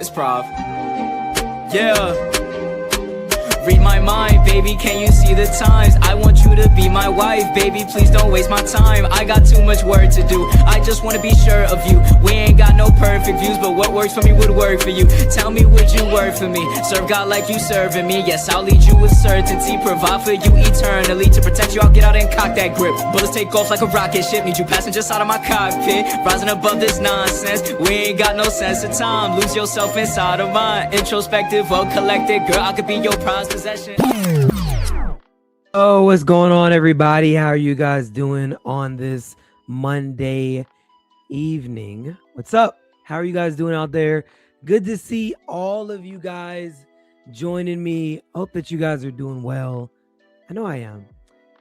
It's Prov. Yeah. Read my mind, baby, can you see the times? I want you to be my wife, baby, please don't waste my time. I got too much work to do, I just wanna be sure of you. We ain't got no perfect views, but what works for me would work for you. Tell me, would you work for me? Serve God like you serving me. Yes, I'll lead you with certainty, provide for you eternally. To protect you, I'll get out and cock that grip. Bullets take off like a rocket ship, need you passengers out of my cockpit. Rising above this nonsense, we ain't got no sense of time. Lose yourself inside of mine, introspective or collected. Girl, I could be your prized possession. Oh, what's going on, everybody? How are you guys doing on this Monday evening? What's up? How are you guys doing out there? Good to see all of you guys joining me. Hope that you guys are doing well. I know I am.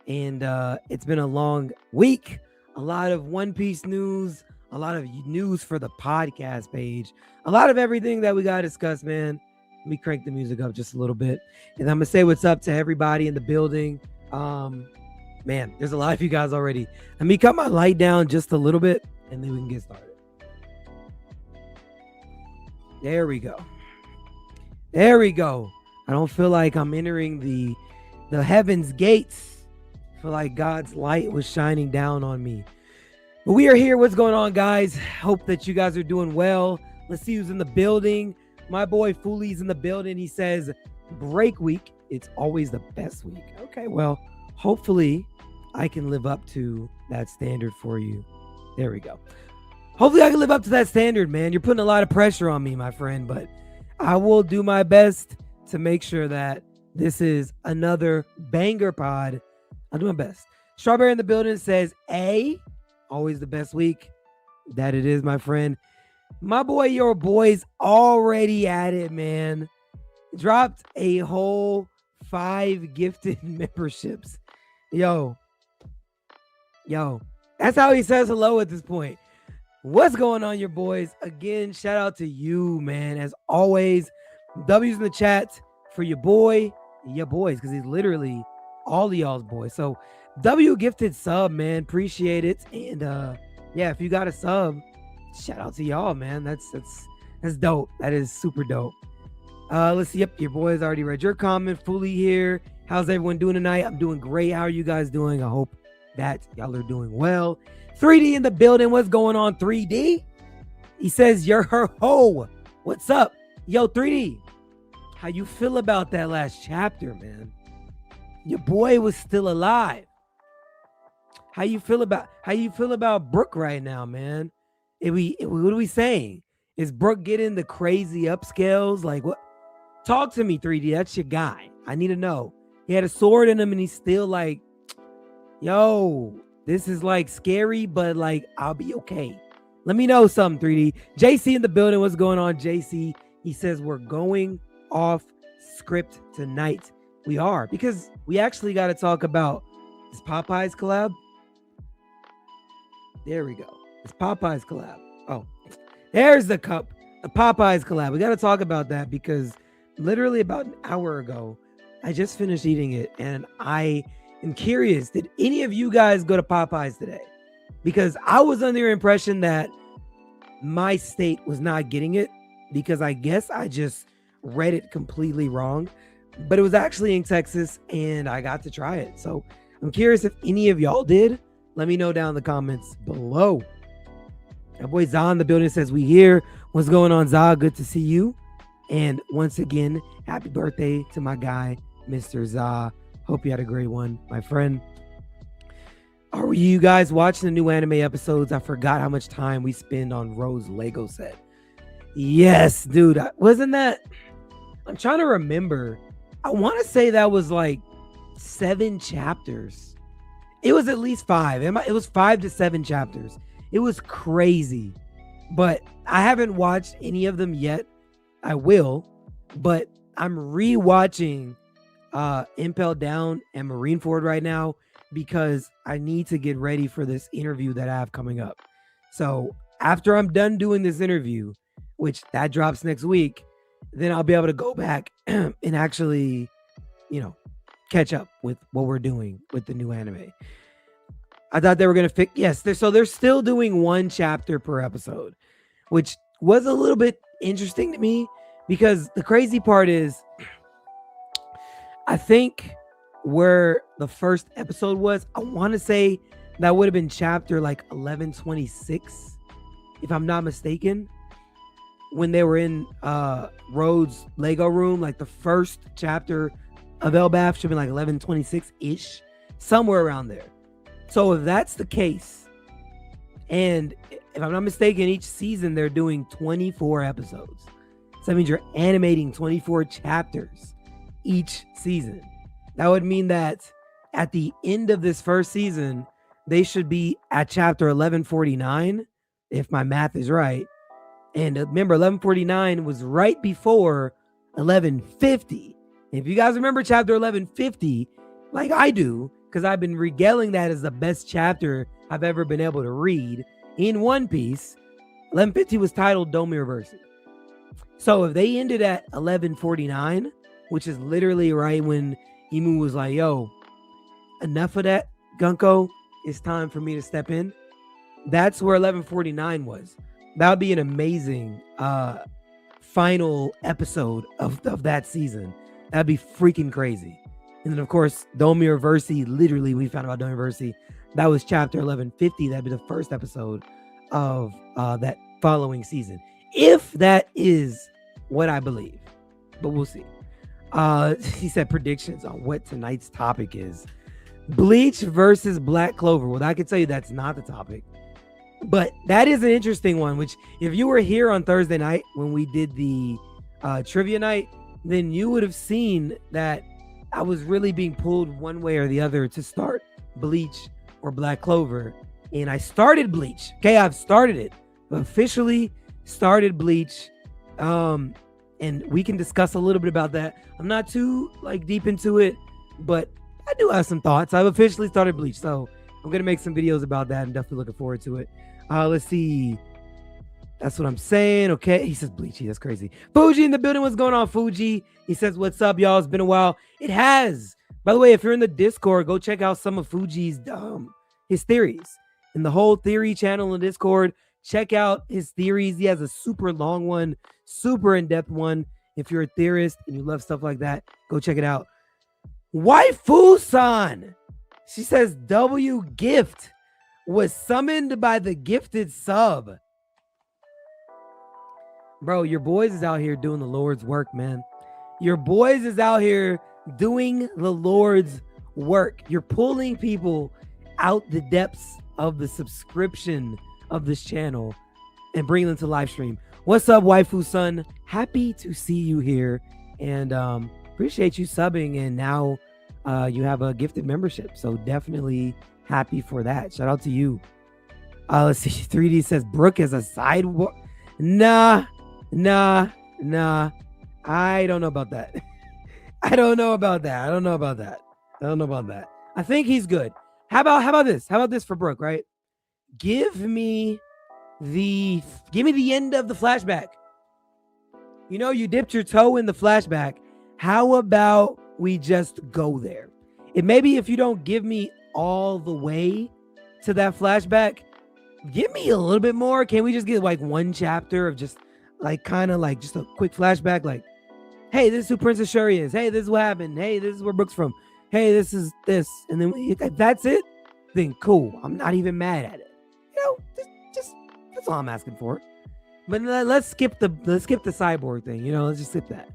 And it's been a long week. A lot of One Piece news, a lot of news for the podcast page, a lot of everything that we got to discuss, man. Let me crank the music up just a little bit. And I'm going to say what's up to everybody in the building. Man, there's a lot of you guys already. Let me cut my light down just a little bit, and then we can get started. There we go. There we go. I don't feel like I'm entering the heaven's gates. I feel like God's light was shining down on me. But we are here. What's going on, guys? Hope that you guys are doing well. Let's see who's in the building. My boy Foolie's in the building. He says, break week, it's always the best week. Okay, well, hopefully I can live up to that standard for you. There we go. Hopefully I can live up to that standard, man. You're putting a lot of pressure on me, my friend, but I will do my best to make sure that this is another banger pod. I'll do my best. Strawberry in the building says, always the best week. That it is, my friend. My boy, your boy's already at it, man. Dropped a whole 5 gifted memberships. Yo, that's how he says hello at this point. What's going on, your boys? Again, shout out to you, man. As always, W's in the chat for your boys, because he's literally all of y'all's boys. So W gifted sub, man. Appreciate it. And yeah, if you got a sub, shout out to y'all, man. That's dope. That is super dope. Let's see. Yep, your boys already read your comment. Fully here. How's everyone doing tonight? I'm doing great. How are you guys doing? I hope that y'all are doing well. 3D in the building. What's going on, 3D? He says, you're her hoe. What's up? Yo, 3D. How you feel about that last chapter, man? Your boy was still alive. How you feel about Brook right now, man? What are we saying? Is Brook getting the crazy upscales? Like, what? Talk to me, 3D. That's your guy. I need to know. He had a sword in him and he's still like, yo, this is like scary, but like, I'll be okay. Let me know something, 3D. JC in the building. What's going on, JC? He says we're going off script tonight. We are, because we actually got to talk about this Popeyes collab. There we go. It's Popeyes collab. Oh, there's the cup. The Popeyes collab. We got to talk about that because literally about an hour ago, I just finished eating it. And I am curious, did any of you guys go to Popeyes today? Because I was under the impression that my state was not getting it because I guess I just read it completely wrong. But it was actually in Texas and I got to try it. So I'm curious if any of y'all did. Let me know down in the comments below. My boy Za in the building says, we here. What's going on, Za? Good to see you. And once again, happy birthday to my guy, Mr. Za. Hope you had a great one, my friend. Are you guys watching the new anime episodes? I forgot how much time we spend on Rose Lego set. Yes, dude. Wasn't that? I'm trying to remember. I want to say that was like 7 chapters. It was at least 5. It was 5 to 7 chapters. It was crazy, but I haven't watched any of them yet. I will, but I'm rewatching Impel Down and Marineford right now because I need to get ready for this interview that I have coming up. So after I'm done doing this interview, which that drops next week, then I'll be able to go back and actually, catch up with what we're doing with the new anime. I thought they were going to fix. Yes. They're still doing 1 chapter per episode, which was a little bit interesting to me because the crazy part is I think where the first episode was, I want to say that would have been chapter like 1126, if I'm not mistaken, when they were in Rhodes' Lego room. Like the first chapter of Elbaf should have been like 1126-ish, somewhere around there. So if that's the case, and if I'm not mistaken, each season they're doing 24 episodes. So that means you're animating 24 chapters each season. That would mean that at the end of this first season, they should be at chapter 1149, if my math is right. And remember, 1149 was right before 1150. If you guys remember chapter 1150, like I do, because I've been regaling that as the best chapter I've ever been able to read in One Piece, 1150 was titled Domiroverse. So if they ended at 1149, which is literally right when Imu was like, yo, enough of that, Gunko, it's time for me to step in. That's where 1149 was. That would be an amazing final episode of that season. That'd be freaking crazy. And then, of course, Domiroverse, literally, we found about Domiroverse. That was chapter 1150. That'd be the first episode of that following season. If that is what I believe. But we'll see. He said predictions on what tonight's topic is. Bleach versus Black Clover. Well, I can tell you that's not the topic. But that is an interesting one, which if you were here on Thursday night when we did the trivia night, then you would have seen that I was really being pulled one way or the other to start Bleach or Black Clover. And I started Bleach. Okay, I've started it. Officially started Bleach. And we can discuss a little bit about that. I'm not too deep into it, but I do have some thoughts. I've officially started Bleach, so I'm gonna make some videos about that. I'm definitely looking forward to it. Let's see. That's what I'm saying. Okay, he says Bleach. That's crazy. Fuji in the building. What's going on, Fuji? He says, "What's up, y'all? It's been a while." It has. By the way, if you're in the Discord, go check out some of Fuji's his theories in the whole theory channel in Discord. Check out his theories. He has a super long one, super in-depth one. If you're a theorist and you love stuff like that, go check it out. Waifu-san. She says W Gift was summoned by the gifted sub. Bro, your boys is out here doing the Lord's work, man. Your boys is out here doing the Lord's work. You're pulling people out the depths of the subscription of this channel and bringing them to live stream. What's up, Waifu-san? Happy to see you here, and appreciate you subbing, and now you have a gifted membership, so definitely happy for that. Shout out to you. Let's see. 3D says Brook is a sidewalk. Nah. I don't know about that. I don't know about that. I think he's good. How about this? How about this for Brook, right? Give me the end of the flashback. You know, you dipped your toe in the flashback. How about we just go there? And maybe if you don't give me all the way to that flashback, give me a little bit more. Can we just get like one chapter of just just a quick flashback? Like, hey, this is who Princess Shuri is. Hey, this is what happened. Hey, this is where Brook's from. Hey, this is this. And then if that's it, then cool. I'm not even mad at it. You know, just that's all I'm asking for. But let's skip the cyborg thing. You know, let's just skip that.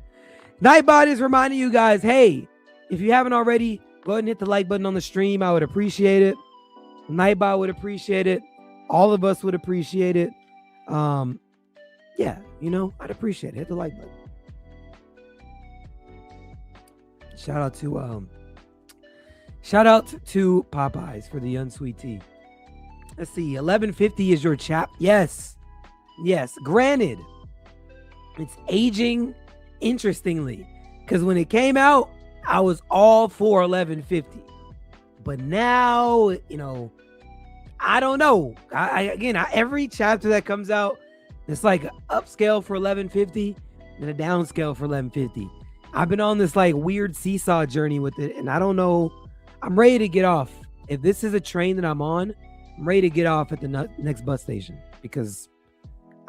Nightbot is reminding you guys, hey, if you haven't already, go ahead and hit the like button on the stream. I would appreciate it. Nightbot would appreciate it. All of us would appreciate it. Yeah, you know, I'd appreciate it. Hit the like button. Shout out to Popeyes for the unsweet tea. Let's see. 1150 is your chap. Yes. Granted, it's aging interestingly, because when it came out, I was all for 1150. But now, you know, I don't know. Every chapter that comes out, it's like an upscale for 1150 and a downscale for 1150. I've been on this like weird seesaw journey with it, and I don't know. I'm ready to get off. If this is a train that I'm on, I'm ready to get off at the next bus station, because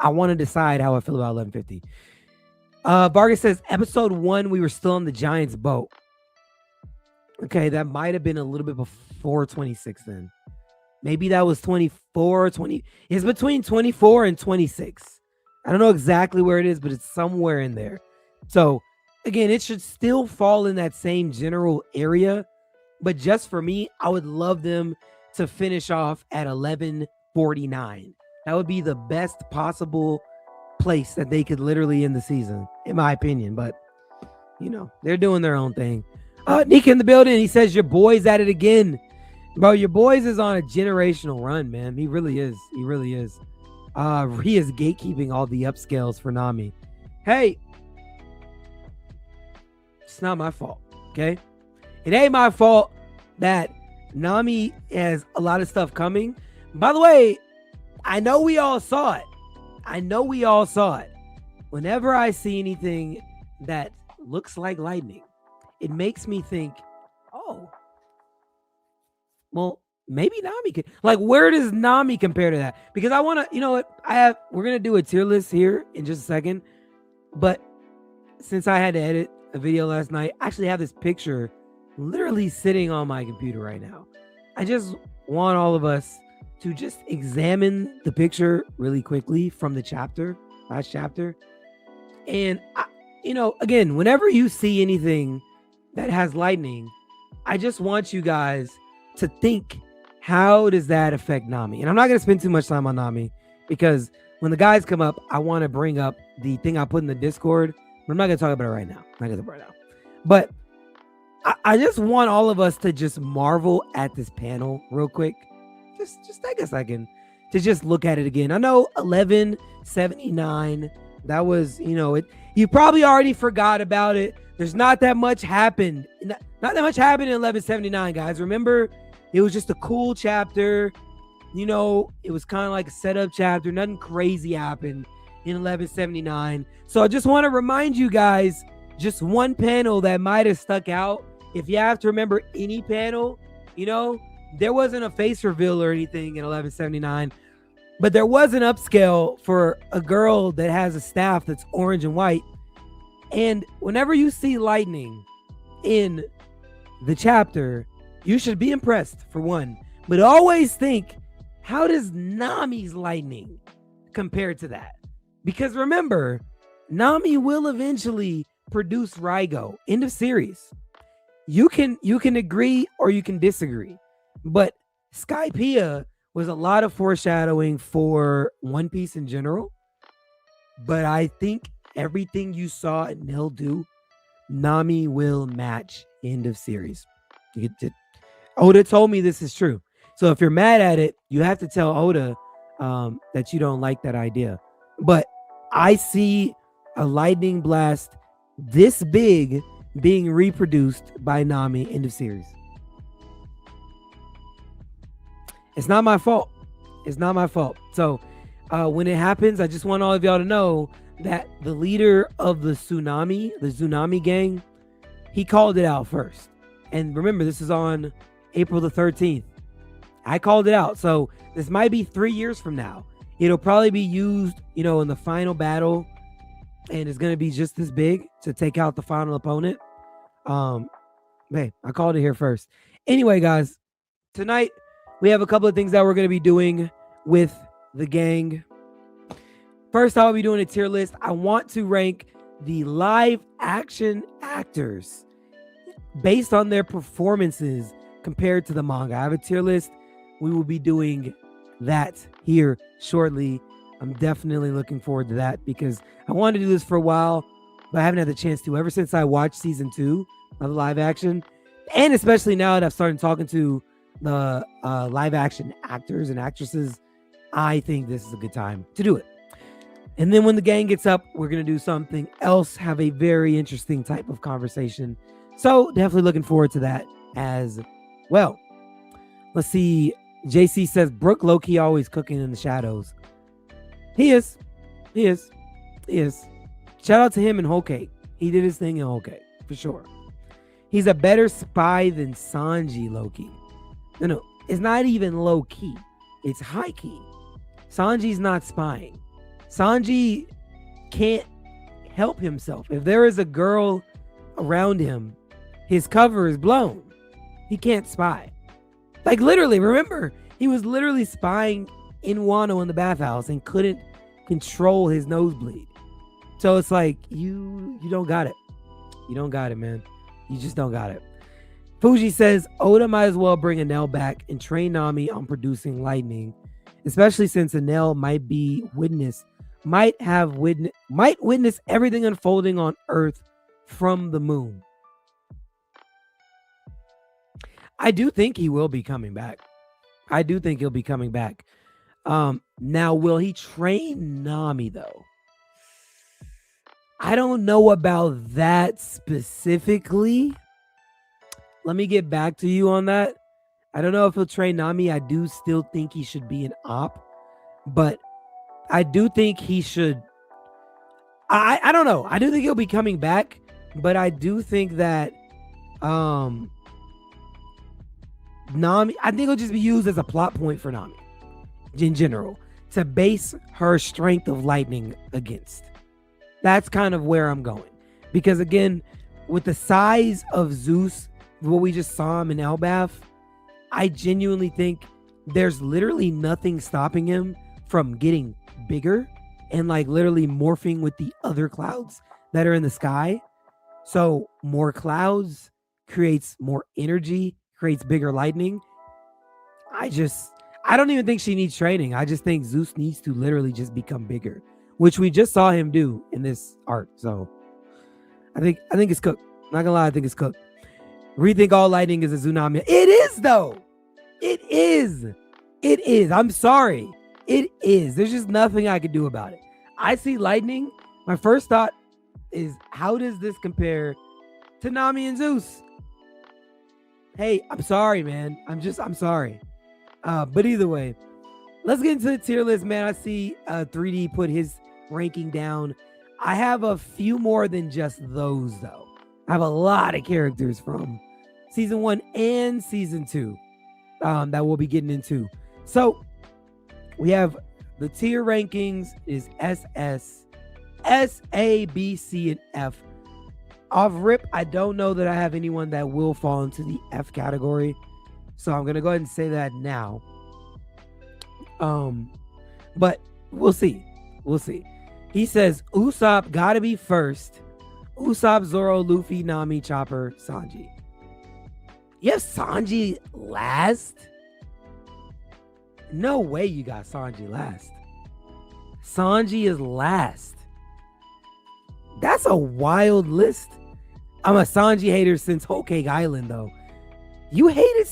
I want to decide how I feel about 1150. Vargas says episode 1, we were still on the Giants boat. Okay, that might have been a little bit before 26 then. Maybe that was 24, 20. It's between 24 and 26. I don't know exactly where it is, but it's somewhere in there. So, again, it should still fall in that same general area. But just for me, I would love them to finish off at 1149. That would be the best possible place that they could literally end the season, in my opinion. But, you know, they're doing their own thing. Nika in the building. He says, your boy's at it again. Bro, your boys is on a generational run, man. He really is. He really is. He is gatekeeping all the upscales for Nami. Hey, it's not my fault, okay? It ain't my fault that Nami has a lot of stuff coming. By the way, I know we all saw it. Whenever I see anything that looks like lightning, it makes me think, oh, well, maybe Nami can. Like, where does Nami compare to that? Because I want to, you know what? We're going to do a tier list here in just a second. But since I had to edit a video last night, I actually have this picture literally sitting on my computer right now. I just want all of us to just examine the picture really quickly from the last chapter. And, again, whenever you see anything that has lightning, I just want you guys to think, how does that affect Nami? And I'm not going to spend too much time on Nami because when the guys come up, I want to bring up the thing I put in the Discord, but I'm not going to talk about it right now. But I just want all of us to just marvel at this panel real quick. Just take a second to just look at it again. I know 1179, that was, you probably already forgot about it. There's not that much happened. Not that much happened in 1179, guys. Remember, it was just a cool chapter. It was kind of like a setup chapter. Nothing crazy happened in 1179. So I just want to remind you guys, just one panel that might have stuck out. If you have to remember any panel, there wasn't a face reveal or anything in 1179, but there was an upscale for a girl that has a staff that's orange and white. And whenever you see lightning in the chapter, you should be impressed, for one. But always think, how does Nami's lightning compare to that? Because remember, Nami will eventually produce Raigo. End of series. You can agree or you can disagree. But Skypiea was a lot of foreshadowing for One Piece in general. But I think everything you saw at Nil do, Nami will match end of series. Oda told me this is true. So if you're mad at it, you have to tell Oda that you don't like that idea. But I see a lightning blast this big being reproduced by Nami end of series. It's not my fault. So when it happens, I just want all of y'all to know that the leader of the Tsunami gang, he called it out first. And remember, this is on April the 13th. I called it out. So this might be 3 years from now. It'll probably be used, in the final battle. And it's going to be just this big to take out the final opponent. Hey, I called it here first. Anyway, guys, tonight we have a couple of things that we're going to be doing with the gang. First, I'll be doing a tier list. I want to rank the live action actors based on their performances compared to the manga. I have a tier list. We will be doing that here shortly. I'm definitely looking forward to that because I wanted to do this for a while, but I haven't had the chance to ever since I watched season 2 of live action. And especially now that I've started talking to the live action actors and actresses, I think this is a good time to do it. And then when the gang gets up, we're going to do something else, have a very interesting type of conversation. So definitely looking forward to that as well. Let's see. JC says, Brook low-key always cooking in the shadows. He is. Shout out to him in Whole Cake. He did his thing in Whole Cake, for sure. He's a better spy than Sanji low-key. No, it's not even low-key. It's high-key. Sanji's not spying. Sanji can't help himself. If there is a girl around him, his cover is blown. He can't spy. Like literally, remember, he was literally spying in Wano in the bathhouse and couldn't control his nosebleed. So it's like, you don't got it. You don't got it, man. You just don't got it. Fuji says, Oda might as well bring Enel back and train Nami on producing lightning, especially since Enel might witness everything unfolding on Earth from the moon. I do think he will be coming back. I do think he'll be coming back. Now, will he train Nami, though? I don't know about that specifically. Let me get back to you on that. I don't know if he'll train Nami. I do still think he should be an op, but I do think he should. I don't know. I do think he'll be coming back, but I do think that Nami, I think it'll just be used as a plot point for Nami in general to base her strength of lightning against. That's kind of where I'm going. Because again, with the size of Zeus, what we just saw him in Elbaf, I genuinely think there's literally nothing stopping him from getting bigger and like literally morphing with the other clouds that are in the sky. So more clouds creates more energy, creates bigger lightning. I don't even think she needs training. I just think Zeus needs to literally just become bigger, which we just saw him do in this arc. So I think it's cooked. Not gonna lie, I think it's cooked. Rethink all lightning is a tsunami. It is though. It is. It is. I'm sorry. It is. There's just nothing I could do about it. I see lightning. My first thought is, how does this compare to Nami and Zeus? Hey, I'm sorry, man. I'm sorry. But either way, let's get into the tier list, man. I see 3D put his ranking down. I have a few more than just those, though. I have a lot of characters from season 1 and season 2 that we'll be getting into. So we have the tier rankings is SS, S, A, B, C, and F. Off rip, I don't know that I have anyone that will fall into the F category. So I'm going to go ahead and say that now. But we'll see. We'll see. He says Usopp gotta be first. Usopp, Zoro, Luffy, Nami, Chopper, Sanji. You have Sanji last? No way you got Sanji last. Sanji is last. That's a wild list. I'm a Sanji hater since Whole Cake Island, though. You hated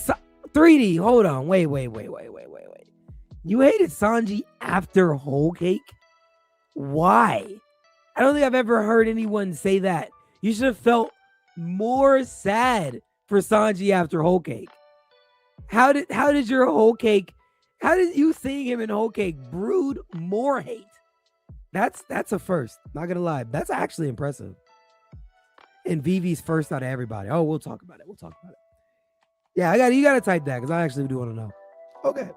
3D. Hold on. Wait. You hated Sanji after Whole Cake? Why? I don't think I've ever heard anyone say that. You should have felt more sad for Sanji after Whole Cake. How did you seeing him in Whole Cake brood more hate? That's a first. Not gonna lie. That's actually impressive. And Vivi's first out of everybody. Oh, we'll talk about it. Yeah, you gotta type that because I actually do want to know. Okay.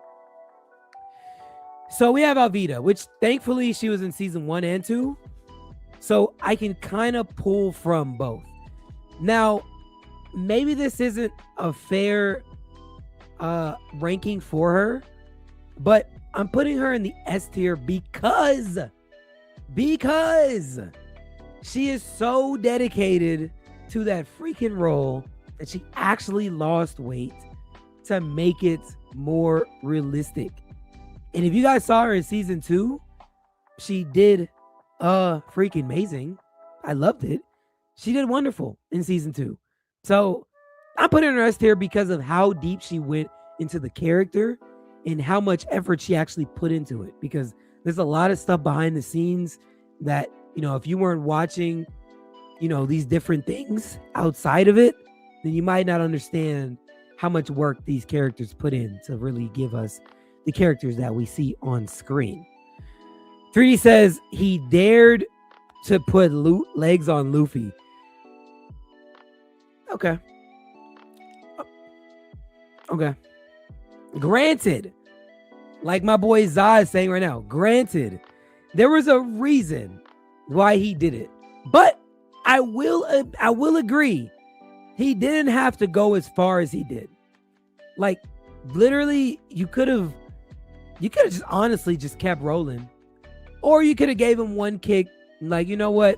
So we have Alvida, which thankfully she was in season 1 and 2. So I can kind of pull from both. Now, maybe this isn't a fair ranking for her, but I'm putting her in the S tier because she is so dedicated to that freaking role that she actually lost weight to make it more realistic. And if you guys saw her in season 2, she did freaking amazing. I loved it. She did wonderful in season 2. So I'm putting her S tier because of how deep she went into the character and how much effort she actually put into it. Because there's a lot of stuff behind the scenes that, if you weren't watching, these different things outside of it, then you might not understand how much work these characters put in to really give us the characters that we see on screen. 3D says he dared to put legs on Luffy. Okay. Granted, like my boy Zah is saying right now, granted, There was a reason why he did it. But I will agree, he didn't have to go as far as he did. Like, literally, you could have just honestly just kept rolling. Or you could have gave him one kick, like, you know what?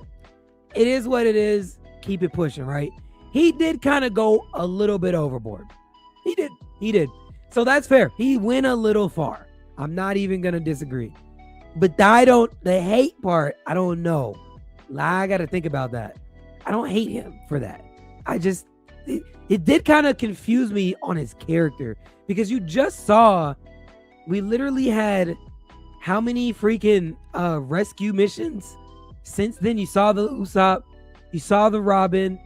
It is what it is. Keep it pushing, right? He did kind of go a little bit overboard. He did. So that's fair. He went a little far. I'm not even going to disagree. But the hate part, I don't know. I got to think about that. I don't hate him for that. It did kind of confuse me on his character, because you just saw, we literally had how many freaking rescue missions since then? You saw the Usopp, you saw the Robin.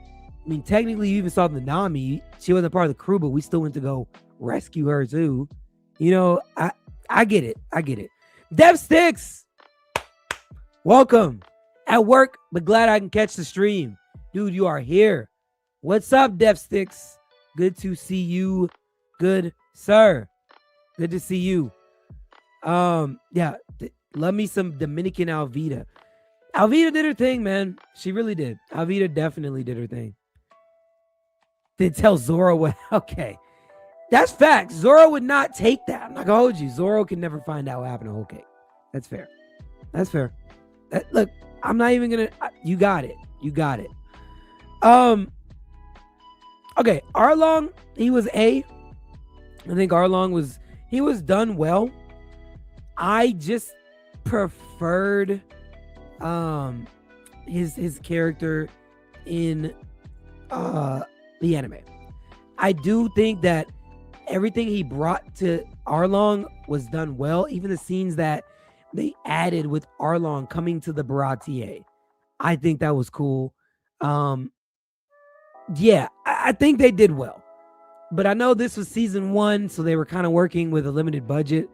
I mean, technically you even saw the Nami. She wasn't part of the crew, but we still went to go rescue her too. You know, I get it. Dev Sticks, welcome. At work, but glad I can catch the stream. Dude, you are here. What's up, Dev Sticks? Good to see you. Good, sir. Good to see you. Yeah, love me some Dominican Alvida. Alvida did her thing, man. She really did. Alvida definitely did her thing. Did tell Zoro what? Okay. That's facts. Zoro would not take that. I'm not gonna hold you. Zoro can never find out what happened to Okay. That's fair. Look, I'm not even gonna. You got it. Okay, Arlong, he was A. I think Arlong was done well. I just preferred his character in the anime. I do think that everything he brought to Arlong was done well. Even the scenes that they added with Arlong coming to the Baratier, I think that was cool. Yeah, I think they did well. But I know this was season 1, so they were kind of working with a limited budget.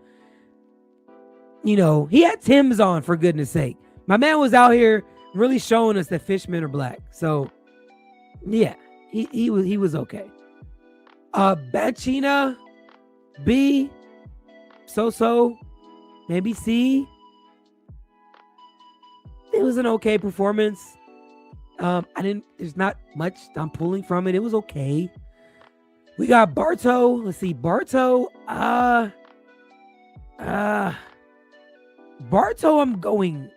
You know, he had Tim's on, for goodness sake. My man was out here really showing us that fishmen are black. So, yeah, he was okay. Bachina, B, so, maybe C. It was an okay performance. There's not much I'm pulling from it. It was okay. We got Barto. Let's see. Barto, I'm going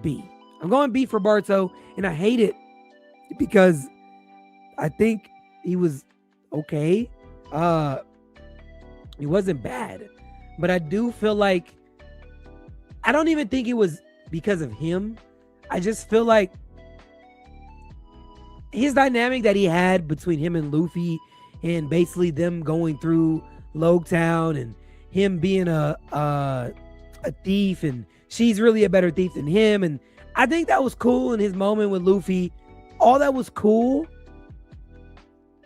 B. I'm going B for Barto, and I hate it because I think he was okay. He wasn't bad, but I do feel like, I don't even think it was because of him. I just feel like his dynamic that he had between him and Luffy, and basically them going through Logtown, and him being a thief, and she's really a better thief than him. And I think that was cool in his moment with Luffy. All that was cool.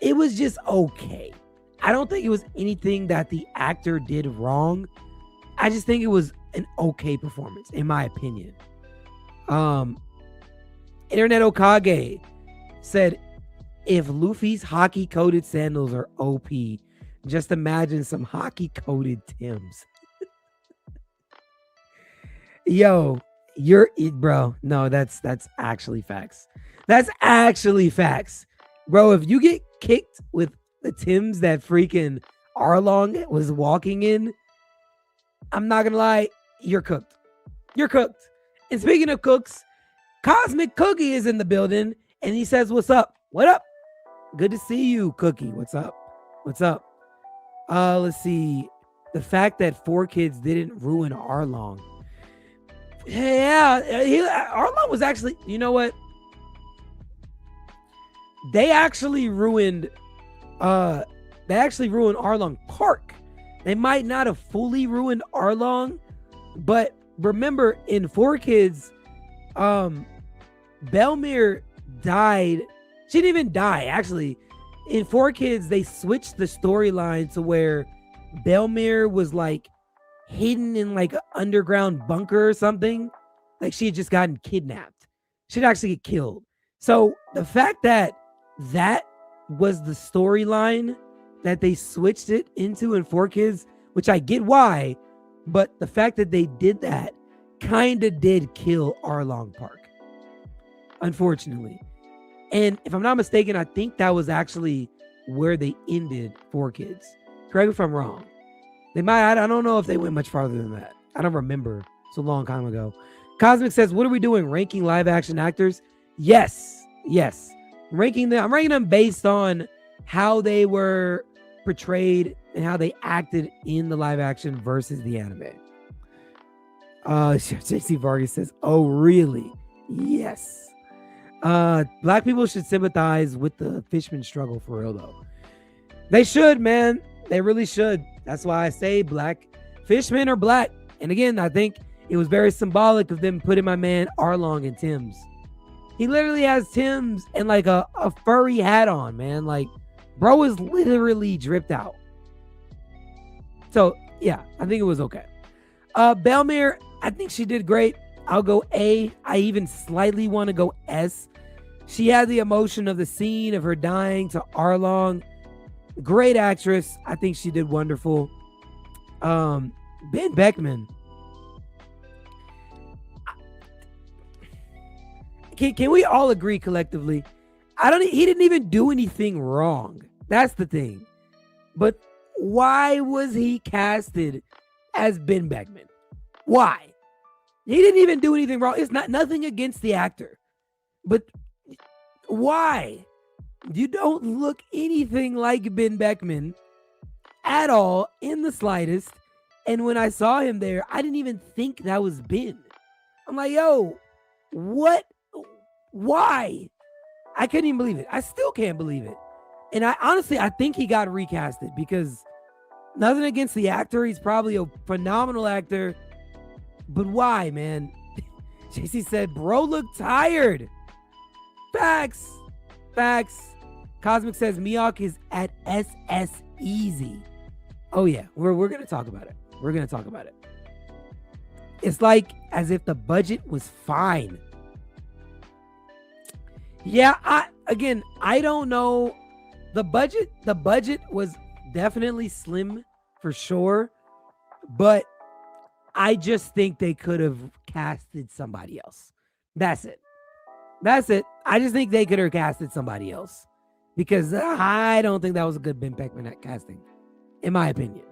It was just okay. I don't think it was anything that the actor did wrong. I just think it was an okay performance, in my opinion. Internet Okage said, if Luffy's hockey-coated sandals are OP, just imagine some hockey-coated Timbs. Yo, bro. No, that's actually facts. That's actually facts. Bro, if you get kicked with the Timbs that freaking Arlong was walking in, I'm not gonna lie, you're cooked. And speaking of cooks, Cosmic Cookie is in the building, and he says, what's up? What up? Good to see you, Cookie. What's up? Let's see. The fact that 4Kids didn't ruin Arlong. Yeah, Arlong was actually, you know what? They actually ruined Arlong Park. They might not have fully ruined Arlong, but remember in 4Kids, Belmere died. She didn't even die, actually. In 4Kids, they switched the storyline to where Belmere was like hidden in like an underground bunker or something. Like she had just gotten kidnapped. She'd actually get killed. So the fact that was the storyline that they switched it into in 4Kids, which I get why, but the fact that they did that kind of did kill Arlong Park, unfortunately. And if I'm not mistaken, I think that was actually where they ended 4Kids. Correct me if I'm wrong. They might, I don't know if they went much farther than that. I don't remember. It's a long time ago. Cosmic says, what are we doing? Ranking live action actors? Yes. I'm ranking them based on how they were portrayed and how they acted in the live action versus the anime. JC Vargas says, oh, really? Yes. Black people should sympathize with the fisherman struggle for real, though. They should, man. They really should. That's why I say black fishermen are black. And again, I think it was very symbolic of them putting my man Arlong in Tim's. He literally has Tim's and like a furry hat on, man. Like, bro is literally dripped out. So, yeah, I think it was okay. Belmere, I think she did great. I'll go A. I even slightly want to go S. She had the emotion of the scene of her dying to Arlong. Great actress. I think she did wonderful. Ben Beckman. Can we all agree collectively? He didn't even do anything wrong. That's the thing. But why was he casted as Ben Beckman? Why? He didn't even do anything wrong. It's nothing against the actor. But why? You don't look anything like Ben Beckman at all in the slightest. And when I saw him there, I didn't even think that was Ben. I'm like, yo, what? Why? I couldn't even believe it. I still can't believe it. And I think he got recasted because nothing against the actor. He's probably a phenomenal actor. But why, man? JC said, bro, look tired. Facts. Cosmic says Mihawk is at SS Easy. Oh, yeah. We're going to talk about it. It's like as if the budget was fine. Yeah, I don't know. The budget was definitely slim for sure, but I just think they could have casted somebody else. That's it. I just think they could have casted somebody else because I don't think that was a good Ben Beckman casting, in my opinion.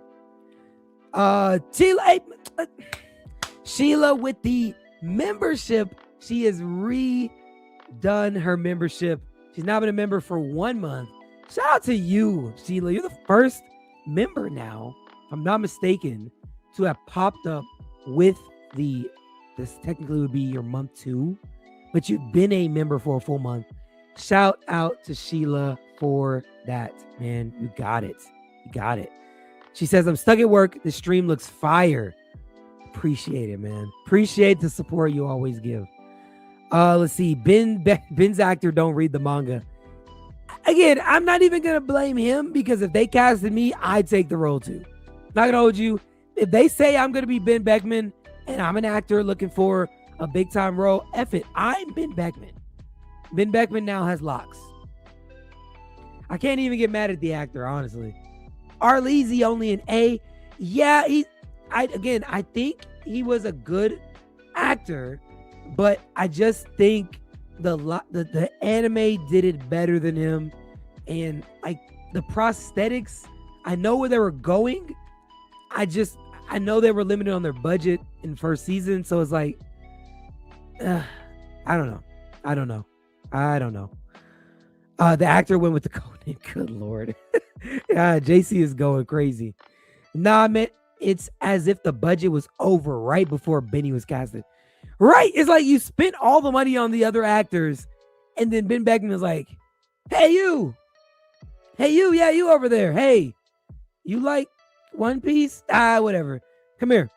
Sheila with the membership. She has redone her membership. She's now been a member for 1 month. Shout out to you, Sheila. You're the first member now, if I'm not mistaken, to have popped up with this technically would be your month 2, but you've been a member for a full month. Shout out to Sheila for that, man. You got it. She says, I'm stuck at work. The stream looks fire. Appreciate it, man. Appreciate the support you always give. Let's see. Ben's actor don't read the manga. Again, I'm not even going to blame him because if they casted me, I'd take the role too. Not going to hold you. If they say I'm going to be Ben Beckman and I'm an actor looking for a big time role, F it. I'm Ben Beckman. Ben Beckman now has locks. I can't even get mad at the actor, honestly. Arleezy only an A. Yeah, I think he was a good actor, but I just think the anime did it better than him. And like the prosthetics, I know where they were going. I know they were limited on their budget in first season. So it's like, I don't know. The actor went with the code name. Good Lord. Yeah, JC is going crazy. Nah, man, it's as if the budget was over right before Benny was casted. Right. It's like you spent all the money on the other actors. And then Ben Beckman was like, hey, you. Yeah, you over there. Hey, you like One Piece? Whatever. Come here.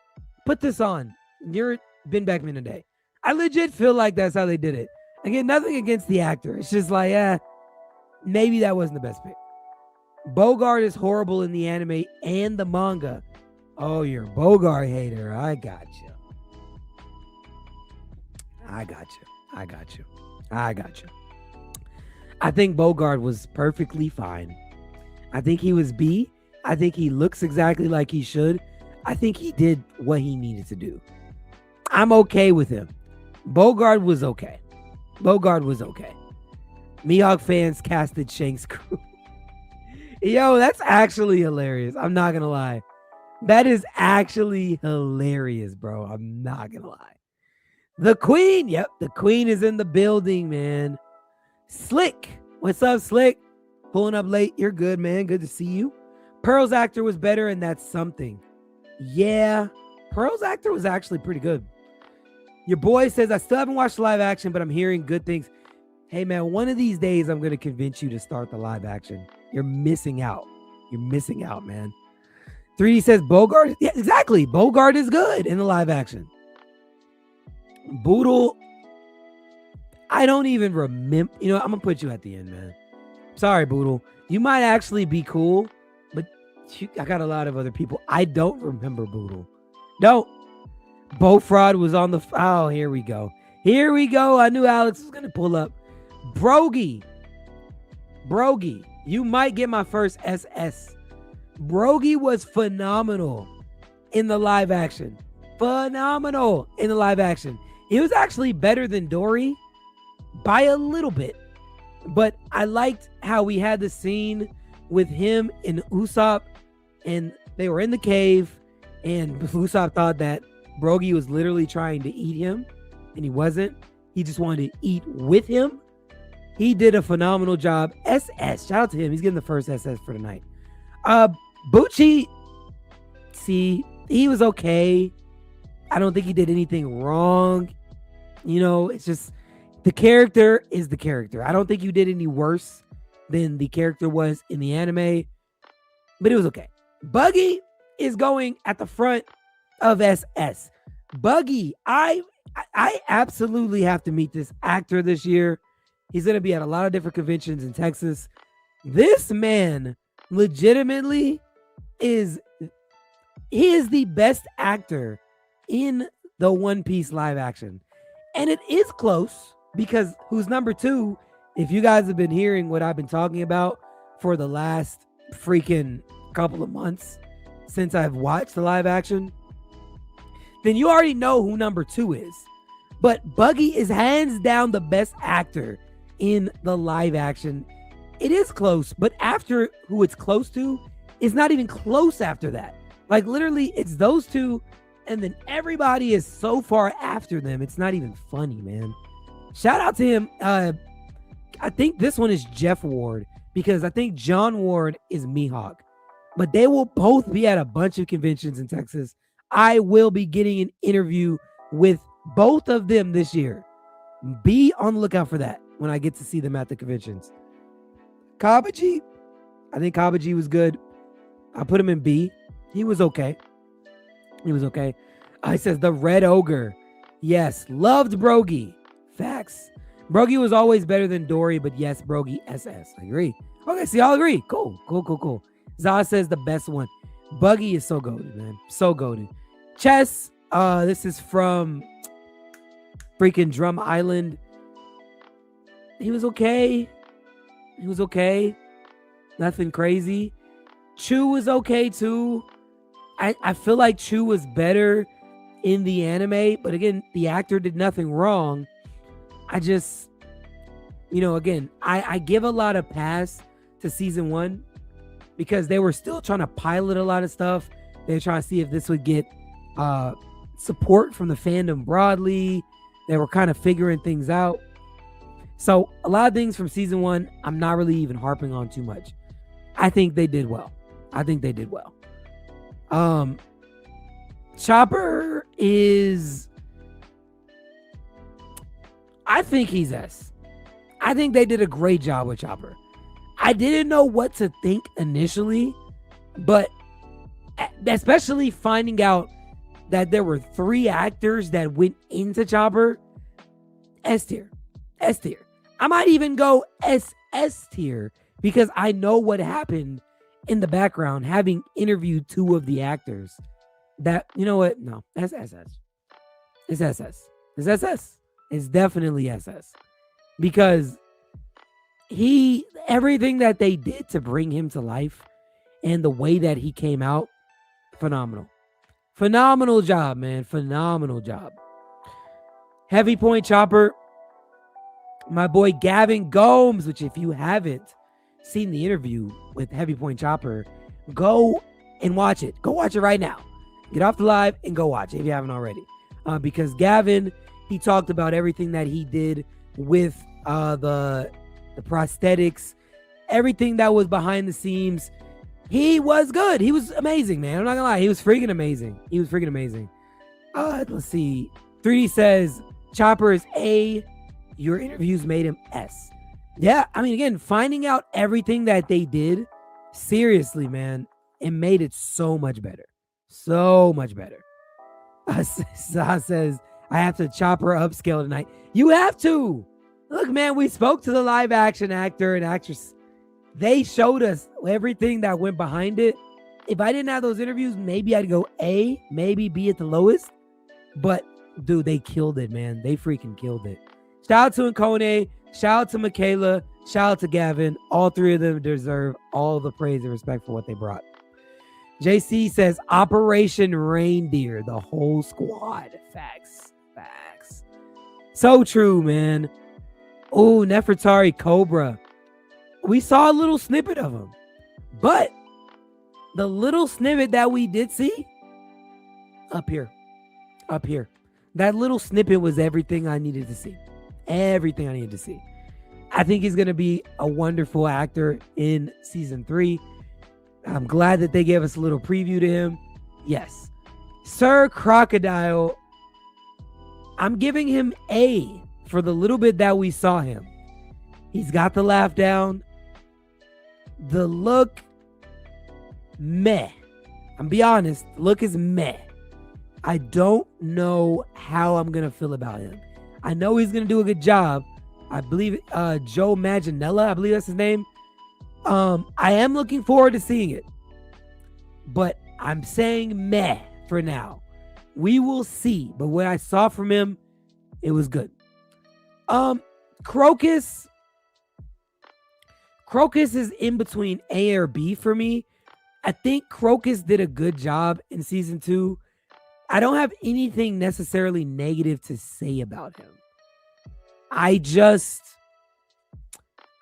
Put this on. You're Ben Beckman today. I legit feel like that's how they did it. Again, nothing against the actor. It's just like, maybe that wasn't the best pick. Bogart is horrible in the anime and the manga. Oh, you're a Bogart hater. I got you. I think Bogart was perfectly fine. I think he was B. I think he looks exactly like he should. I think he did what he needed to do. I'm okay with him. Bogard was okay. Mihawk fans casted Shanks' crew. Yo, that's actually hilarious. I'm not gonna lie. That is actually hilarious, bro. I'm not gonna lie. The Queen. Yep, the Queen is in the building, man. Slick. What's up, Slick? Pulling up late. You're good, man. Good to see you. Pearl's actor was better, and that's something. Yeah, Pearl's actor was actually pretty good. Your boy says, I still haven't watched live action, but I'm hearing good things. Hey, man, one of these days, I'm going to convince you to start the live action. You're missing out. You're missing out, man. 3D says, Bogart. Yeah, exactly. Bogart is good in the live action. Boodle. I don't even remember. You know, I'm going to put you at the end, man. Sorry, Boodle. You might actually be cool, but I got a lot of other people. I don't remember Boodle. No. Bo Fraud was on the... Oh, here we go. Here we go. I knew Alex was going to pull up. Brogy, you might get my first SS. Brogy was phenomenal in the live action. Phenomenal in the live action. It was actually better than Dory by a little bit. But I liked how we had the scene with him and Usopp, and they were in the cave, and Usopp thought that Brogy was literally trying to eat him, and he wasn't. He just wanted to eat with him. He did a phenomenal job. SS, shout out to him. He's getting the first SS for tonight. Bucci, see, he was okay. I don't think he did anything wrong. You know, it's just the character is the character. I don't think you did any worse than the character was in the anime, but it was okay. Buggy is going at the front of SS. Buggy, I absolutely have to meet this actor this year. He's going to be at a lot of different conventions in Texas. This man legitimately is the best actor in the One Piece live action. And it is close because who's number two? If you guys have been hearing what I've been talking about for the last freaking couple of months since I've watched the live action, then you already know who number two is. But Buggy is hands down the best actor in the live action. It is close, but after who it's close to, it's not even close after that. Like literally, it's those two, and then everybody is so far after them. It's not even funny, man. Shout out to him. I think this one is Jeff Ward, because I think John Ward is Mihawk. But they will both be at a bunch of conventions in Texas. I will be getting an interview with both of them this year. Be on the lookout for that when I get to see them at the conventions. Kabaji, I think Kabaji was good. I put him in B. He was okay. He says the Red Ogre. Yes, loved Brogy. Facts. Brogy was always better than Dory, but yes, Brogy SS. I agree. Okay, see, I'll agree. Cool. Zah says the best one. Buggy is so goated, man. So goated. Chess, this is from freaking Drum Island. He was okay. Nothing crazy. Chu was okay too. I feel like Chu was better in the anime, but again, the actor did nothing wrong. I just, again, I give a lot of pass to season 1 because they were still trying to pilot a lot of stuff. They were trying to see if this would get support from the fandom broadly. They were kind of figuring things out. So a lot of things from season 1, I'm not really even harping on too much. I think they did well. Chopper is, I think he's S. I think they did a great job with Chopper. I didn't know what to think initially, but especially finding out that there were 3 actors that went into Chopper, S tier. I might even go SS tier because I know what happened in the background, having interviewed 2 of the actors. That, you know what? No, that's SS. It's SS. It's definitely SS. Because everything that they did to bring him to life and the way that he came out, phenomenal. Phenomenal job, man. Phenomenal job. Heavy Point Chopper, my boy Gavin Gomes, which if you haven't seen the interview with Heavy Point Chopper, go and watch it. Go watch it right now. Get off the live and go watch it if you haven't already. Because Gavin, he talked about everything that he did with the prosthetics, everything that was behind the scenes. He was good. He was amazing, man. I'm not gonna lie. He was freaking amazing. Let's see. 3D says, Chopper is A. Your interviews made him S. Yeah, I mean, again, finding out everything that they did, seriously, man, it made it so much better. So much better. Sa says, I have to Chopper upscale tonight. You have to. Look, man, we spoke to the live action actor and actress. They showed us everything that went behind it. If I didn't have those interviews, maybe I'd go A, maybe B at the lowest. But, dude, they killed it, man. They freaking killed it. Shout out to Nkone. Shout out to Michaela. Shout out to Gavin. All three of them deserve all the praise and respect for what they brought. JC says, Operation Reindeer. The whole squad. Facts. So true, man. Oh, Nefertari Cobra. We saw a little snippet of him. But the little snippet that we did see, up here. That little snippet was everything I needed to see. I think he's going to be a wonderful actor in season 3. I'm glad that they gave us a little preview to him. Yes. Sir Crocodile, I'm giving him A for the little bit that we saw him. He's got the laugh down. The look, meh. I'm be honest, look is meh. I don't know how I'm going to feel about him. I know he's going to do a good job. I believe Joe Manganiello, I believe that's his name. I am looking forward to seeing it. But I'm saying meh for now. We will see. But what I saw from him, it was good. Crocus is in between A or B for me. I think Crocus did a good job in season 2. I don't have anything necessarily negative to say about him. I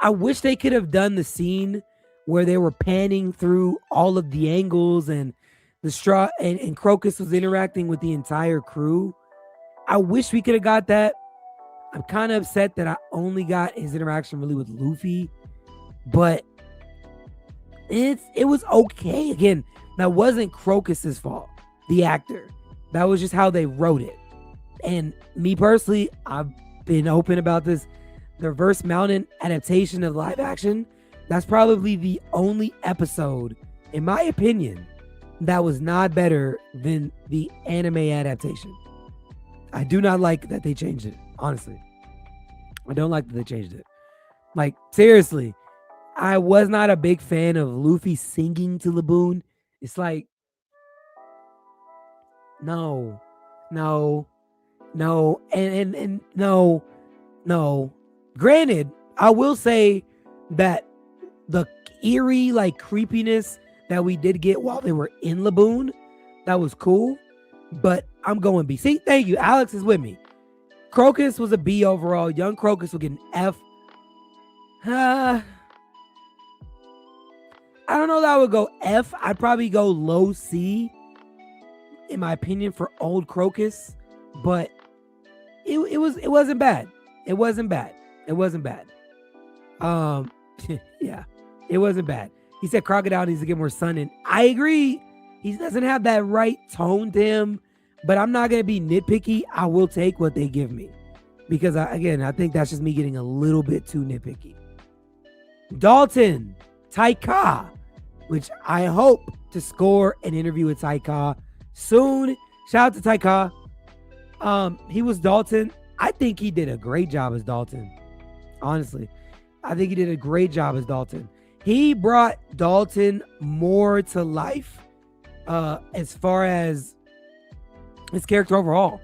wish they could have done the scene where they were panning through all of the angles and the straw and Crocus was interacting with the entire crew. I wish we could have got that. I'm kind of upset that I only got his interaction really with Luffy, but it was okay. Again, that wasn't Crocus's fault, the actor. That was just how they wrote it. And me personally, I've been open about this. The Reverse Mountain adaptation of live action, that's probably the only episode, in my opinion, that was not better than the anime adaptation. I do not like that they changed it, honestly. I don't like that they changed it. Like, seriously, I was not a big fan of Luffy singing to Laboon. It's like, no, and no. Granted, I will say that the eerie, like, creepiness that we did get while they were in Laboon, that was cool. But I'm going B. See, thank you. Alex is with me. Crocus was a B overall. Young Crocus will get an F. I don't know that I would go F. I'd probably go low C, in my opinion, for old Crocus. But it wasn't bad. It wasn't bad. Yeah, it wasn't bad. He said Crocodile needs to get more sun in. I agree. He doesn't have that right tone to him, but I'm not going to be nitpicky. I will take what they give me because, I think that's just me getting a little bit too nitpicky. Dalton, Taika, which I hope to score an interview with Taika soon. Shout out to Taika. He was Dalton. I think he did a great job as Dalton. Honestly, I think he did a great job as Dalton. He brought Dalton more to life as far as his character overall.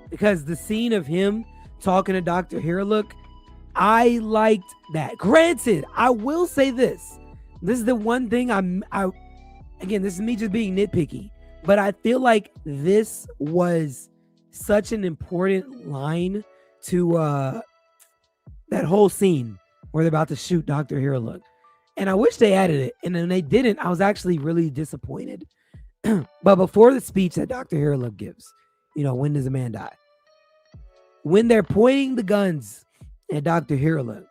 Because the scene of him talking to Dr. Hiriluk, I liked that. Granted, I will say this. This is the one thing again, this is me just being nitpicky. But I feel like this was such an important line to that whole scene where they're about to shoot Dr. Hiriluk. And I wish they added it. And then they didn't. I was actually really disappointed. But before the speech that Dr. Hiriluk gives, when does a man die? When they're pointing the guns at Dr. Hiriluk,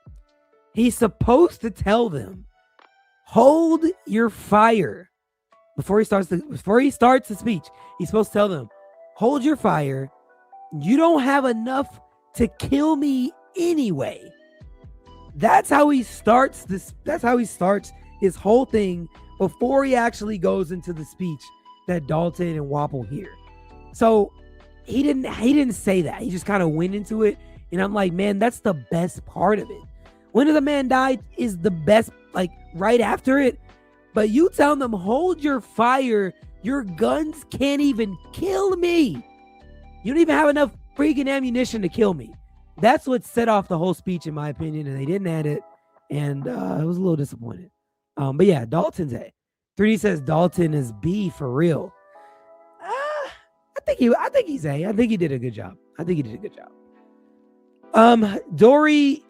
he's supposed to tell them, hold your fire. Before he starts the speech, he's supposed to tell them, hold your fire. You don't have enough to kill me anyway. That's how he starts this. That's how he starts his whole thing before he actually goes into the speech that Dalton and Wapple hear. So he didn't say that. He just kind of went into it. And I'm like, man, that's the best part of it. When does a man die is the best, like right after it. But you tell them, hold your fire. Your guns can't even kill me. You don't even have enough freaking ammunition to kill me. That's what set off the whole speech, in my opinion, and they didn't add it, and I was a little disappointed. But yeah, Dalton's A. 3D says Dalton is B for real. I think he's A. I think he did a good job. Dory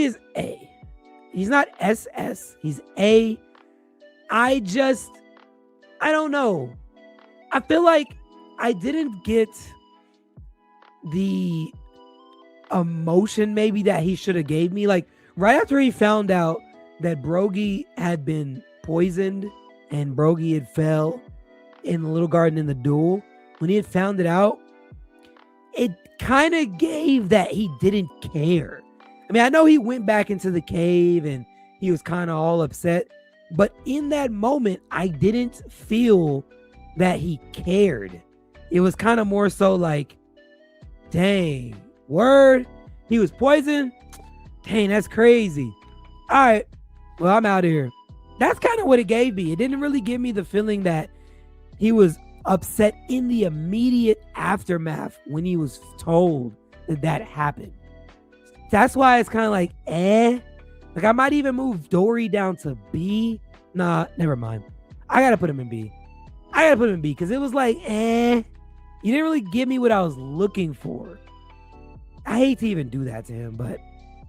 is A. He's not SS. He's A. I don't know. I feel like I didn't get the emotion maybe that he should have gave me. Like right after he found out that Brogy had been poisoned and Brogy had fell in the little garden in the duel, when he had found it out, it kind of gave that he didn't care. I mean, I know he went back into the cave and he was kind of all upset, but in that moment, I didn't feel that he cared. It was kind of more so like, dang, word, he was poisoned. Dang, that's crazy. All right, well, I'm out of here. That's kind of what it gave me. It didn't really give me the feeling that he was upset in the immediate aftermath when he was told that happened. That's why it's kind of like, Like I might even move Dory down to B. Nah, never mind. I gotta put him in B because it was like, you didn't really give me what I was looking for. I hate to even do that to him, but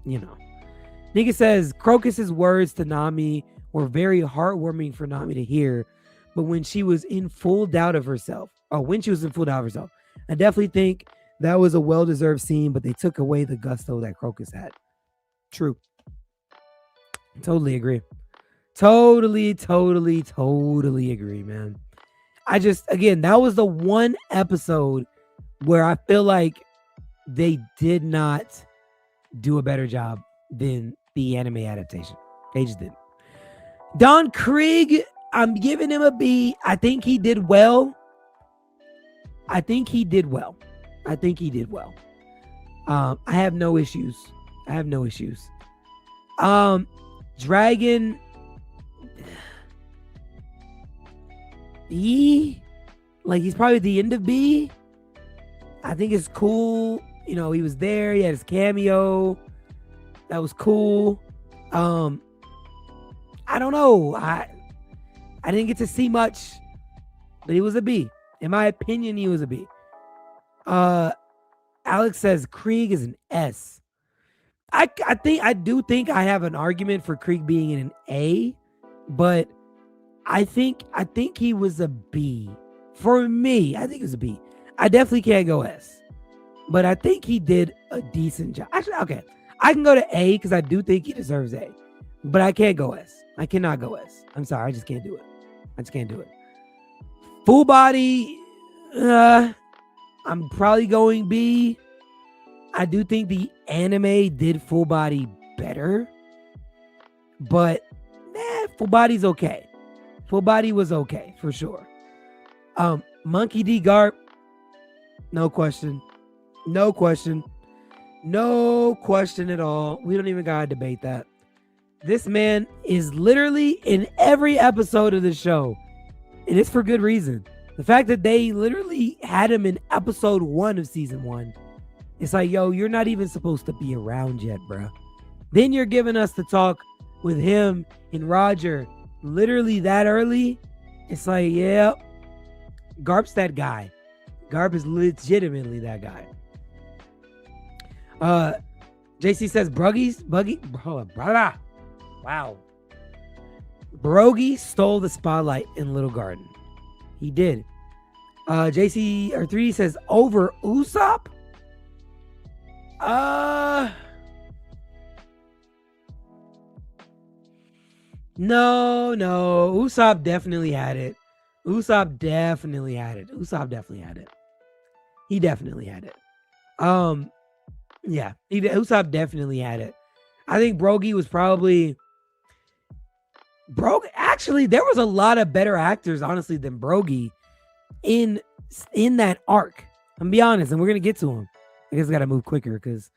Nigga says Crocus's words to Nami were very heartwarming for Nami to hear, but when she was in full doubt of herself, I definitely think that was a well-deserved scene, but they took away the gusto that Crocus had. True. Totally agree. Totally agree, man. That was the one episode where I feel like they did not do a better job than the anime adaptation. They just didn't. Don Krieg, I'm giving him a B. I think he did well. I have no issues. Dragon E, like he's probably the end of B. I think it's cool. He was there. He had his cameo. That was cool. I don't know. I didn't get to see much, but he was a B. In my opinion, he was a B. Alex says Krieg is an S. I do think I have an argument for Krieg being in an A, but I think he was a B. For me, I think it was a B. I definitely can't go S, but I think he did a decent job. Actually, okay, I can go to A because I do think he deserves A, but I can't go S. I cannot go S. I'm sorry, I just can't do it. Full body, I'm probably going B. I do think the anime did full body better, but full body's okay. Full body was okay for sure. Monkey D. Garp, no question at all. We don't even gotta debate that. This man is literally in every episode of the show, and it's for good reason. The fact that they literally had him in episode 1 of season 1, it's like, yo, you're not even supposed to be around yet, bro. Then you're giving us the talk with him and Roger literally that early. It's like, yeah, Garp's that guy. Garp is legitimately that guy. JC says Buggy. Wow. Brogy stole the spotlight in Little Garden. He did. JC or 3D says over Usopp. No. Usopp definitely had it. Usopp definitely had it. He definitely had it. Yeah, Usopp definitely had it. I think Brogy was probably actually, there was a lot of better actors, honestly, than Brogy in that arc. I'm gonna be honest, and we're gonna get to him. I guess I gotta move quicker because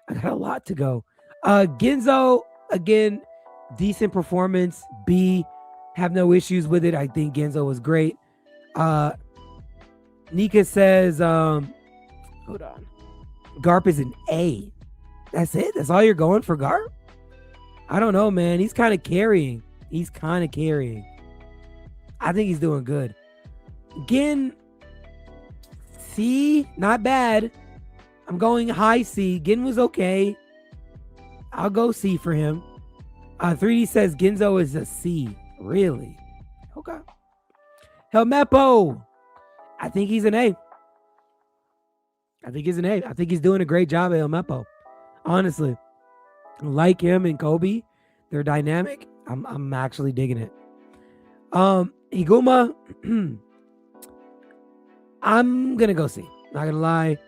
I got a lot to go. Ginzo, again, decent performance. B, have no issues with it. I think Ginzo was great. Nika says, hold on. Garp is an A. That's it? That's all you're going for Garp? I don't know, man. He's kind of carrying. I think he's doing good. Gin, C, not bad. I'm going high C. Gin was okay. I'll go C for him. 3D says Ginzo is a C. Really? Okay. Helmeppo. I think he's an A. I think he's doing a great job at Helmeppo. Honestly. Like him and Koby. They're dynamic. I'm actually digging it. Higuma. I'm gonna go C. Not gonna lie.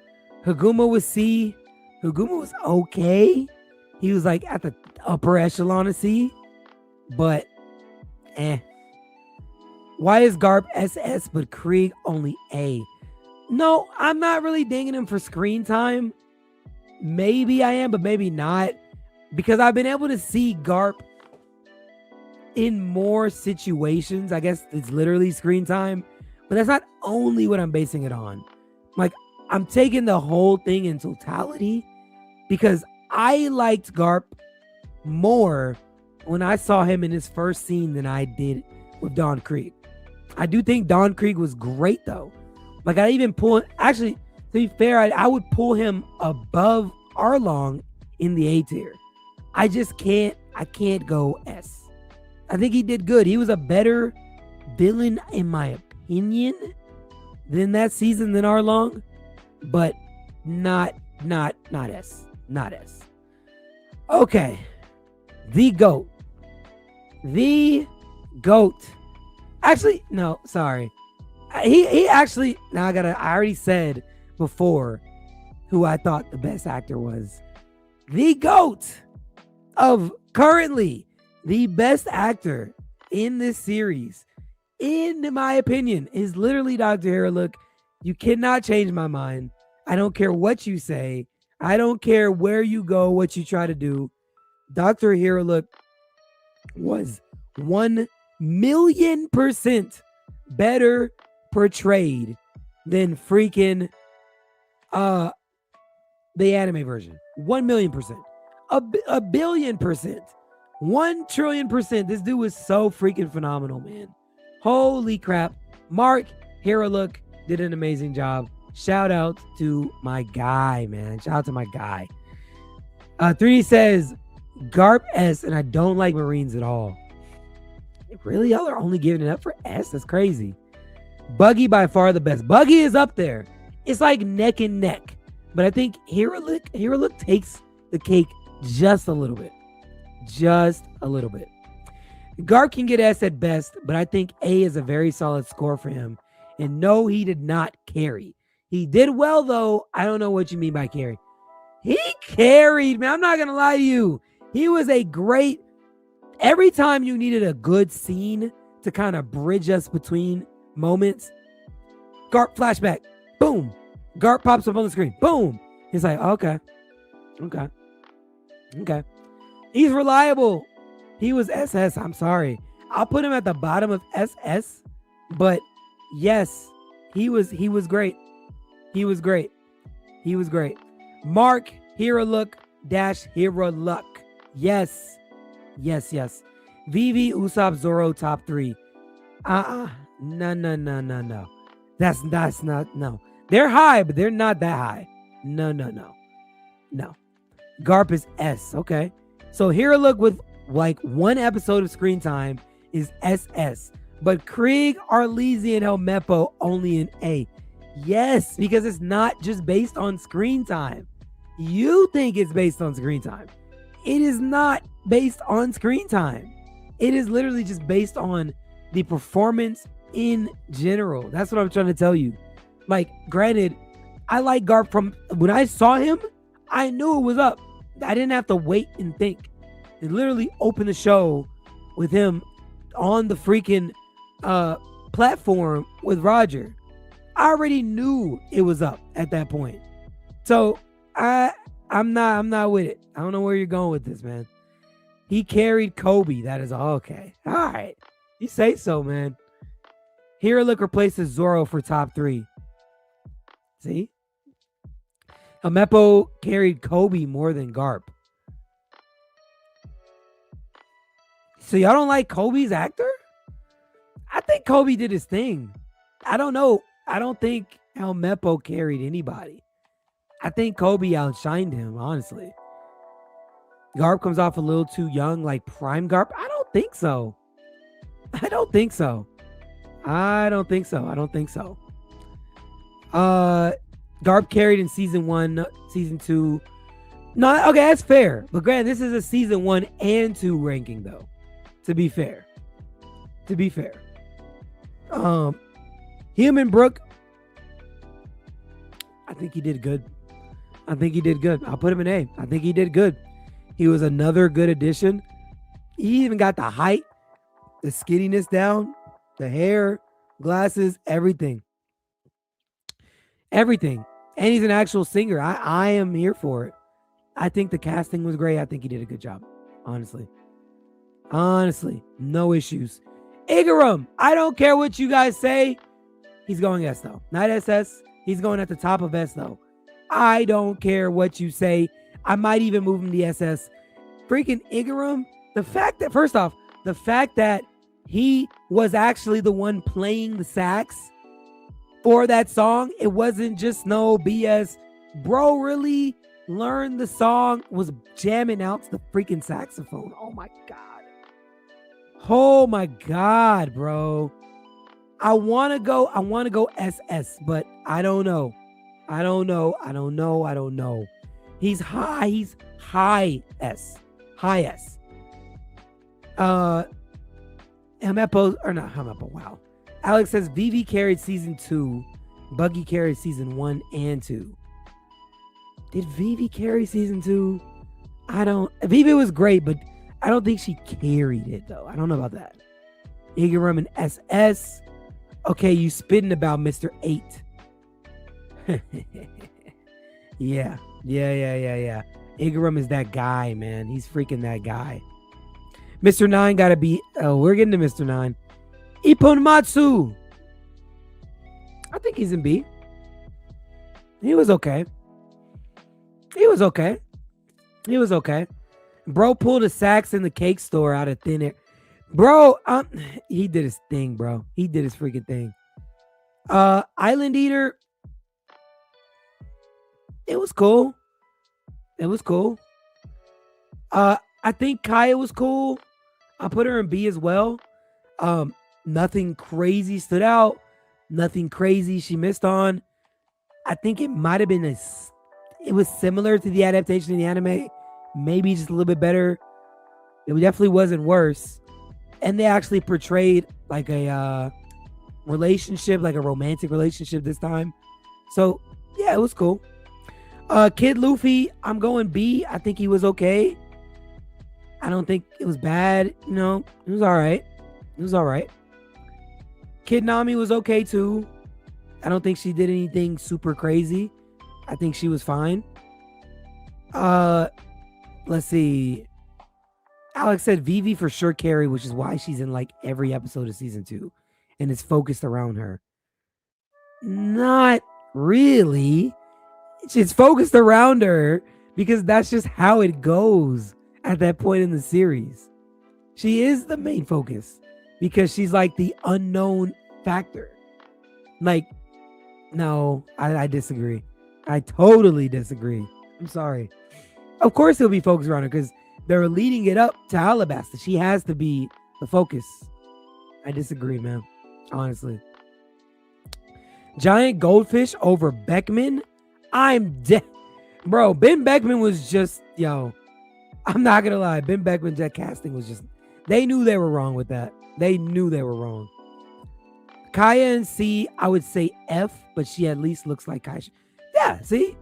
Higuma was C. Higuma was okay. He was like at the upper echelon of C. But Why is Garp SS but Krieg only A? No, I'm not really dinging him for screen time. Maybe I am, but maybe not. Because I've been able to see Garp in more situations. I guess it's literally screen time. But that's not only what I'm basing it on. Like, I'm taking the whole thing in totality. Because I liked Garp more when I saw him in his first scene than I did with Don Krieg. I do think Don Krieg was great, though. Like, I even pull... Actually, to be fair, I would pull him above Arlong in the A tier. I just can't... I can't go S. I think he did good. He was a better villain, in my opinion, than that season than Arlong. But not S. Not S. Okay. The GOAT. The GOAT. Actually, no, sorry. He actually, now I already said before who I thought the best actor was. The GOAT of currently the best actor in this series, in my opinion, is literally Dr. Hiriluk. You cannot change my mind. I don't care what you say. I don't care where you go, what you try to do. Dr. Hiriluk was 1,000,000% better portrayed than freaking the anime version. 1,000,000%. A billion percent. 1,000,000,000,000%. This dude was so freaking phenomenal, man. Holy crap. Mark Hiriluk did an amazing job. Shout out to my guy, man. Shout out to my guy. 3D says Garp S, and I don't like Marines at all. Really? Y'all are only giving it up for S? That's crazy. Buggy by far the best. Buggy is up there. It's like neck and neck. But I think Hiriluk takes the cake just a little bit. Just a little bit. Garp can get S at best, but I think A is a very solid score for him. And no, he did not carry. He did well, though. I don't know what you mean by carry. He carried, man. I'm not going to lie to you. He was a great... Every time you needed a good scene to kind of bridge us between moments, Garp flashback. Boom. Garp pops up on the screen. Boom. He's like, okay. He's reliable. He was SS. I'm sorry. I'll put him at the bottom of SS. But yes, he was great. He was great. Mark Hiriluk -Hiriluk. Yes. Vivi, Usopp, Zoro, top 3. No. That's not, no. They're high, but they're not that high. No. Garp is S. Okay. So Hiriluk with like one episode of screen time is SS. But Krieg, Arleezy, and Helmeppo only an A. Yes, because it's not just based on screen time. You think it's based on screen time. It is not based on screen time. It is literally just based on the performance in general. That's what I'm trying to tell you. Like, granted, I like Garp from when I saw him, I knew it was up. I didn't have to wait and think. It literally opened the show with him on the freaking platform with Roger. I already knew it was up at that point. So I'm not with it. I don't know where you're going with this, man. He carried Koby. That is okay. All right. You say so, man. Hiriluk replaces Zoro for top 3. See? Helmeppo carried Koby more than Garp. So y'all don't like Koby's actor? I think Koby did his thing. I don't know. I don't think Helmeppo carried anybody. I think Koby outshined him, honestly. Garp comes off a little too young, like prime Garp. I don't think so. Garp carried in season 1, season 2. No, okay, that's fair. But granted, this is a season 1 and 2 ranking, though. To be fair. Him and Brook, I think he did good. I'll put him in A. I think he did good. He was another good addition. He even got the height, the skinniness down, the hair, glasses, everything. And he's an actual singer. I am here for it. I think the casting was great. I think he did a good job. Honestly, no issues. Igaram, I don't care what you guys say. He's going S though. Not SS. He's going at the top of S though. I don't care what you say. I might even move him to SS. Freaking Igaram. The fact that he was actually the one playing the sax for that song, it wasn't just no BS. Bro really learned the song, was jamming out to the freaking saxophone. Oh my God, bro. I want to go SS, but I don't know. He's high S. Helmeppo, wow. Alex says Vivi carried season 2. Buggy carried season 1 and 2. Did Vivi carry season 2? Vivi was great, but I don't think she carried it though. I don't know about that. Igaram and SS. Okay, you spitting about Mr. 8. Yeah. Igaram is that guy, man. He's freaking that guy. Mr. 9 gotta be. Oh, we're getting to Mr. 9. Ipponmatsu. I think he's in B. He was okay. Bro pulled a sax in the cake store out of thin air. Bro, he did his thing, bro. He did his freaking thing. Island Eater. It was cool. I think Kaya was cool. I put her in B as well. Nothing crazy stood out. Nothing crazy she missed on. I think it might have been it was similar to the adaptation in the anime. Maybe just a little bit better. It definitely wasn't worse. And they actually portrayed like a relationship, like a romantic relationship this time. So yeah, it was cool. Kid Luffy, I'm going B. I think he was okay. I don't think it was bad. No, it was all right. Kid Nami was okay too. I don't think she did anything super crazy. I think she was fine. Let's see. Alex said Vivi for sure carry, which is why she's in like every episode of season 2 and it's focused around her. Not really. It's focused around her because that's just how it goes at that point in the series. She is the main focus because she's like the unknown factor. Like, no, I disagree. I totally disagree. I'm sorry. Of course he'll be focused around her because they're leading it up to Alabasta. She has to be the focus. I disagree, man. Honestly. Giant goldfish over Beckman? I'm dead. Bro, Ben Beckman was just, I'm not going to lie. Ben Beckman, that casting was just, they knew they were wrong with that. They knew they were wrong. Kaya and C, I would say F, but she at least looks like Kaya. Yeah, see?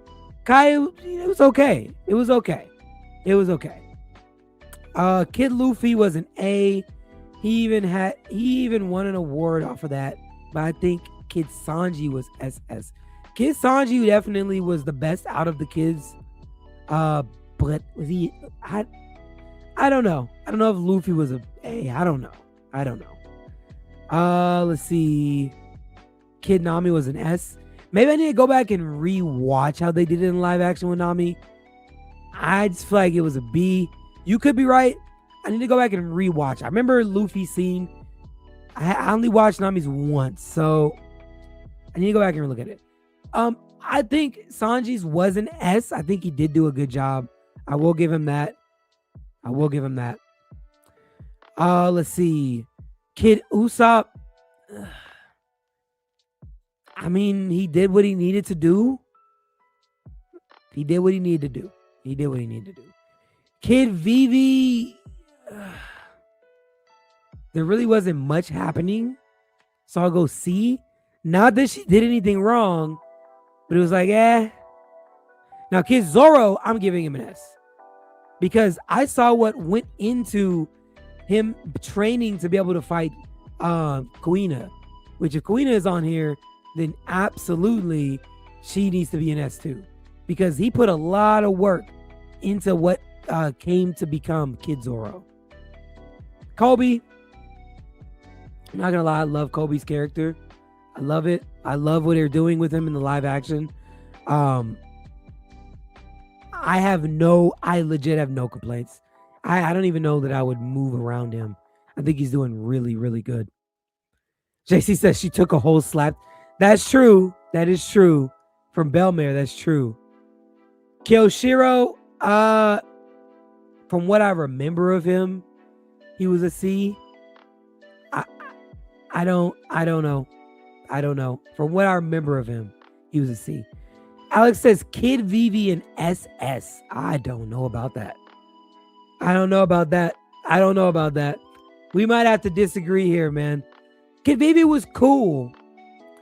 Kaya, it was okay. It was okay. It was okay. Kid Luffy was an A. He even won an award off of that. But I think Kid Sanji was SS. Kid Sanji definitely was the best out of the kids. But was he? I don't know. I don't know if Luffy was a A. I don't know. Let's see. Kid Nami was an S. Maybe I need to go back and rewatch how they did it in live action with Nami. I just feel like it was a B. You could be right. I need to go back and rewatch. I remember Luffy's scene. I only watched Nami's once, so I need to go back and look at it. I think Sanji's was an S. I think he did do a good job. I will give him that. Let's see. Kid Usopp. I mean, he did what he needed to do. Kid Vivi. There really wasn't much happening. So I'll go C. Not that she did anything wrong, but it was like, eh. Now, Kid Zoro, I'm giving him an S. Because I saw what went into him training to be able to fight Kuina. Which if Kuina is on here, then absolutely she needs to be an S too. Because he put a lot of work into what came to become Kid Zoro. Koby. I'm not gonna lie, I love Koby's character. I love it. I love what they're doing with him in the live action. I legit have no complaints. I don't even know that I would move around him. I think he's doing really, really good. JC says she took a whole slap. That's true. That is true. From Belmare, that's true. Kyoshiro, from what I remember of him, he was a C. I don't know. From what I remember of him, he was a C. Alex says Kid Vivi and SS. I don't know about that. We might have to disagree here, man. Kid Vivi was cool,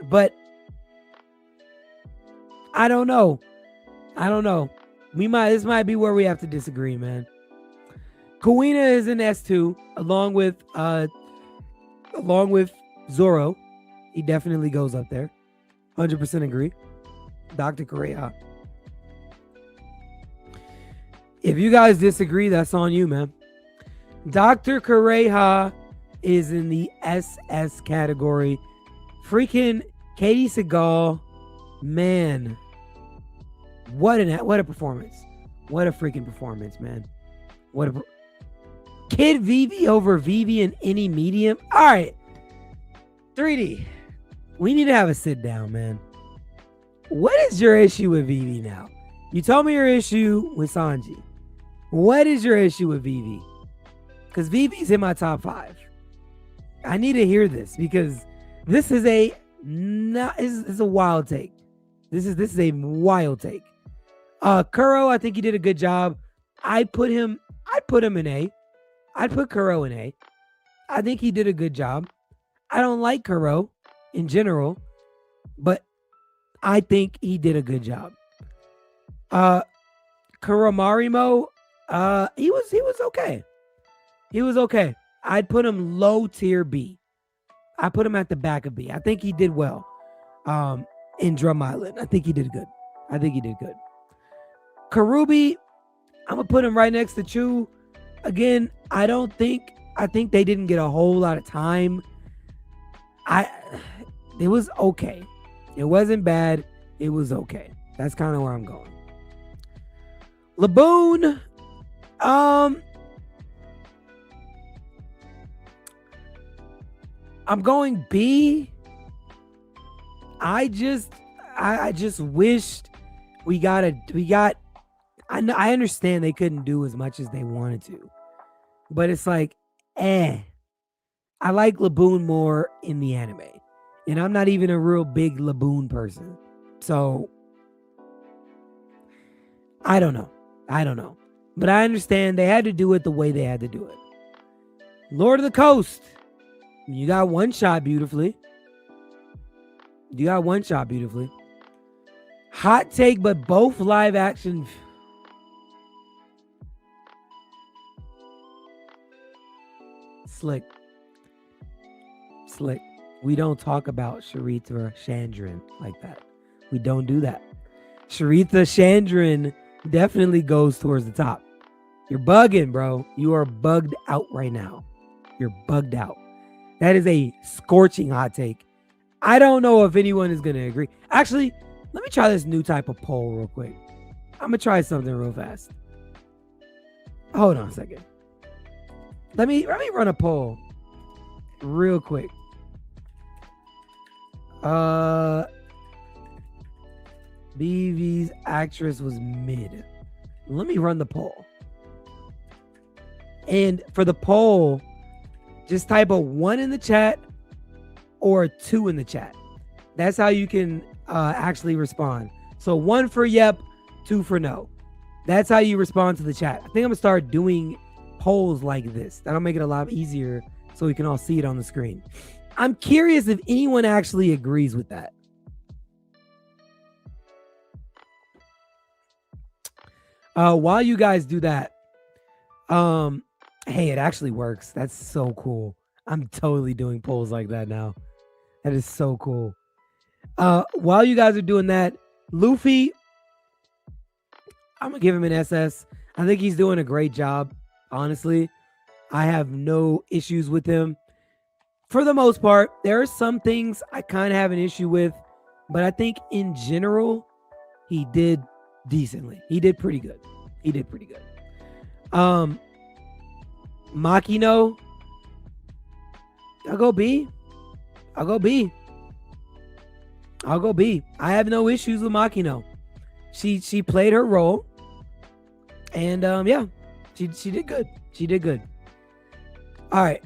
but I don't know. This might be where we have to disagree, man. Kuina is an S2, along with Zoro. He definitely goes up there. 100% agree. Dr. Correa. If you guys disagree, that's on you, man. Dr. Correa is in the SS category. Freaking Katie Seagal, man. What a performance. What a freaking performance, man. Kid Vivi over Vivi in any medium. All right. 3D. We need to have a sit down, man. What is your issue with Vivi now? You told me your issue with Sanji. What is your issue with Vivi? Because Vivi's in my top 5. I need to hear this because this is a wild take. This is a wild take. Kuro, I think he did a good job. I'd put him in A. I'd put Kuro in A. I think he did a good job. I don't like Kuro in general, but I think he did a good job. Kuromarimo, he was okay. He was okay. I'd put him low tier B. I put him at the back of B. I think he did well. In Drum Island. I think he did good. Karubi, I'm gonna put him right next to Chu. Again, I think they didn't get a whole lot of time. It was okay. It wasn't bad. It was okay. That's kind of where I'm going. Laboon, I'm going B. I just wished I understand they couldn't do as much as they wanted to, but it's like, I like Laboon more in the anime, and I'm not even a real big Laboon person, so I don't know, but I understand they had to do it the way they had to do it. Lord of the Coast, you got one shot beautifully. Hot take, but both live action. Slick. We don't talk about Sharitha Chandran like that. We don't do that. Sharitha Chandran definitely goes towards the top. You're bugging, bro. You are bugged out right now. You're bugged out. That is a scorching hot take. I don't know if anyone is going to agree. Actually, let me try this new type of poll real quick. I'm going to try something real fast. Hold on a second. Let me run a poll real quick. BV's actress was mid. Let me run the poll. And for the poll, just type a 1 in the chat or a 2 in the chat. That's how you can actually respond. So 1 for yep, 2 for no. That's how you respond to the chat. I think I'm gonna start doing polls like this. That'll make it a lot easier so we can all see it on the screen. I'm curious if anyone actually agrees with that. While you guys do that, hey, it actually works. That's so cool. I'm totally doing polls like that now. That is so cool. While you guys are doing that, Luffy, I'm gonna give him an SS. I think he's doing a great job. Honestly, I have no issues with him. For the most part, there are some things I kind of have an issue with, but I think in general, he did decently. He did pretty good. Makino, I'll go B. I have no issues with Makino. She played her role, and yeah, she did good. All right,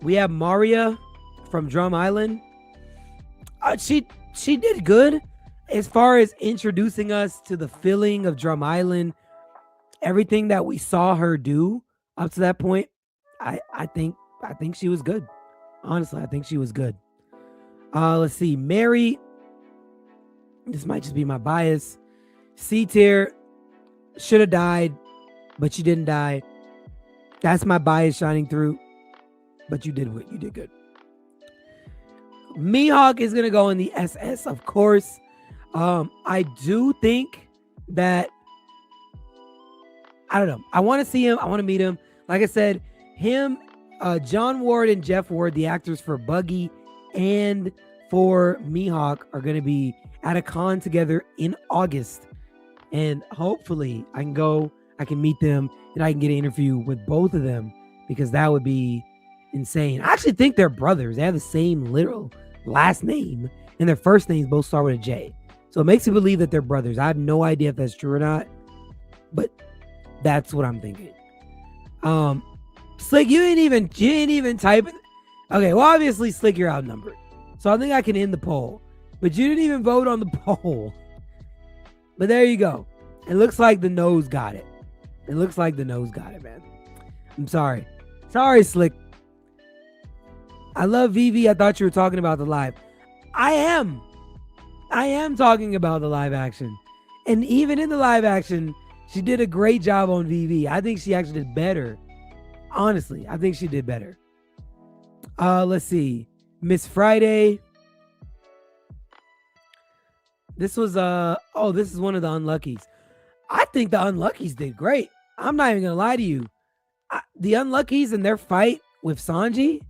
we have Maria from Drum Island. She did good as far as introducing us to the feeling of Drum Island. Everything that we saw her do up to that point, I think she was good. Honestly, I think she was good. Let's see, Mary. This might just be my bias. C tier, should have died, but she didn't die. That's my bias shining through. But you did good. Mihawk is gonna go in the SS, of course. I do think that, I don't know. I want to see him. I want to meet him. Like I said, him, John Ward and Jeff Ward, the actors for Buggy and for Mihawk, are going to be at a con together in August. And hopefully I can meet them, and I can get an interview with both of them, because that would be insane. I actually think they're brothers. They have the same literal last name, and their first names both start with a J. So it makes me believe that they're brothers. I have no idea if that's true or not, but that's what I'm thinking. Slick, you ain't even typing. Okay, well, obviously, Slick, you're outnumbered. So I think I can end the poll. But you didn't even vote on the poll. But there you go. It looks like the nose got it. Man. I'm sorry. Sorry, Slick. I love Vivi. I thought you were talking about the live. I am talking about the live action. And even in the live action, she did a great job on VV. I think she actually did better. Honestly, I think she did better. Let's see. Miss Friday. This was this is one of the unluckies. I think the unluckies did great. I'm not even gonna lie to you. The unluckies in their fight with Sanji,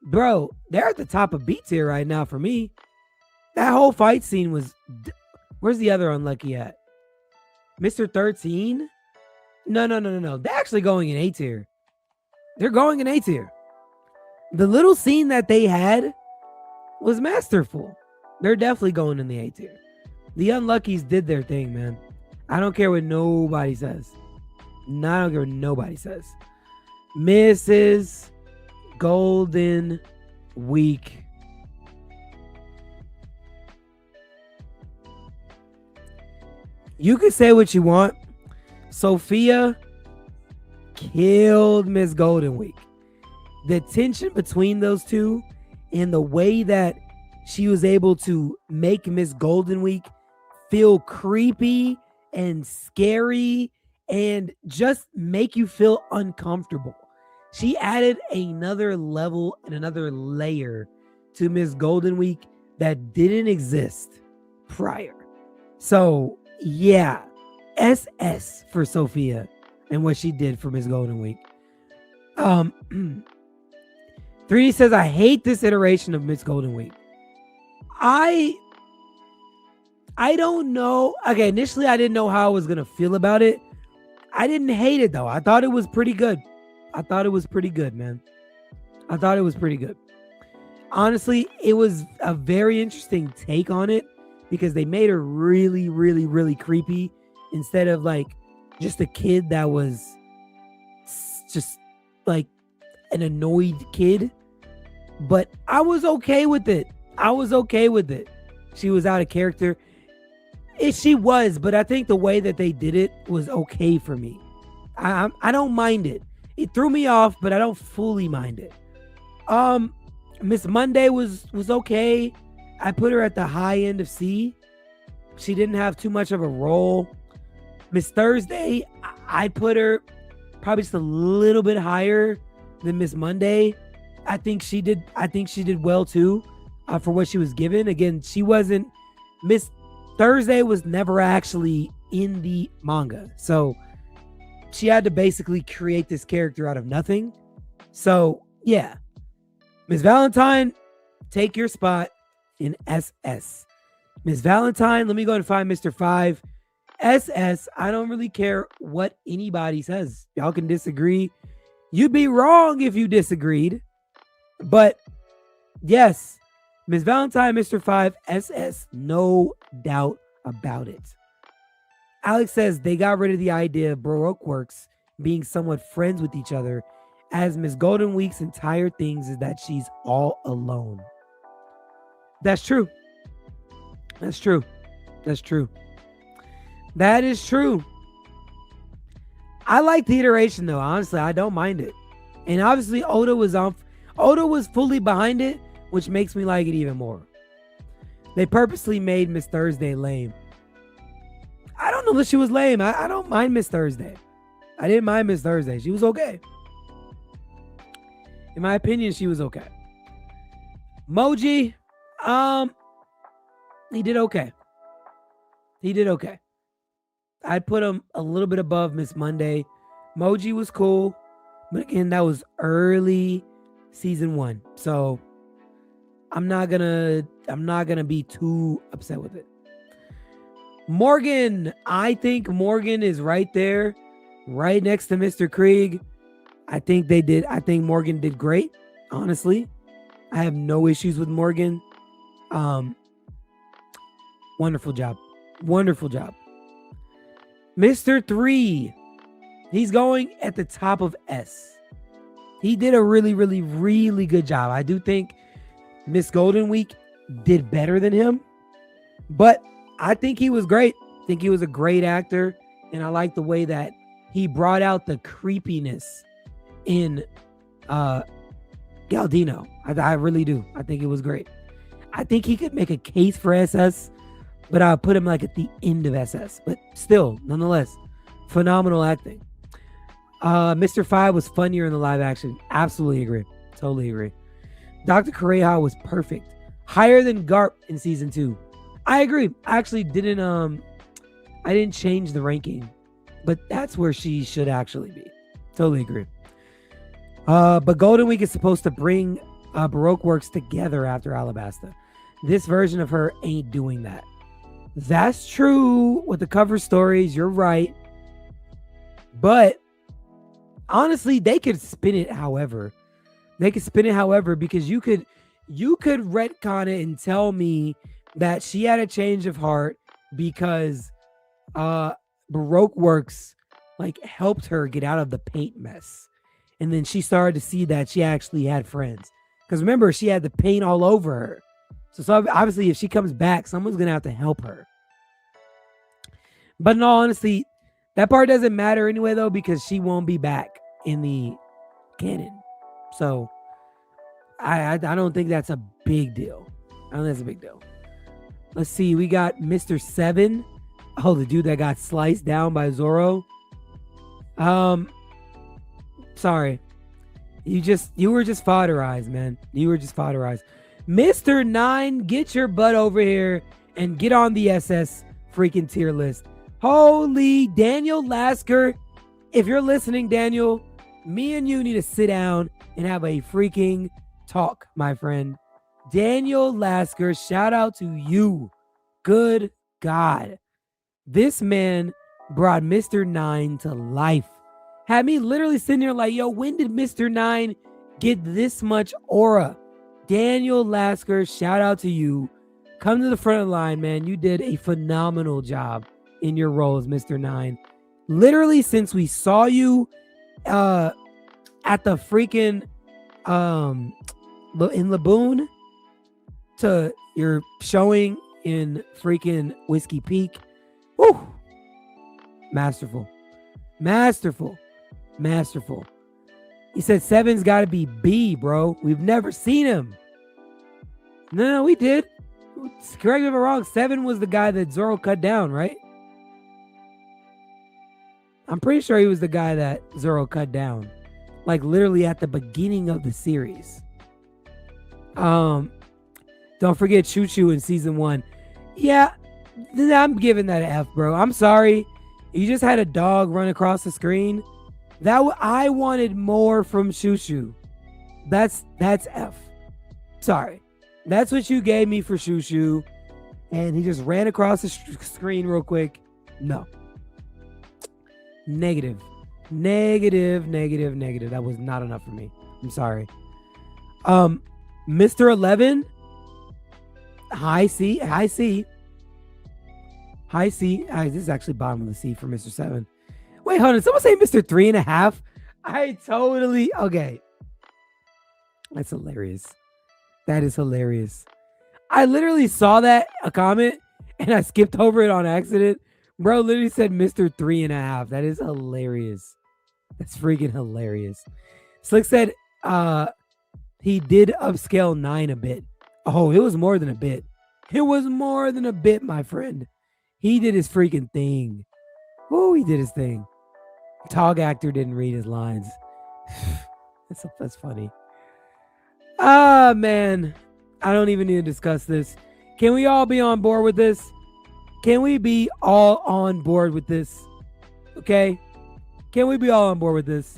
bro, they're at the top of B tier right now for me. That whole fight scene was. Where's the other unlucky at? Mr. 13? No. They're actually going in A tier. They're going in A tier. The little scene that they had was masterful. They're definitely going in the A tier. The Unluckies did their thing, man. I don't care what nobody says. No, I don't care what nobody says. Mrs. Golden Week. You can say what you want. Sophia killed Miss Golden Week. The tension between those two and the way that she was able to make Miss Golden Week feel creepy and scary and just make you feel uncomfortable. She added another level and another layer to Miss Golden Week that didn't exist prior. So, yeah, SS for Sophia and what she did for Miss Golden Week. 3D says, I hate this iteration of Miss Golden Week. I don't know. Okay, initially I didn't know how I was going to feel about it. I didn't hate it, though. I thought it was pretty good. I thought it was pretty good, man. I thought it was pretty good. Honestly, it was a very interesting take on it because they made her really, really, really creepy instead of like just a kid that was just like an annoyed kid. But I was okay with it. I was okay with it. She was out of character. She was, but I think the way that they did it was okay for me. I don't mind it. It threw me off, but I don't fully mind it. Miss Monday was okay. I put her at the high end of C. She didn't have too much of a role. Miss Thursday, I put her probably just a little bit higher than Miss Monday. I think she did well too for what she was given. Again, she wasn't. Miss Thursday was never actually in the manga, so she had to basically create this character out of nothing. So yeah, Miss Valentine, take your spot in SS. Miss Valentine, let me go and find Mr. 5. SS, I don't really care what anybody says. Y'all can disagree. You'd be wrong if you disagreed. But yes, Miss Valentine, Mr. 5, SS, no doubt about it. Alex says they got rid of the idea of Baroque works being somewhat friends with each other, as Miss Golden Week's entire things is that she's all alone. That's true. That's true. That's true. That is true. I like the iteration though. Honestly, I don't mind it. And obviously Oda was fully behind it, which makes me like it even more. They purposely made Miss Thursday lame. I don't know that she was lame. I don't mind Miss Thursday. I didn't mind Miss Thursday. She was okay. In my opinion, she was okay. Moji, he did okay. He did okay. I'd put him a little bit above Miss Monday. Moji was cool, but again, that was early season 1. So I'm not gonna be too upset with it. Morgan, I think Morgan is right there, right next to Mr. Krieg. I think Morgan did great. Honestly, I have no issues with Morgan. Wonderful job. Wonderful job. Mr. 3, he's going at the top of S. He did a really, really, really good job. I do think Miss Golden Week did better than him, but I think he was great. I think he was a great actor, and I like the way that he brought out the creepiness in Galdino. I really do. I think it was great. I think he could make a case for SS, but I'll put him like at the end of SS. But still, nonetheless, phenomenal acting. Mr. 5 was funnier in the live action. Absolutely agree. Totally agree. Dr. Kureha was perfect. Higher than Garp in season 2. I agree. I actually didn't I didn't change the ranking, but that's where she should actually be. Totally agree. But Golden Week is supposed to bring Baroque works together after Alabasta. This version of her ain't doing that. That's true with the cover stories. You're right. But honestly, they could spin it however. They could spin it however, because you could you could retcon it and tell me that she had a change of heart because Baroque Works like helped her get out of the paint mess. And then she started to see that she actually had friends. Because remember, she had the paint all over her. So obviously, if she comes back, someone's going to have to help her. But in all honesty, that part doesn't matter anyway, though, because she won't be back in the canon. So I don't think that's a big deal. I don't think that's a big deal. Let's see. We got Mr. 7. Oh, the dude that got sliced down by Zoro. Sorry. You were just fodderized, man. You were just fodderized. Mr. 9, get your butt over here and get on the SS freaking tier list. Holy Daniel Lasker. If you're listening, Daniel, me and you need to sit down and have a freaking talk, my friend. Daniel Lasker, shout out to you. Good God. This man brought Mr. 9 to life. Had me literally sitting there like, yo, when did Mr. 9 get this much aura? Daniel Lasker, shout out to you. Come to the front of the line, man. You did a phenomenal job in your role as Mr. 9. Literally, since we saw you at the freaking in Laboon to your showing in freaking Whiskey Peak. Woo! Masterful. He said 7's got to be B, bro. We've never seen him. No, we did. Correct me if I'm wrong. 7 was the guy that Zoro cut down, right? I'm pretty sure he was the guy that Zoro cut down. Like literally at the beginning of the series. Don't forget Choo Choo in season 1. Yeah, I'm giving that an F, bro. I'm sorry. You just had a dog run across the screen. I wanted more from Choo Choo. That's F. Sorry. That's what you gave me for Choo Choo. And he just ran across the screen real quick. No. Negative. That was not enough for me. I'm sorry. Mr. 11. High C. This is actually bottom of the C for Mr. 7. Wait, hold on. Someone say Mr. 3.5? Okay. That's hilarious. That is hilarious. I literally saw a comment, and I skipped over it on accident. Bro literally said Mr. 3.5. That is hilarious. That's freaking hilarious. Slick said he did upscale 9 a bit. Oh, it was more than a bit. It was more than a bit, my friend. He did his freaking thing. Oh, he did his thing. Tog actor didn't read his lines. That's funny. Ah, man. I don't even need to discuss this. Can we all be on board with this? Can we be all on board with this? Okay? Can we be all on board with this?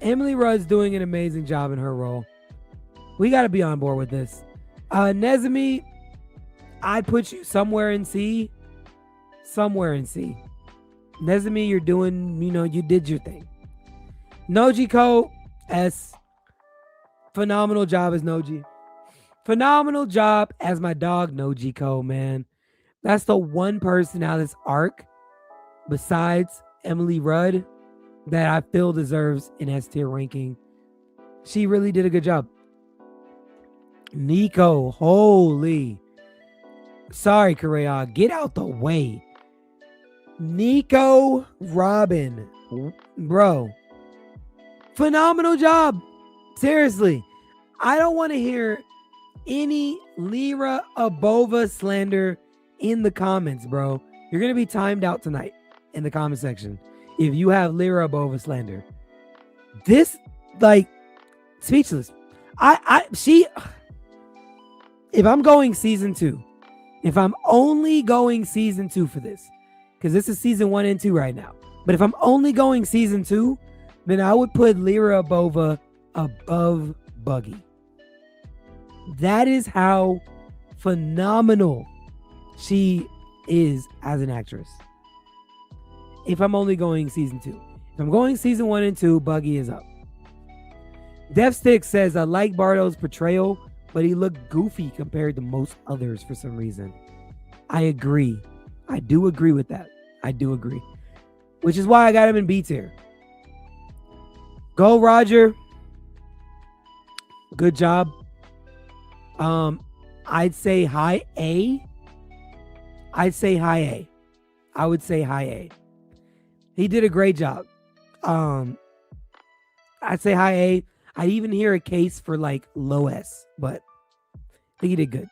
Emily Rudd's doing an amazing job in her role. We got to be on board with this. Nezumi, I'd put you somewhere in C. Nezumi, you're doing, you did your thing. Nojiko, S. Phenomenal job as Noji. Phenomenal job as my dog, Nojiko, man. That's the one person out of this arc, besides Emily Rudd, that I feel deserves an S tier ranking. She really did a good job. Nico, holy. Sorry, Correa, get out the way. Nico Robin, bro. Phenomenal job. Seriously, I don't want to hear any Lyra Abova slander in the comments, bro. You're going to be timed out tonight in the comment section if you have Lyra Abova slander. This, speechless. If I'm going season 2, if I'm only going season 2 for this, because this is season 1 and 2 right now, but if I'm only going season 2, then I would put Lyra Abova above Buggy. That is how phenomenal she is as an actress. If I'm only going season 2. If I'm going season 1 and 2, Buggy is up. Deathstick says, I like Bardo's portrayal but he looked goofy compared to most others for some reason. I agree. I do agree with that. I do agree. Which is why I got him in B tier. Go, Roger. Good job. I'd say high A. I would say high A. He did a great job. I'd say high A. I'd even hear a case for like low S, but I think he did good.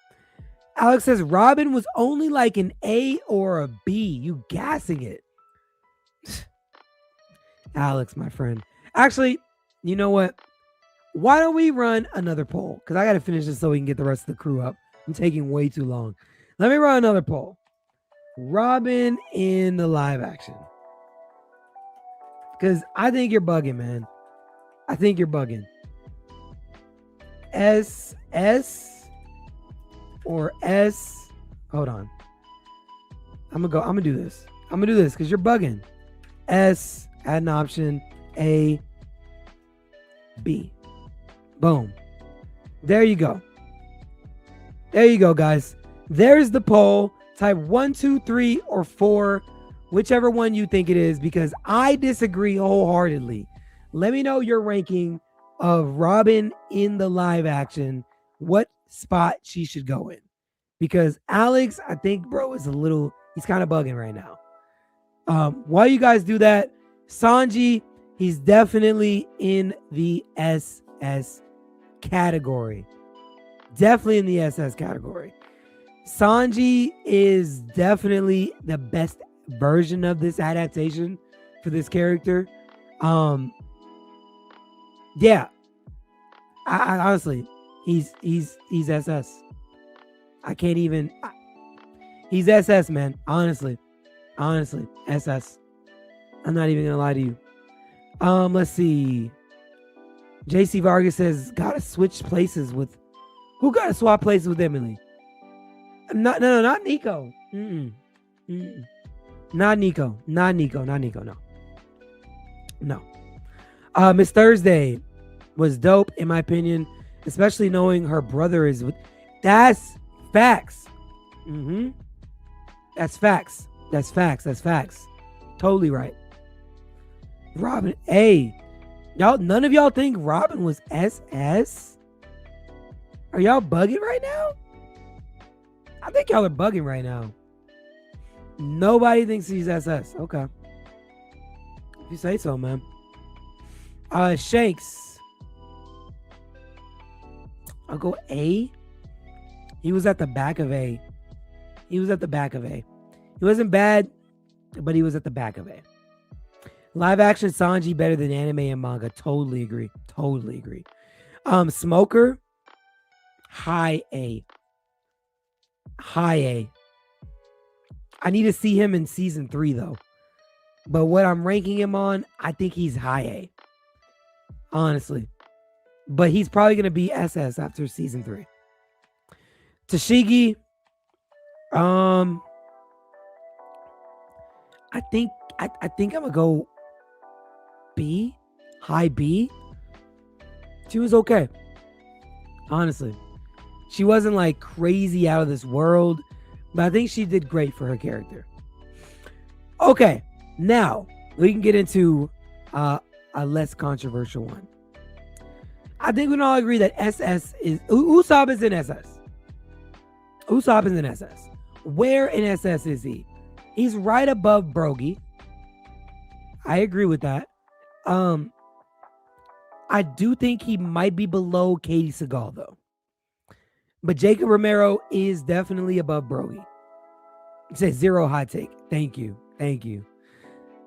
Alex says Robin was only like an A or a B. You gassing it. Alex, my friend. Actually, you know what? Why don't we run another poll? Because I got to finish this so we can get the rest of the crew up. I'm taking way too long. Let me run another poll. Robin in the live action. Because I think you're bugging, man. I think you're bugging. S or S. Hold on. I'm gonna do this. I'm gonna do this because you're bugging. S, add an option. A, B. Boom. There you go. There you go, guys. There's the poll. Type 1, 2, 3, or 4, whichever one you think it is, because I disagree wholeheartedly. Let me know your ranking of Robin in the live action. What spot she should go in. Because Alex, I think, bro, is he's kind of bugging right now. While you guys do that, Sanji, he's definitely in the SS category. Definitely in the SS category. Sanji is definitely the best version of this adaptation for this character. Yeah. I honestly, he's SS. I can't even. He's SS, man. Honestly, SS. I'm not even gonna lie to you. Let's see. JC Vargas says, gotta switch places with. Who gotta swap places with Emily? Not Nico. Not Nico. No. Miss Thursday was dope, in my opinion, especially knowing her brother is with. That's facts. That's facts. Totally right. Robin, hey, y'all, none of y'all think Robin was SS? Are y'all bugging right now? I think y'all are bugging right now. Nobody thinks he's SS. Okay. If you say so, man. Shanks. I'll go A. He was at the back of A. He wasn't bad, but he was at the back of A. Live action Sanji better than anime and manga. Totally agree. Smoker. High A. I need to see him in season 3 though. But what I'm ranking him on, I think he's high A. Honestly. But he's probably going to be SS after season 3. Tashigi. I think I'm going to go B. High B. She was okay. Honestly. She wasn't like crazy out of this world, but I think she did great for her character. Okay, now we can get into a less controversial one. I think we can all agree that SS is Usopp is in SS. Where in SS is he? He's right above Brogy. I agree with that. I do think he might be below Katie Seagal though. But Jacob Romero is definitely above Brogy. It says 0 hot take. Thank you.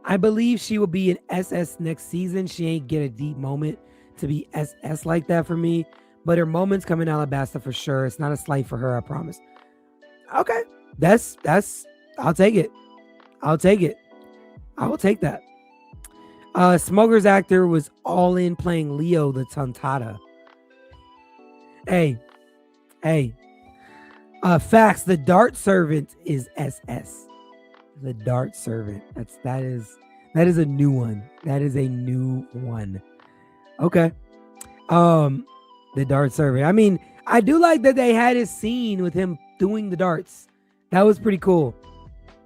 I believe she will be in SS next season. She ain't get a deep moment to be SS like that for me. But her moments come in Alabasta for sure. It's not a slight for her, I promise. Okay. That's I'll take it. I will take that. Smoker's actor was all in playing Leo the Tontata. Hey. Facts. The Dart Servant is SS. The Dart Servant. That is a new one. Okay. The Dart Servant. I mean, I do like that they had his scene with him doing the darts. That was pretty cool.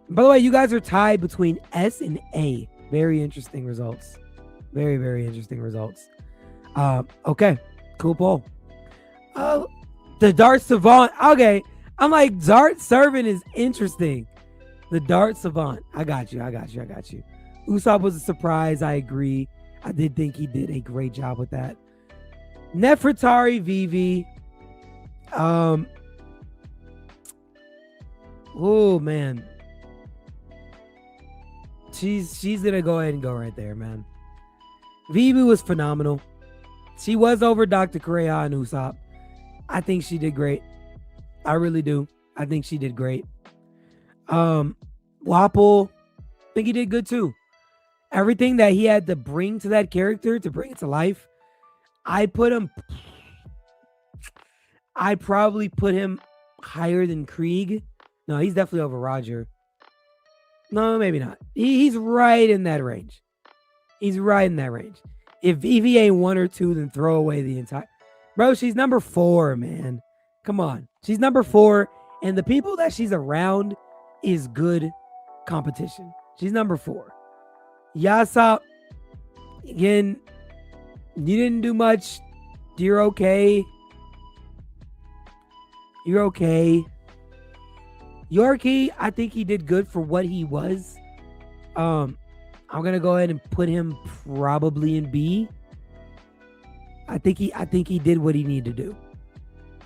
By the way, you guys are tied between S and A. Very interesting results. Very, very interesting results. Okay, cool poll. The Dart Savant. Okay, I'm like, Dart Servant is interesting. The Dart Savant. I got you. Usopp was a surprise. I agree. I did think he did a great job with that. Nefertari Vivi. Oh man. She's gonna go ahead and go right there, man. Vivi was phenomenal. She was over Dr. Correa and Usopp. I think she did great. I really do. I think she did great. Wapple, I think he did good too. Everything that he had to bring to that character, to bring it to life, I'd probably put him higher than Krieg. No, he's definitely over Roger. No, maybe not. He's right in that range. If Vivi ain't 1 or 2, then throw away the entire... Bro, she's number 4, man. Come on. She's number 4, and the people that she's around is good competition. She's number 4. Yasop, again, you didn't do much. You're okay. Yorkie, I think he did good for what he was. I'm gonna go ahead and put him probably in B. I think he did what he needed to do.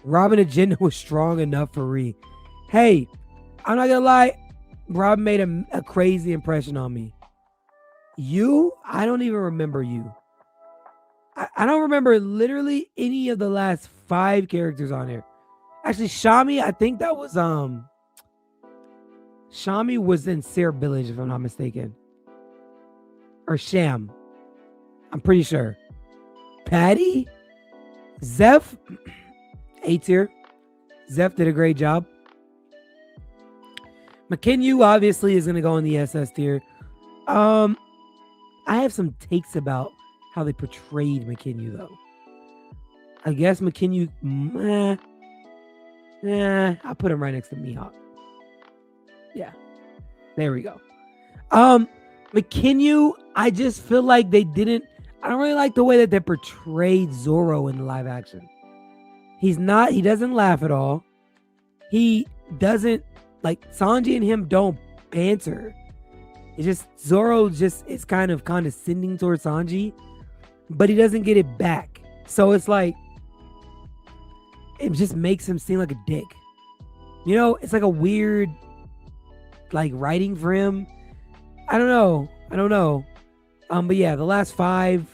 Robin Agenda was strong enough for Ree. Hey, I'm not gonna lie. Robin made a crazy impression on me. You, I don't even remember you. I don't remember literally any of the last 5 characters on here. Actually, Shami, I think that was Shami was in Sarah Village, if I'm not mistaken. Or Sham. I'm pretty sure. Patty? Zeph? A tier. Zeph did a great job. McKinyu obviously is going to go in the SS tier. I have some takes about how they portrayed McKinyu, though. I guess McKinyu... I'll put him right next to Mihawk. Yeah. There we go. McKinyu, I just feel like they didn't... I don't really like the way that they portrayed Zoro in the live action. He doesn't laugh at all. He doesn't... Like, Sanji and him don't banter. It's just... Zoro just is kind of condescending towards Sanji, but he doesn't get it back. So it's like... It just makes him seem like a dick. You know, it's like a weird... like writing for him. I don't know. But yeah, the last 5,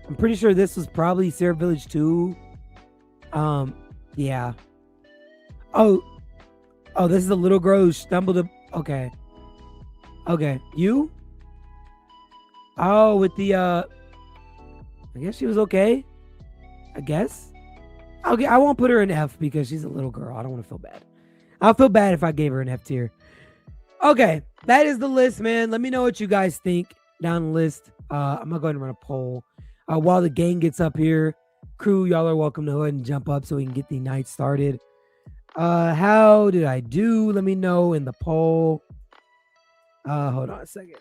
I'm pretty sure this was probably Sarah Village 2. Yeah. Oh, this is the little girl who stumbled up. Okay. You? Oh, with the I guess she was okay. I guess. Okay, I won't put her in F because she's a little girl. I don't want to feel bad. I'll feel bad if I gave her an F tier. Okay, that is the list, man. Let me know what you guys think down the list. I'm gonna go ahead and run a poll. While the gang gets up here, crew, y'all are welcome to go ahead and jump up so we can get the night started. How did I do? Let me know in the poll. Hold on a second.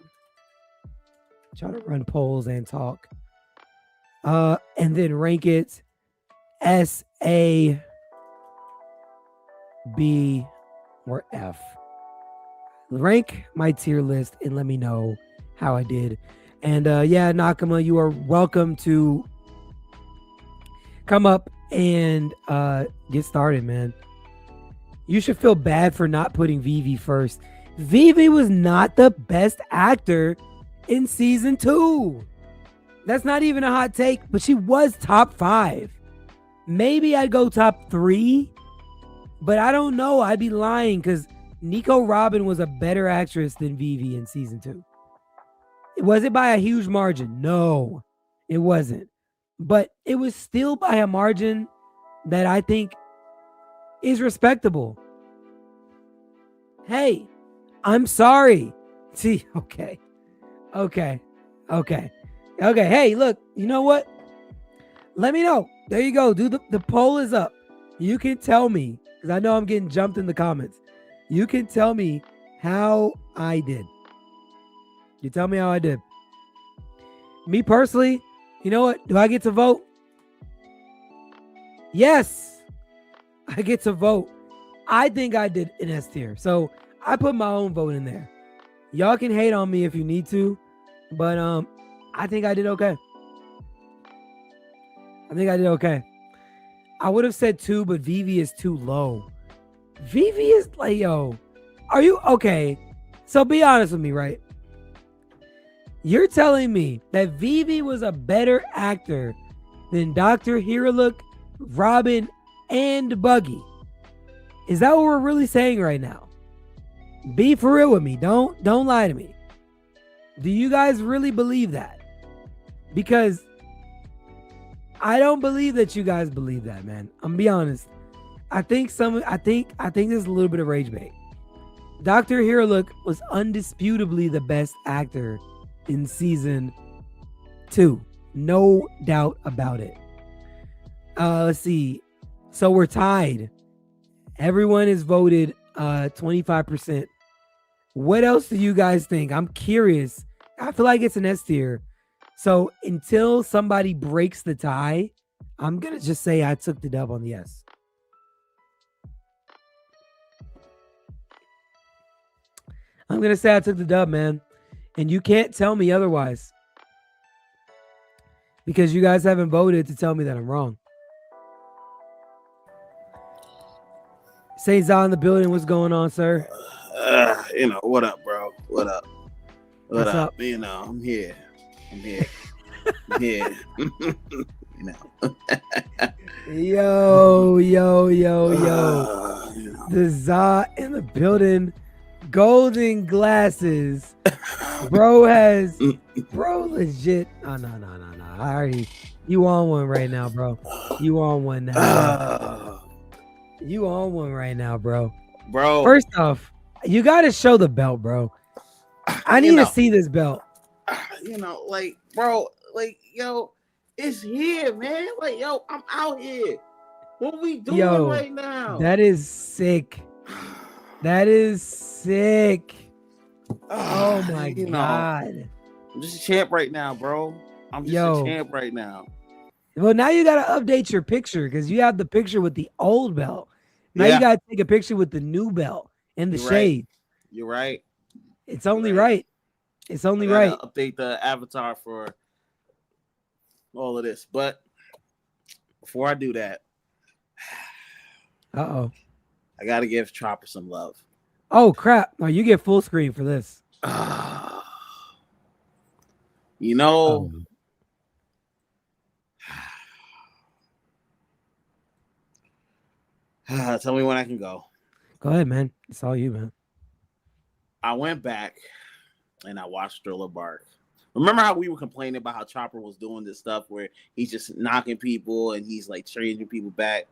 Try to run polls and talk. And then rank it S, A, B, or F. Rank my tier list and let me know how I did. And yeah, Nakama, you are welcome to come up and get started, man. You should feel bad for not putting Vivi first. Vivi was not the best actor in season 2. That's not even a hot take, but she was top 5. Maybe I'd go top 3, but I don't know. I'd be lying because Nico Robin was a better actress than Vivi in season 2. Was it by a huge margin? No, it wasn't. But it was still by a margin that I think is respectable. Hey, I'm sorry. See, okay. Hey, look, you know what? Let me know. There you go. The poll is up. You can tell me, because I know I'm getting jumped in the comments. You can tell me how I did. You tell me how I did. Me personally, you know what? Do I get to vote? Yes, I get to vote. I think I did an S tier. So I put my own vote in there. Y'all can hate on me if you need to, but I think I did okay. I would have said 2, but Vivi is too low. Vivi is like, yo, are you okay? So be honest with me, right? You're telling me that Vivi was a better actor than Dr. Hiriluk, Robin, and Buggy. Is that what we're really saying right now? Be for real with me. Don't lie to me. Do you guys really believe that? Because I don't believe that you guys believe that, man. I'm gonna be honest. I think there's a little bit of rage bait. Dr. Hiriluk was undisputably the best actor in season 2. No doubt about it. Let's see. So we're tied. Everyone has voted 25%. What else do you guys think? I'm curious. I feel like it's an S tier. So until somebody breaks the tie, I'm going to just say I took the dub on the S. I'm going to say I took the dub, man. And you can't tell me otherwise. Because you guys haven't voted to tell me that I'm wrong. Saint Zah in the building. What's going on, sir? What up, bro? What up? What's up? I'm here. Yeah. Yo. The Zah in the building. Golden glasses. Bro legit. Oh, no. You on one right now, bro. You on one now. You on one right now, bro. Bro. First off, you got to show the belt, bro. I need to see this belt. Yo, it's here, man. Like, yo, I'm out here. What we doing right now? That is sick. Oh my God. I'm just a champ right now, bro. I'm just a champ right now. Well, now you got to update your picture because you have the picture with the old belt. Now you got to take a picture with the new belt and the shade. You're right. It's only right. It's only right. Update the avatar for all of this. But before I do that, I got to give Chopper some love. Oh, crap. No, you get full screen for this. Tell me when I can go. Go ahead, man. It's all you, man. I went back and I watched Thriller Bark. Remember how we were complaining about how Chopper was doing this stuff where he's just knocking people and he's like changing people back?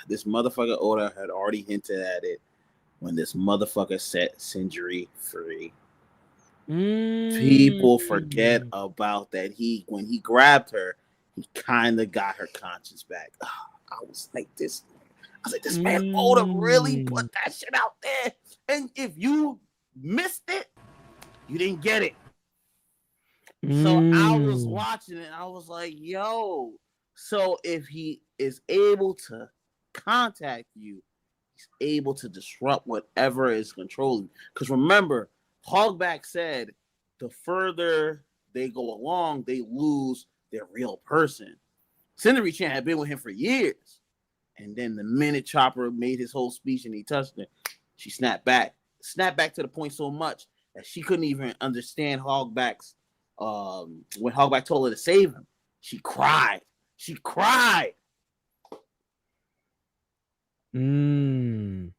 This motherfucker Oda had already hinted at it when this motherfucker set Sanji free. People forget about that. When he grabbed her, he kind of got her conscience back. I was like, this man Oda really put that shit out there. And if you missed it, you didn't get it. So I was watching it and I was like, yo, so if he is able to contact you, he's able to disrupt whatever is controlling. Because remember, Hogback said the further they go along, they lose their real person. Cindery-chan had been with him for years. And then the minute Chopper made his whole speech and he touched her, she snapped back. Snapped back to the point so much that she couldn't even understand Hogback's when Hogback told her to save him. She cried. I didn't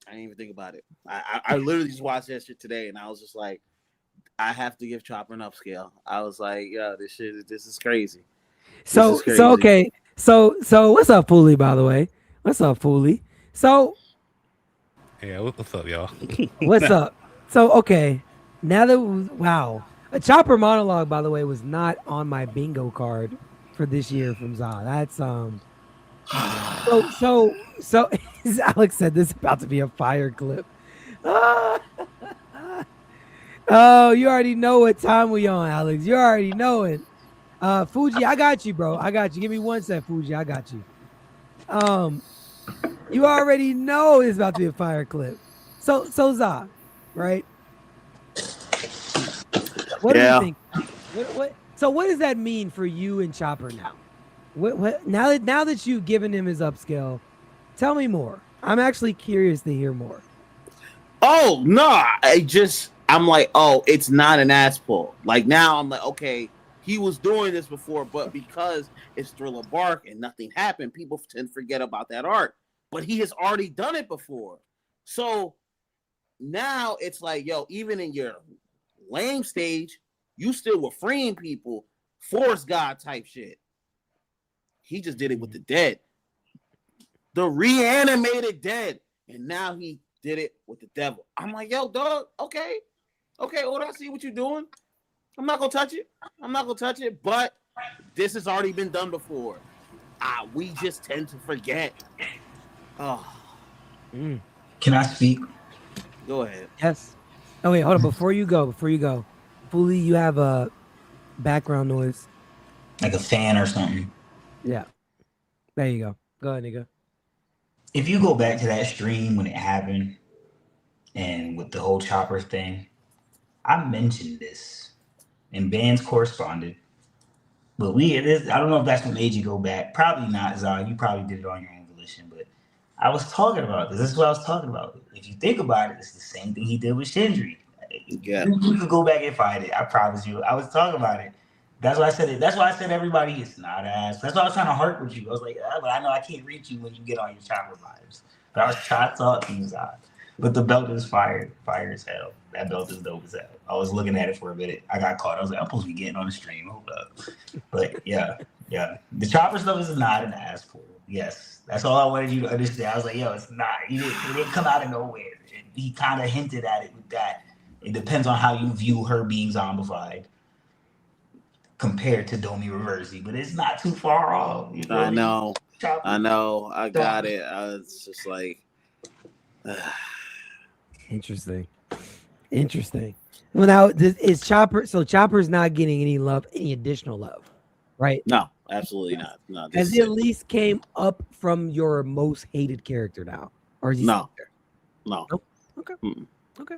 even think about it. I literally just watched that shit today and I was just like, I have to give Chopper an upscale. I was like, yo, this is crazy. So okay. So what's up, Foolie, by the way? What's up, Foolie? So yeah, what's up, y'all? What's up? So okay. Now that a Chopper monologue, by the way, was not on my bingo card for this year from Za. That's so as Alex said, this is about to be a fire clip. Oh, you already know what time we on, Alex. You already know it. Fuji, I got you, bro. I got you. Give me one sec, Fuji. I got you. You already know it's about to be a fire clip. So Za, right? What do you think? So what does that mean for you and Chopper now? What now that you've given him his upscale, tell me more. I'm actually curious to hear more. Oh no, I'm like, oh, it's not an ass pull. Like now I'm like, okay, he was doing this before, but because it's Thriller Bark and nothing happened, people tend to forget about that arc. But he has already done it before. So now it's like, yo, even in your lame stage, you still were freeing people, Force God type shit. He just did it with the dead. The reanimated dead. And now he did it with the devil. I'm like, yo, dog, okay, Oda, I see what you're doing. I'm not gonna touch it. But this has already been done before. We just tend to forget. Oh. Can I speak? Go ahead. Yes. Oh wait, hold on. Before you go, Fully, you have a background noise. Like a fan or something. Yeah. There you go. Go ahead, nigga. If you go back to that stream when it happened and with the whole Chopper thing, I mentioned this and bands corresponded. But I don't know if that's what made you go back. Probably not, Zah. You probably did it on your own volition. But I was talking about this. This is what I was talking about. If you think about it, it's the same thing he did with Shinji. Yeah. You could go back and find it. I promise you. I was talking about it. That's why I said it. That's why I said everybody is not ass. That's why I was trying to harp with you. I was like, but I know I can't reach you when you get on your Chopper vibes. But I was trying to talk to you, Zah. But the belt is fire as hell. That belt is dope as hell. I was looking at it for a minute. I got caught. I was like, I'm supposed to be getting on the stream. Hold up. But yeah. The Chopper stuff is not an ass pull. Yes. That's all I wanted you to understand. I was like, yo, it's not. It didn't come out of nowhere. He kind of hinted at it with that. It depends on how you view her being zombified compared to Domi Reversi, but it's not too far off. You know I know. Chopper. I know. I got it. It's just like. Interesting. Well, now is Chopper. So Chopper's not getting any love, any additional love, right? No, absolutely not. No. Has he at least came up from your most hated character now, or is he No. still there? No. Nope. Okay. Mm-mm. Okay.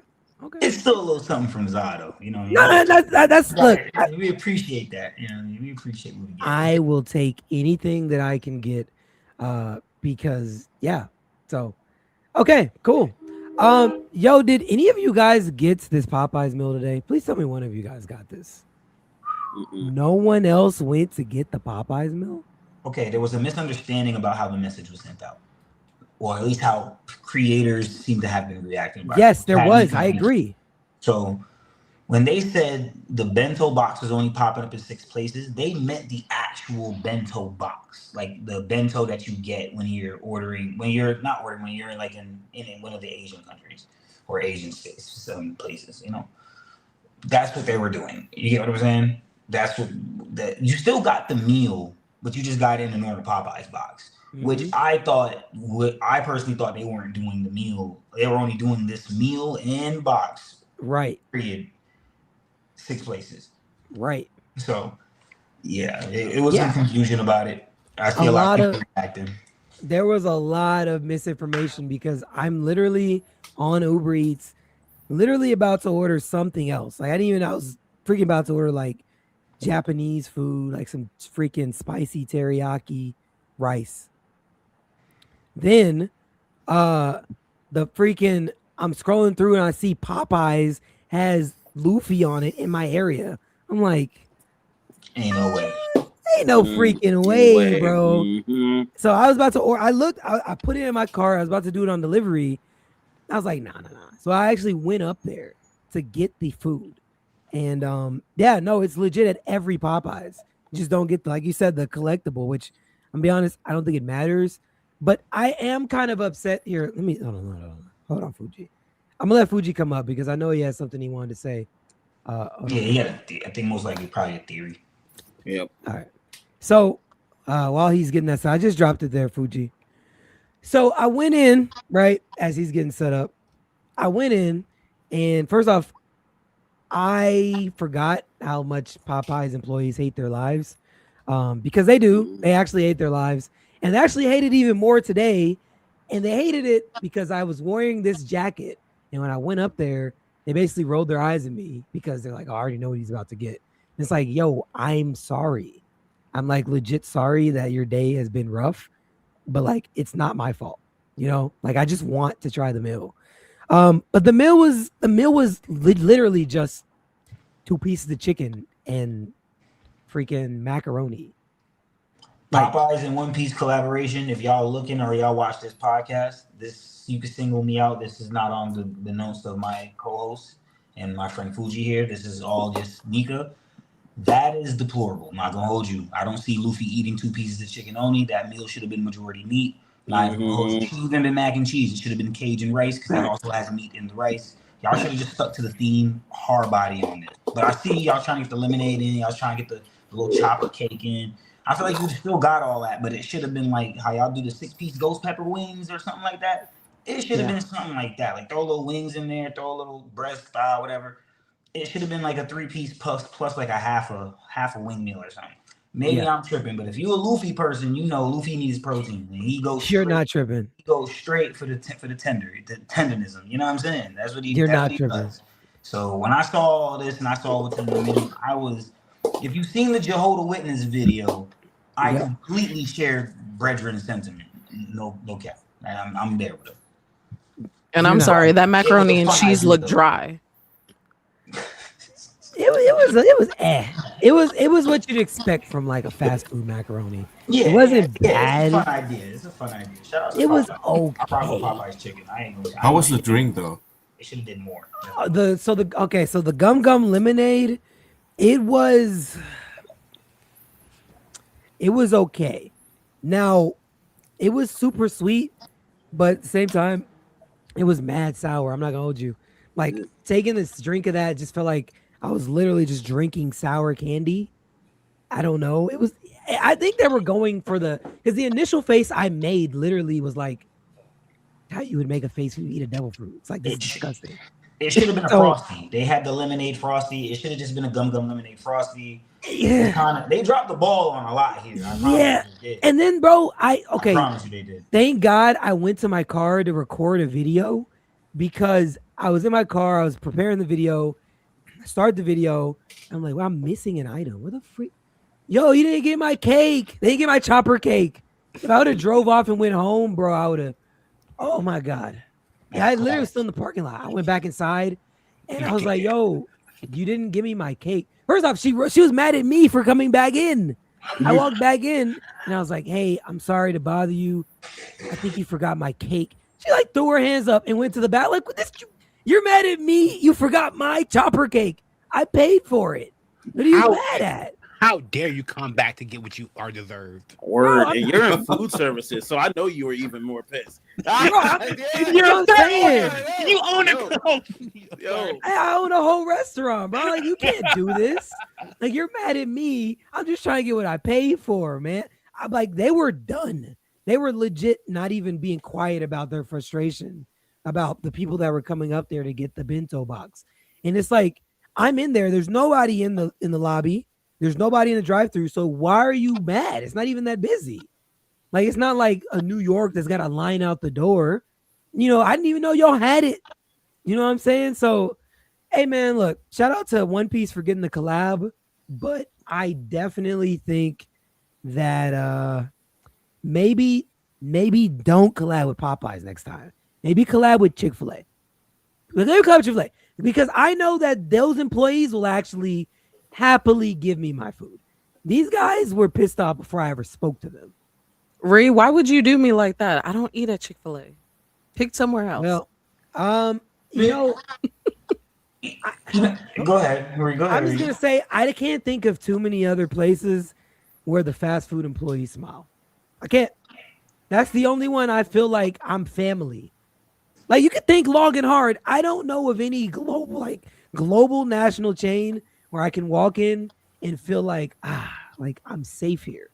It's still a little something from Zado, you know. No, that's look. We appreciate that. You know, we appreciate what we get. I will take anything that I can get, because yeah. So, okay, cool. Yo, did any of you guys get this Popeyes meal today? Please tell me one of you guys got this. Mm-mm. No one else went to get the Popeyes meal? Okay, there was a misunderstanding about how the message was sent out, or at least how creators seem to have been reacting. Yes, there was. I agree. So when they said the bento box was only popping up in 6 places, they meant the actual bento box, like the bento that you get when you're ordering, when you're like in one of the Asian countries or Asian states, some places, you know. That's what they were doing. You get what I'm saying? You still got the meal, but you just got in the normal Popeyes box. Which I personally thought they weren't doing the meal. They were only doing this meal and box. Right. Period. 6 places. Right. So, yeah, it was some confusion about it. I see a lot of people reacting. There was a lot of misinformation because I'm literally on Uber Eats, literally about to order something else. Like I was freaking about to order like Japanese food, like some freaking spicy teriyaki rice. Then I'm scrolling through and I see Popeyes has Luffy on it in my area. I'm like, ain't no way. Ain't no freaking way, bro. Mm-hmm. So I was about to order. I put it in my car. I was about to do it on delivery. I was like, nah. So I actually went up there to get the food. And it's legit at every Popeyes. You just don't get, like you said, the collectible, which I'm be honest, I don't think it matters. But I am kind of upset here. Hold on, Fuji. I'm gonna let Fuji come up because I know he has something he wanted to say. I think most likely probably a theory. Yep. All right. So while he's getting that set, I just dropped it there, Fuji. So I went in, right, as he's getting set up. I went in, and first off, I forgot how much Popeyes employees hate their lives. Because they do. They actually hate their lives. And they actually hate it even more today. And they hated it because I was wearing this jacket. And when I went up there, they basically rolled their eyes at me because they're like, oh, I already know what he's about to get. And it's like, yo, I'm sorry. I'm like legit sorry that your day has been rough. But like, it's not my fault. You know, like I just want to try the meal. But the meal was literally just 2 pieces of chicken and freaking macaroni. Popeyes and One Piece collaboration. If y'all looking or y'all watch this podcast, this you can single me out. This is not on the notes of my co-host and my friend Fuji here. This is all just Nika. That is deplorable. I'm not gonna hold you. I don't see Luffy eating 2 pieces of chicken only. That meal should have been majority meat. Not even hold you. It should have been mac and cheese. It should have been Cajun rice because it also has meat in the rice. Y'all should have just stuck to the theme, hard body on this. But I see y'all trying to get the lemonade in. Y'all trying to get the little chopper cake in. I feel like you still got all that, but it should have been like how y'all do the 6-piece ghost pepper wings or something like that. It should have been something like that. Like throw a little wings in there, throw a little breast thigh, whatever. It should have been like a 3-piece plus like a half a wing meal or something. Maybe I'm tripping, but if you a Luffy person, you know Luffy needs protein, and he goes. You're not tripping. He goes straight for the tendonism. You know what I'm saying? That's what he. You're not he tripping. does. So when I saw all this and I saw what's in the menu, I was. If you've seen the Jehovah's Witness video, I completely shared Brethren's sentiment. No cap. I'm there with it. And I'm sorry, that macaroni and cheese looked dry. It was what you'd expect from like a fast food macaroni. It wasn't bad. It's a fun idea. Shout out to it was Popeyes. okay. I probably Popeyes chicken. How was the drink though? They should have did more. So the gum lemonade, it was okay. Now, it was super sweet, but at the same time, it was mad sour. I'm not gonna hold you. Like taking this drink of that just felt like I was literally just drinking sour candy. I don't know. I think they were going for because the initial face I made literally was like how you would make a face when you eat a devil fruit. It's like, this is disgusting. It should have been a frosty. They had the lemonade frosty. It should have just been a gum lemonade frosty. Yeah. They dropped the ball on a lot here. And then, bro, I promise you they did. Thank God I went to my car to record a video because I was in my car. I was preparing the video. I started the video. I'm like, well, I'm missing an item. Where the freak? Yo, you didn't get my cake. They didn't get my chopper cake. If I would have drove off and went home, bro, I would have. Oh, my God. Yeah, I literally was still in the parking lot. I went back inside, and I was like, yo, you didn't give me my cake. First off, she was mad at me for coming back in. I walked back in, and I was like, hey, I'm sorry to bother you. I think you forgot my cake. She, like, threw her hands up and went to the back. Like, you're mad at me? You forgot my chopper cake. I paid for it. What are you mad at? How dare you come back to get what you are deserved? Word, and you're in food services, so I know you were even more pissed. You know what I'm saying? You own it, Yo. I own a whole restaurant, bro. Like, you can't do this. Like, you're mad at me. I'm just trying to get what I paid for, man. I'm like, they were done. They were legit not even being quiet about their frustration about the people that were coming up there to get the bento box. And it's like, I'm in there. There's nobody in the lobby. There's nobody in the drive-thru. So why are you mad? It's not even that busy. Like, it's not like a New York that's got a line out the door. You know, I didn't even know y'all had it. You know what I'm saying? So, hey, man, look, shout out to One Piece for getting the collab. But I definitely think that maybe don't collab with Popeyes next time. Maybe collab with Chick-fil-A. Maybe collab with Chick-fil-A. Because I know that those employees will actually happily give me my food. These guys were pissed off before I ever spoke to them. Ree, why would you do me like that? I don't eat at Chick-fil-A. Pick somewhere else. Well, you know, go ahead. I'm just gonna say I can't think of too many other places where the fast food employees smile. I can't. That's the only one I feel like I'm family. Like, you could think long and hard. I don't know of any global national chain where I can walk in and feel like, like I'm safe here.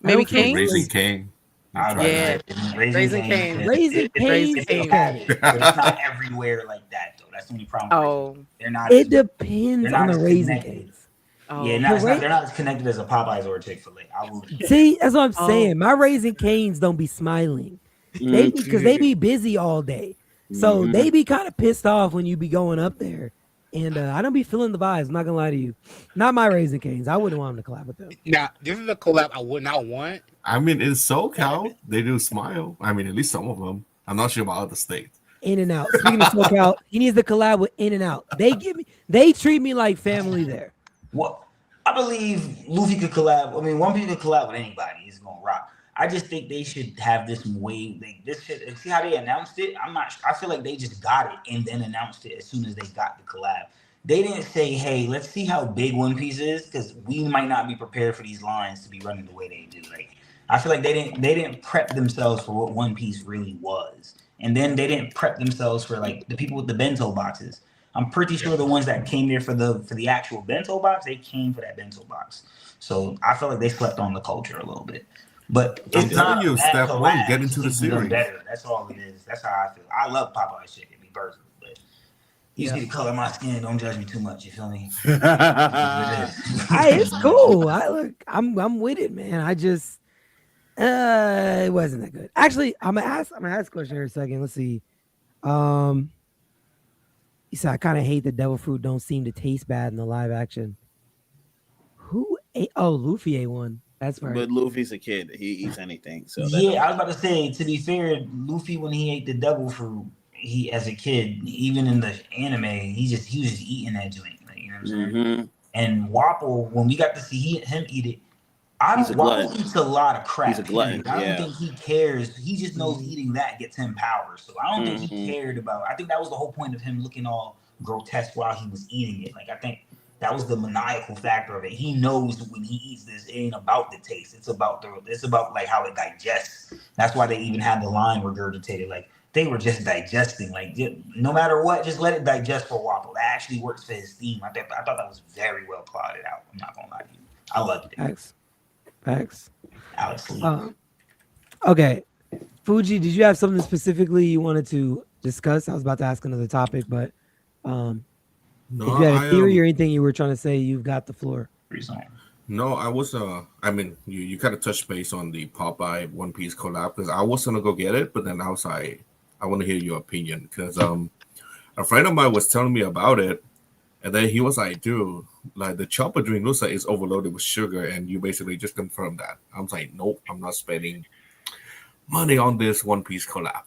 I Maybe don't feel Cane's? Raising Cane. Yeah. Raising Cane's. Raising Cane's, Okay. But it's not everywhere like that, though. That's the only problem. Oh. They're not. It depends on the as Raising connected. Cane's. Oh. Yeah, they're not as connected as a Popeyes or a Chick-fil-A. I will. See, that's what I'm saying. My Raising Cane's don't be smiling. They Mm. because they be busy all day. So they be kind of pissed off when you be going up there. And I don't be feeling the vibes. I'm not gonna lie to you. Not my Raising Cane's. I wouldn't want them to collab with them. Now, this is a collab I would not want. I mean, in SoCal, they do smile. I mean, at least some of them. I'm not sure about other states. In and Out. Speaking of SoCal, he needs to collab with In and Out. They treat me like family there. Well, I believe Luffy could collab. I mean, One Piece could collab with anybody. He's gonna rock. I just think they should have this way. Like this shit. See how they announced it? I feel like they just got it and then announced it as soon as they got the collab. They didn't say, "Hey, let's see how big One Piece is," because we might not be prepared for these lines to be running the way they do. Like, I feel like they didn't prep themselves for what One Piece really was, and then they didn't prep themselves for like the people with the bento boxes. I'm pretty sure the ones that came there for the actual bento box, they came for that bento box. So I feel like they slept on the culture a little bit. But I'm it's telling not you, bad step collab, one, get it's into the just done series. better. That's all it is. That's how I feel. I love Popeye shit. It be personal, but you see the color of my skin. Don't judge me too much. You feel me? It's cool. I'm with it, man. I just it wasn't that good. Actually, I'm gonna ask a question here in a second. Let's see. You said I kind of hate the devil fruit don't seem to taste bad in the live action. Who ate? Oh, Luffy ate one. That's right. But Luffy's a kid. He eats anything. So Yeah, I was about to say, to be fair, Luffy, when he ate the devil fruit, he as a kid, even in the anime, he was just eating that joint. Like, you know what I'm saying? Mm-hmm. And Wapple, when we got to see him eat it, Wapple eats a lot of crap. He's a glutton. I don't think he cares. He just knows eating that gets him power. So I don't think he cared about. I think that was the whole point of him looking all grotesque while he was eating it. Like, I think that was the maniacal factor of it. He knows when he eats this, it ain't about the taste. It's about like how it digests. That's why they even had the line regurgitated. Like, they were just digesting. Like, no matter what, just let it digest for Wapple. That actually works for his theme. I thought that was very well plotted out. I'm not gonna lie to you. I loved it. Facts. Alex Lee. Okay. Fuji, did you have something specifically you wanted to discuss? I was about to ask another topic, but No, if you had a theory or anything you were trying to say, you've got the floor. No, I was I mean, you kind of touched base on the Popeye One Piece collab because I was gonna go get it, but then I was like, I want to hear your opinion because a friend of mine was telling me about it, and then he was like, dude, like the chopper drink looks like it's overloaded with sugar, and you basically just confirmed that. I was like, nope, I'm not spending money on this One Piece collab.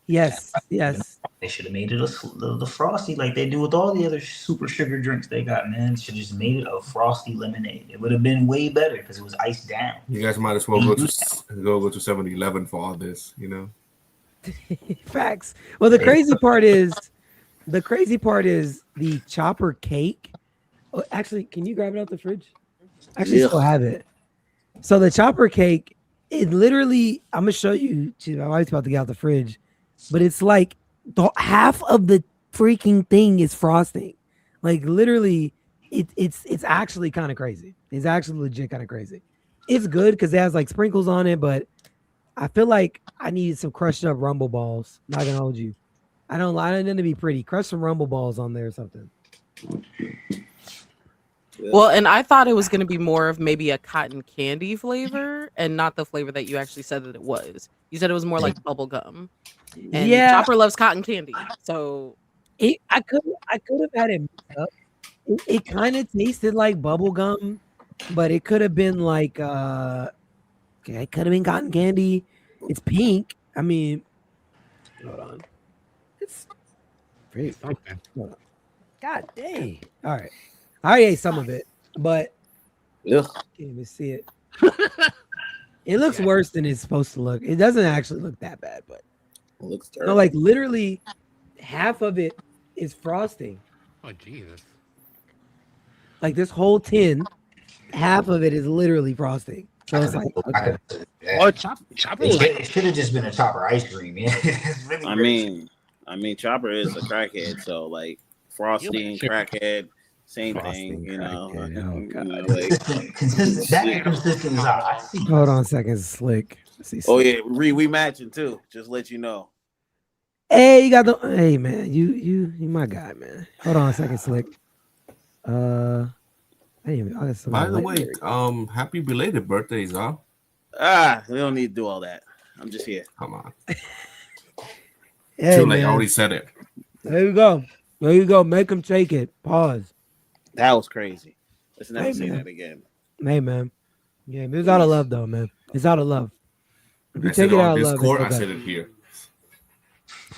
Yes. They should have made it the frosty like they do with all the other super sugar drinks they got, man. Should have just made it a frosty lemonade. It would have been way better because it was iced down. You guys might as well go to 7-Eleven for all this, you know. Facts. Well, the crazy part is the chopper cake. Oh, actually, can you grab it out the fridge? Actually, still have it. So the chopper cake, it literally, I'm gonna show you. My wife's about to get out the fridge, but it's like half of the freaking thing is frosting. Like literally, it's actually kind of crazy. It's actually legit kind of crazy. It's good because it has like sprinkles on it, but I feel like I needed some crushed up Rumble balls. Not gonna hold you. I don't need to be pretty. Crush some Rumble balls on there or something. Well, and I thought it was going to be more of maybe a cotton candy flavor and not the flavor that you actually said that it was. You said it was more like bubble gum. And Chopper loves cotton candy. So I could have had it mixed up. It kind of tasted like bubble gum, but it could have been like it could have been cotton candy. It's pink. I mean, hold on. It's pretty something. God dang. All right. I ate some of it, but can't even see it. It looks worse than it's supposed to look. It doesn't actually look that bad, but it looks terrible. No, like literally half of it is frosting. Oh Jesus. Like this whole tin, half of it is literally frosting. So it's like, okay. Oh, Chopper. It should have just been a Chopper ice cream, man. I mean, Chopper is a crackhead, so like frosty and crackhead, same thing. You know, consistent. That consistent is hot. Hold on a second, Slick. Oh yeah, we matching too. Just let you know. Hey, you got the. Hey man, you my guy, man. Hold on a second, Slick. By the way, happy belated birthdays, huh? We don't need to do all that. I'm just here. Come on. Hey, Too late. man. I already said it. There you go. There you go. Make him take it. Pause. That was crazy. Let's never say man. that again. Hey man. Yeah, it's out of love though, man. It's out of love. If you I take said it it out on of love, Discord. I it's said okay. it here.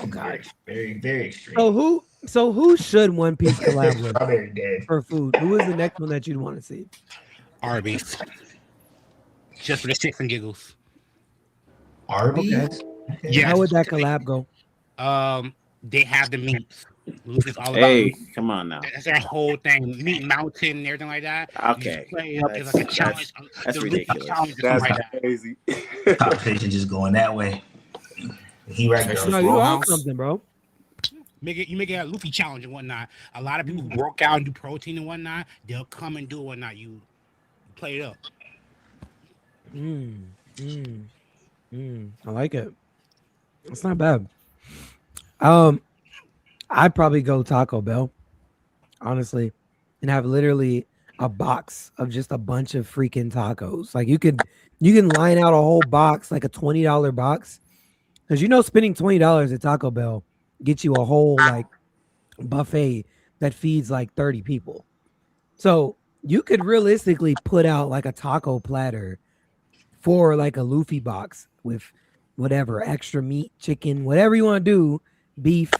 Oh God. Very, very extreme. So who should One Piece collab with Strawberry dead. for food? Who is the next one that you'd want to see? Arby's. Just for the shits and giggles. Arby's? Okay. Yeah. How would that collab go? They have the meats. Luffy's all about Hey, meat. come on now. That's their whole thing. Meat mountain and everything like that. Okay. You just play it up. It's like a challenge. That's The Luffy ridiculous. challenge is That's like that. crazy. Conversation just going that way. He right there. No, you on Roadhouse. something, bro. You make it a Luffy challenge and whatnot. A lot of people who work out and do protein and whatnot, they'll come and do it and whatnot. You play it up. I like it. It's not bad. I'd probably go Taco Bell, honestly, and have literally a box of just a bunch of freaking tacos. Like you can line out a whole box, like a $20 box, because spending $20 at Taco Bell gets you a whole like buffet that feeds like 30 people. So you could realistically put out like a taco platter for like a Luffy box with whatever extra meat, chicken, whatever you want to do, beef,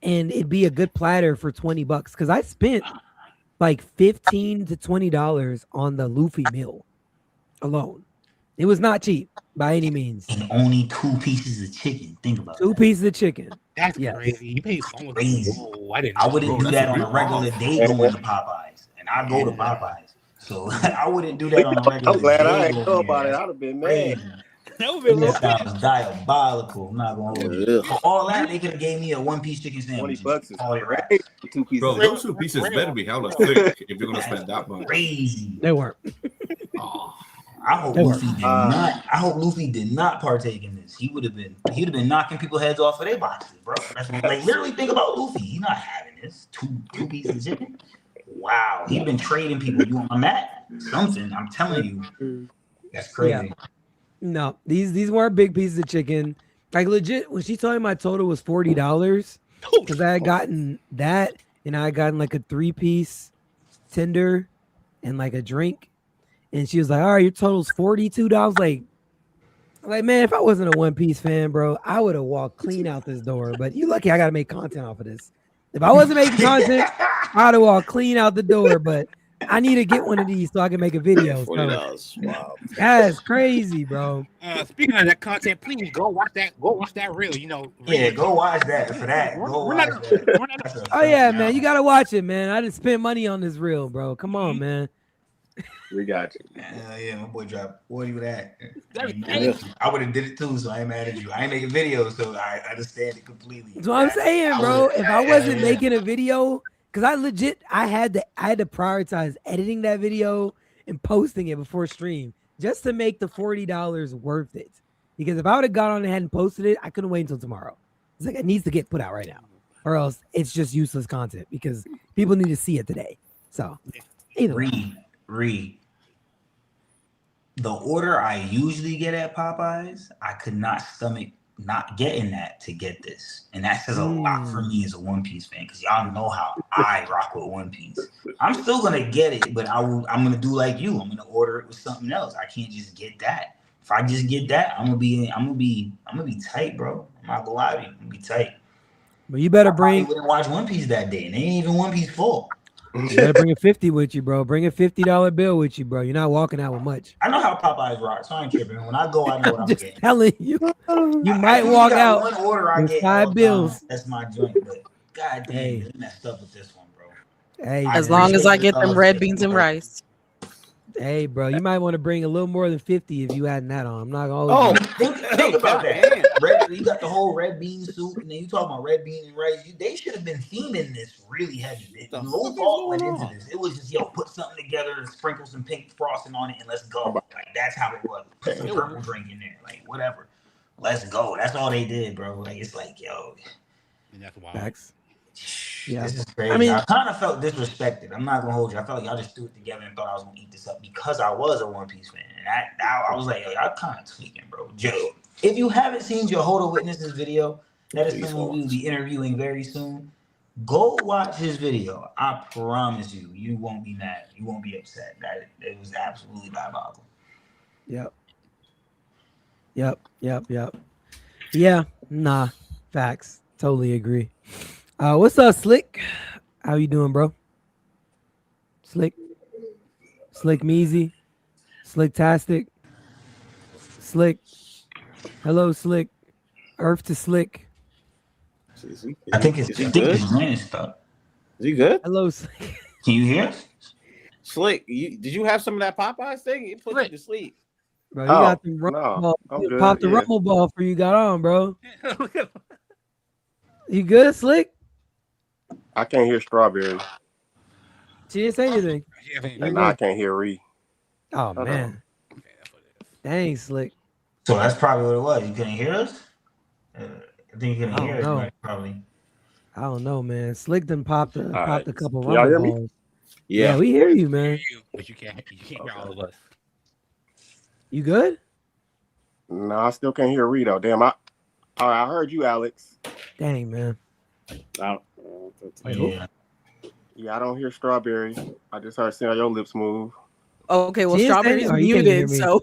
and it'd be a good platter for $20. Because I spent like $15 to $20 on the Luffy meal alone. It was not cheap by any means. And only 2 pieces of chicken. Think about Two that. pieces of chicken. That's Yes. crazy. You pay so much. Crazy. Whoa, I didn't. I wouldn't do Bro, that that's on a a big regular loss. day going to Popeyes. And I go to Popeyes. So I wouldn't do that on a regular I'm glad day. I ain't know going about there. it. I'd have been Crazy. mad. That would be a little That sounds diabolical. I'm not going to hold you. Ugh. For all that, they could have gave me a 1-piece chicken sandwich. $20 is All it great. wraps. 2 pieces. Bro, those 2 pieces better be hella thick if you're gonna spend that much. Crazy. They weren't. Oh, I hope They Luffy were. did not. I hope Luffy did not partake in this. He'd have been knocking people's heads off of their boxes, bro. Like literally think about Luffy. He's not having this. Two pieces of chicken. Wow. He'd been trading people. You on that? Something. I'm telling you. That's crazy. Yeah. No, these weren't big pieces of chicken. Like legit, when she told me my total was $40, because I had gotten that and I had gotten like a 3-piece tender and like a drink. And she was like, all right, your total's $42. Like, man, if I wasn't a One Piece fan, bro, I would have walked clean out this door. But you lucky I gotta make content off of this. If I wasn't making content, I'd have walked clean out the door. But I need to get one of these so I can make a video. So $40. Wow. that's crazy, bro. Speaking of that content, please go watch that reel. Yeah, go watch that for that. Go We're watch not- that. we're not- That's a Oh yeah, fact. man, you gotta watch it, man. I didn't spend money on this reel, bro. Come on, man. We got you. Hell yeah, my boy dropped 40 with that. Yeah. I would have did it too, so I ain't mad at you. I ain't making videos, so I understand it completely. That's what I'm saying, bro. If I wasn't making a video, because I had to prioritize editing that video and posting it before stream just to make the $40 worth it. Because if I would have got on ahead and posted it, I couldn't wait until tomorrow. It's like it needs to get put out right now, or else it's just useless content because people need to see it today. So either way. Read. The order I usually get at Popeyes, I could not stomach not getting that to get this. And that says a lot for me as a One Piece fan, because y'all know how I rock with One Piece. I'm still gonna get it, but I'm gonna do like you. I'm gonna order it with something else. I can't just get that. If I just get that, I'm gonna be tight, bro. I'm not gonna lie to you. I'm gonna be tight. But you better I probably bring wouldn't watch One Piece that day, and they ain't even One Piece full. you better bring a 50 with you, bro. Bring a $50 bill with you, bro. You're not walking out with much. I know how Popeyes rock, so I ain't tripping. When I go, I know what I'm Just getting. telling you, you I might usually walk got out one order I with get 5 all the bills. time. That's my joint, but god damn, Hey. you messed up with this one, bro. Hey, I As long as I get them appreciate red the beans and thought. rice. hey, bro, you might want to bring a little more than 50 if you adding that on. I'm not gonna Oh, hold you. Think about that. You got the whole red bean soup, and then you talking about red bean and rice. They should have been theming this really heavy. No thought went into this. It was just put something together and sprinkle some pink frosting on it, and let's go. Like that's how it was. Put some purple drink in there, like whatever. Let's go. That's all they did, bro. Like it's like And that's wild. Facts. Yeah, this is crazy. I kind of felt disrespected. I'm not gonna hold you. I felt like y'all just threw it together and thought I was gonna eat this up because I was a One Piece fan, and I was like, y'all kind of tweaking, bro. Joe, if you haven't seen Jehovah's Witnesses video, that is someone we will be interviewing very soon. Go watch his video. I promise you won't be mad. You won't be upset. That it was absolutely diabolical. Yep. Yeah, nah, facts. Totally agree. What's up, Slick? How you doing, bro? Slick Measy, Slicktastic, Slick. Hello, Slick. Earth to Slick. I think his man is stuck. Is he good? Hello, Slick. Can you hear us? Slick, did you have some of that Popeyes thing? It put you to sleep. Bro, you got the rumble ball. Pop the rumble ball for you got on, bro. You good, Slick? I can't hear Strawberry. She didn't say anything. And I can't hear Ree. Oh, man. Dang, Slick. So that's probably what it was. You couldn't hear us? I think you couldn't hear us, right? Probably. I don't know, man. Slick done popped a couple y'all hear rumble balls. me? Yeah, we hear you, man. But you can't hear all of us. You good? No, I still can't hear Ree, though. Damn, I heard you, Alex. Dang, man. Yeah, I don't hear Strawberry. I just heard seeing your lips move. Okay, well, Strawberry's muted, so.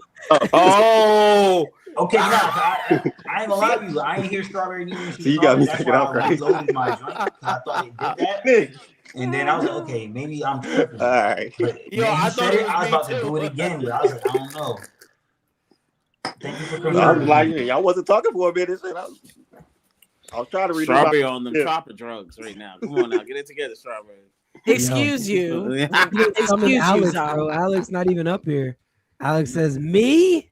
Oh! Okay, no, I ain't gonna lie to you. I ain't hear Strawberry music. So you got me thinking I'm crazy. I loaded my drink. I thought it did that. And then I was like, okay, maybe I'm tripping. All right. But yo, I thought I was about to do it again, but I was like, I don't know. Thank you for coming. I was like, y'all wasn't talking for a minute. I was trying to read Strawberry on them chopper drugs right now. Come on now, get it together, Strawberry. Excuse you. Excuse you, Alex, bro. Alex not even up here. Alex says, me?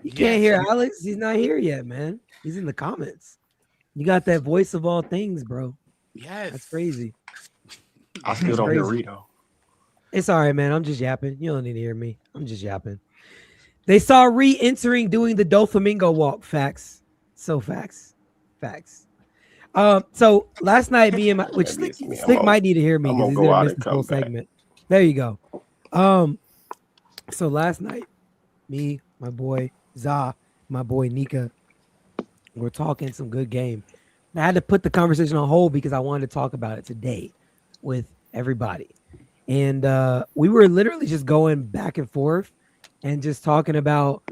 You can't hear Alex. He's not here yet, man. He's in the comments. You got that voice of all things, bro. Yes. That's crazy. I still don't hear Rito. It's all right, man. I'm just yapping. You don't need to hear me. I'm just yapping. They saw re-entering doing the Doflamingo walk. Facts. So facts. So last night, me and which Slick might need to hear me because he's gonna miss the whole segment. There you go. So last night, me, my boy Za, my boy Nika, we're talking some good game. I had to put the conversation on hold because I wanted to talk about it today with everybody. And we were literally just going back and forth and just talking about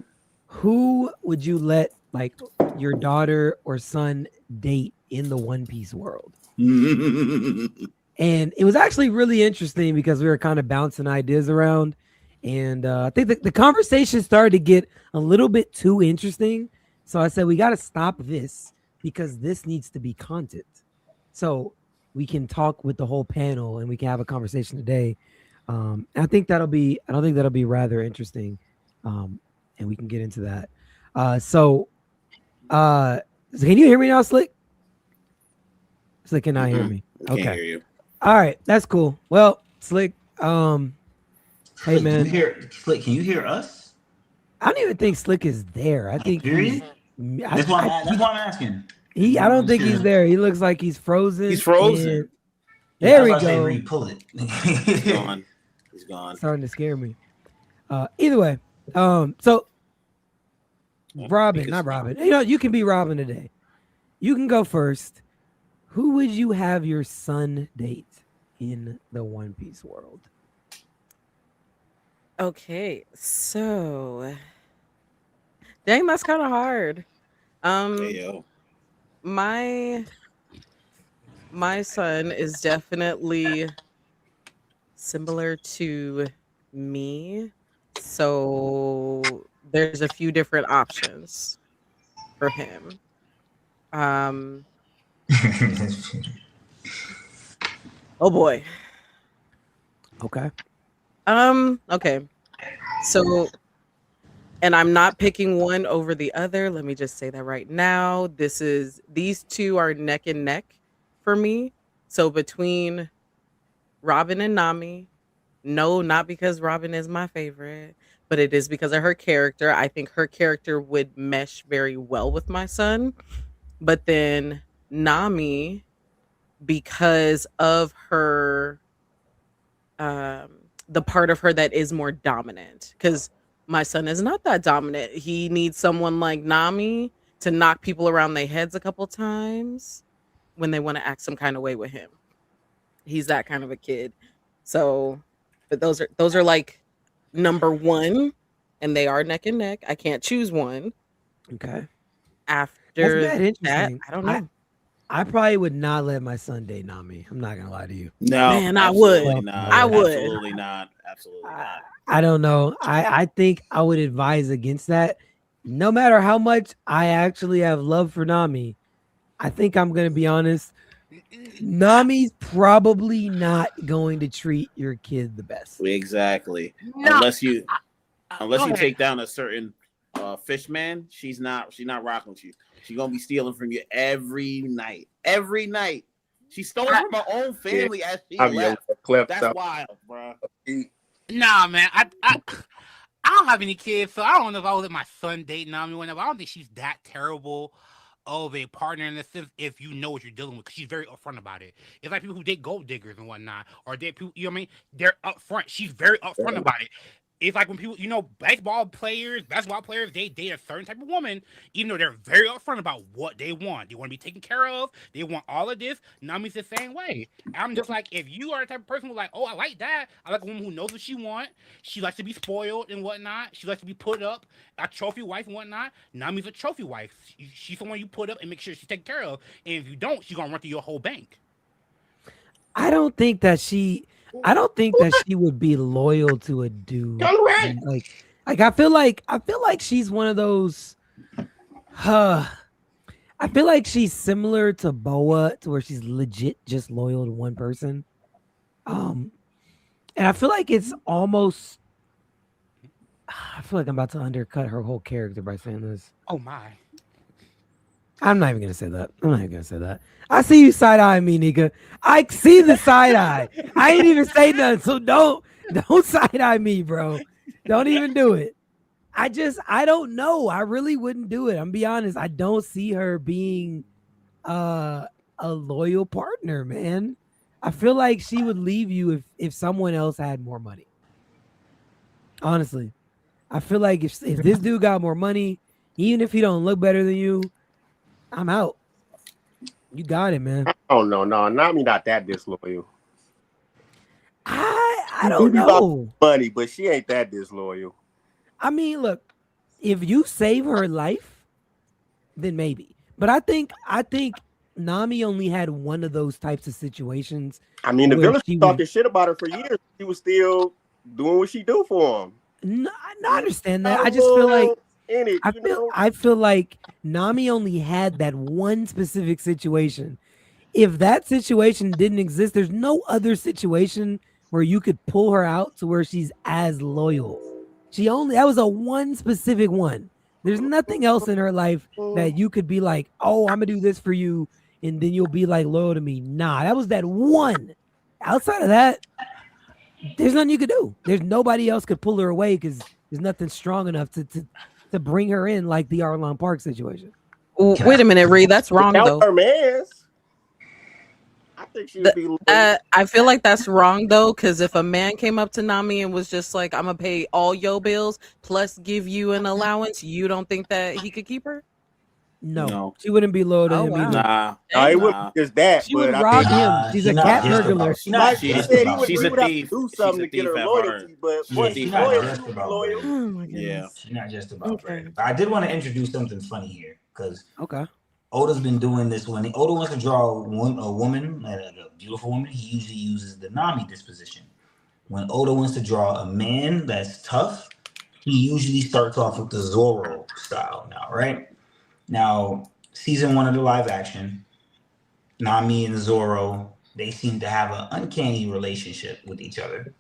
who would you let like your daughter or son date in the One Piece world. And it was actually really interesting because we were kind of bouncing ideas around. And I think the conversation started to get a little bit too interesting. So I said, we got to stop this because this needs to be content. So we can talk with the whole panel and we can have a conversation today. I think that'll be rather interesting. And we can get into that. So can you hear me now, Slick? Slick cannot hear me. Okay. Can't hear you. All right, that's cool. Well, Slick, hey man, Slick, can you hear us? I don't even think Slick is there. I think that's why I'm asking. I don't think he's there. He looks like he's frozen. He's frozen. There we go. Pull it. He's gone. He's gone. Starting to scare me. Either way, so Robin, not Robin. You know, you can be Robin today. You can go first. Who would you have your son date in the One Piece world? Okay, so dang, that's kind of hard. My son is definitely similar to me, so there's a few different options for him. Oh boy. Okay. Okay. So And I'm not picking one over the other. Let me just say that right now. These two are neck and neck for me. So between Robin and Nami, no, not because Robin is my favorite, but it is because of her character. I think her character would mesh very well with my son. But then Nami, because of her the part of her that is more dominant, because my son is not that dominant. He needs someone like Nami to knock people around their heads a couple times when they want to act some kind of way with him. He's that kind of a kid. So, but those are like number one, and they are neck and neck. I can't choose one. Okay. After That's that, interesting. I don't know. I probably would not let my son date Nami. I'm not gonna lie to you. No, Man, I would. absolutely not. I would. Absolutely not. Absolutely not. I don't know. I think I would advise against that. No matter how much I actually have love for Nami, I think I'm gonna be honest. Nami's probably not going to treat your kid the best. Exactly. No, Unless you Go unless you ahead. take down a certain fish man, she's not rocking with you. She's gonna be stealing from you every night. Every night. She stole from her own family as she I'll be left. clipped That's up. wild, bro. Nah, man. I don't have any kids, so I don't know if I would let my son date Nami or whatever. I don't think she's that terrible of a partner in the sense if you know what you're dealing with, because she's very upfront about it. It's like people who date gold diggers and whatnot, or date people, you know what I mean? They're upfront. She's very upfront about it. It's like when people, basketball players, they date a certain type of woman, even though they're very upfront about what they want. They want to be taken care of. They want all of this. Nami's the same way. I'm just like, if you are the type of person who's like, oh, I like that. I like a woman who knows what she wants. She likes to be spoiled and whatnot. She likes to be put up, a trophy wife and whatnot. Nami's a trophy wife. She's someone you put up and make sure she's taken care of. And if you don't, she's going to run through your whole bank. I don't think that she would be loyal to a dude. Like I feel like she's one of those. I feel like she's similar to Boa, to where she's legit just loyal to one person. And I feel like it's almost. I feel like I'm about to undercut her whole character by saying this. Oh, my. I'm not even gonna say that. I see you side eyeing me, Nika. I see the side eye. I ain't even say nothing, so don't side eye me, bro. Don't even do it. I don't know. I really wouldn't do it. I'm be honest. I don't see her being a loyal partner, man. I feel like she would leave you if someone else had more money. Honestly, I feel like if this dude got more money, even if he don't look better than you, I'm out. You got it, man. Oh no, Nami not that disloyal. I don't know. Money, but she ain't that disloyal. I mean, look, if you save her life, then maybe. But I think Nami only had one of those types of situations. I mean, the where village she talking shit about her for years. She was still doing what she do for him. No, I understand that. I just feel like in it, I feel like Nami only had that one specific situation. If that situation didn't exist, there's no other situation where you could pull her out to where she's as loyal. That was a one specific one. There's nothing else in her life that you could be like, oh, I'm gonna do this for you, and then you'll be like loyal to me. Nah, that was that one. Outside of that, there's nothing you could do. There's nobody else could pull her away because there's nothing strong enough to bring her in like the Arlon Park situation. Wait a minute, Reed. That's wrong though. Her man's. I think she would be. I feel like that's wrong though, because if a man came up to Nami and was just like, "I'm gonna pay all your bills plus give you an allowance," you don't think that he could keep her? No. She wouldn't be loyal to him wow. either. No, it wouldn't just that. She would rob him. She's a cat burglar. She's a thief. Do something to get her loyalty, but she's not just about loyal. Oh my goodness. Yeah, she's not just about bread. But I did want to introduce something funny here because okay, Oda's been doing this when Oda wants to draw a woman, a beautiful woman. He usually uses the Nami disposition. When Oda wants to draw a man that's tough, he usually starts off with the Zoro style. Now, right? Now, season 1 of the live action, Nami and Zoro, they seem to have an uncanny relationship with each other.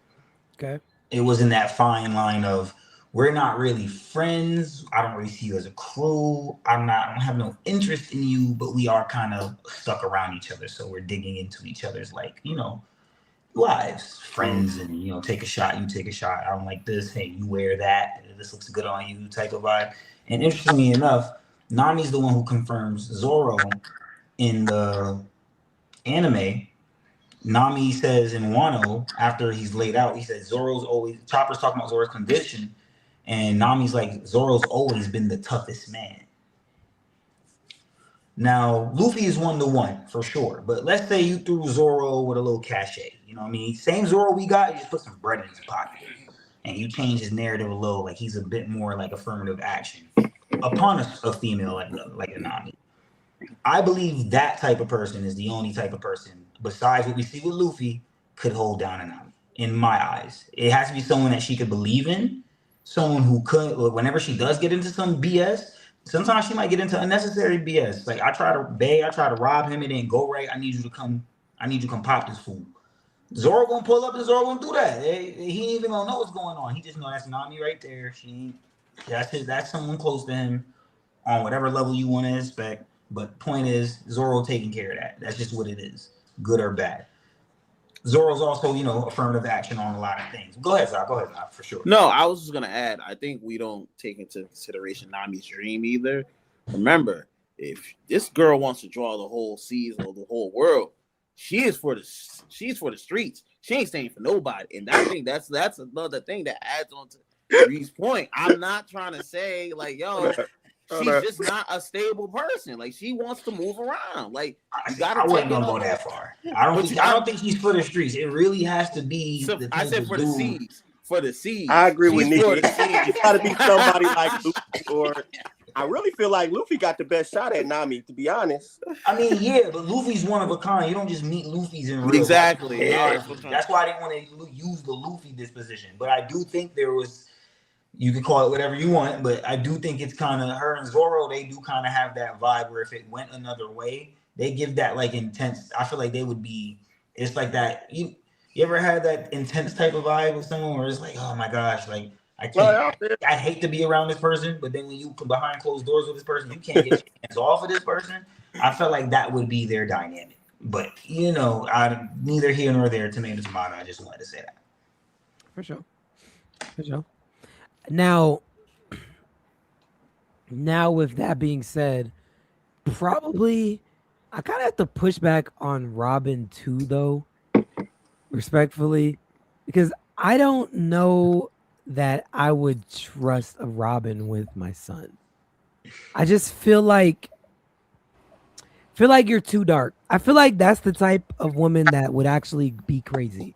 Okay. It was in that fine line of we're not really friends. I don't really see you as a crew. I don't have no interest in you, but we are kind of stuck around each other. So we're digging into each other's, like, you know, lives, friends, and, you know, take a shot, you take a shot. I don't like this. Hey, you wear that. This looks good on you type of vibe. And interestingly enough, Nami's the one who confirms Zoro in the anime. Nami says in Wano, after he's laid out, he says Chopper's talking about Zoro's condition. And Nami's like, Zoro's always been the toughest man. Now, Luffy is 1-to-1 for sure. But let's say you threw Zoro with a little cachet. You know what I mean? Same Zoro we got, you just put some bread in his pocket. And you change his narrative a little, like he's a bit more like affirmative action upon a female like a Nami. I believe that type of person is the only type of person, besides what we see with Luffy, could hold down a Nami, in my eyes. It has to be someone that she could believe in. Someone who could, whenever she does get into some BS, sometimes she might get into unnecessary BS. Like I try to rob him, it didn't go right. I need you to come pop this fool. Zoro gonna pull up and Zoro gonna do that. He ain't even gonna know what's going on. He just know that's Nami right there. That's someone close to him on whatever level you want to expect. But point is, Zoro taking care of that. That's just what it is, good or bad. Zoro's also, you know, affirmative action on a lot of things. Go ahead, Zach. For sure. No, I was just gonna add. I think we don't take into consideration Nami's dream either. Remember, if this girl wants to draw the whole seas or the whole world, she's for the streets. She ain't staying for nobody. And I think that's another thing that adds on to Reed's point. I'm not trying to say like, yo, she's just not a stable person. Like she wants to move around. Like you gotta. I wouldn't go that far. I don't think she's for the streets. It really has to be. So, I said for the seas. For the seas. I agree with Nikki. It's got to be somebody like Luffy, or I really feel like Luffy got the best shot at Nami, to be honest. I mean, yeah, but Luffy's one of a kind. You don't just meet Luffy's in real exactly. life. Yeah. That's why I didn't want to use the Luffy disposition. But I do think there was. You can call it whatever you want, but I do think it's kind of her and Zoro. They do kind of have that vibe where if it went another way, they give that like intense. I feel like they would be. It's like that. You ever had that intense type of vibe with someone where it's like, oh my gosh, like I can't. I hate to be around this person, but then when you come behind closed doors with this person, you can't get your hands off of this person. I felt like that would be their dynamic. But you know, neither here nor there. Tomato. I just wanted to say that. For sure. Now, with that being said, probably I kind of have to push back on Robin too, though, respectfully, because I don't know that I would trust a Robin with my son. I just feel like you're too dark. I feel like that's the type of woman that would actually be crazy.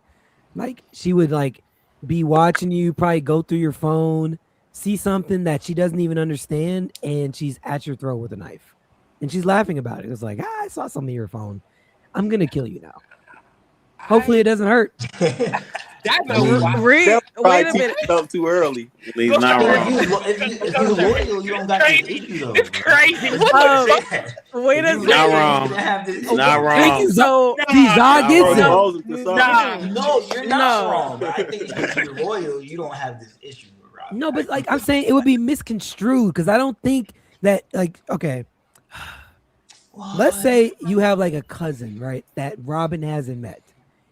Like she would like be watching you, probably go through your phone, see something that she doesn't even understand, and she's at your throat with a knife. And she's laughing about it. It's like, I saw something in your phone. I'm going to kill you now. Hopefully it doesn't hurt. Wait a minute. Up too early. He's not wrong. If you're loyal, you don't got this issue though. It's crazy. Wait a second. Not wrong. Not wrong. So Zog gets it. No, you're not wrong. But I think if you're loyal, you don't have this issue with Robin. No, but like I'm saying, it would be misconstrued because I don't think that like okay. Let's say you have like a cousin, right? That Robin hasn't met.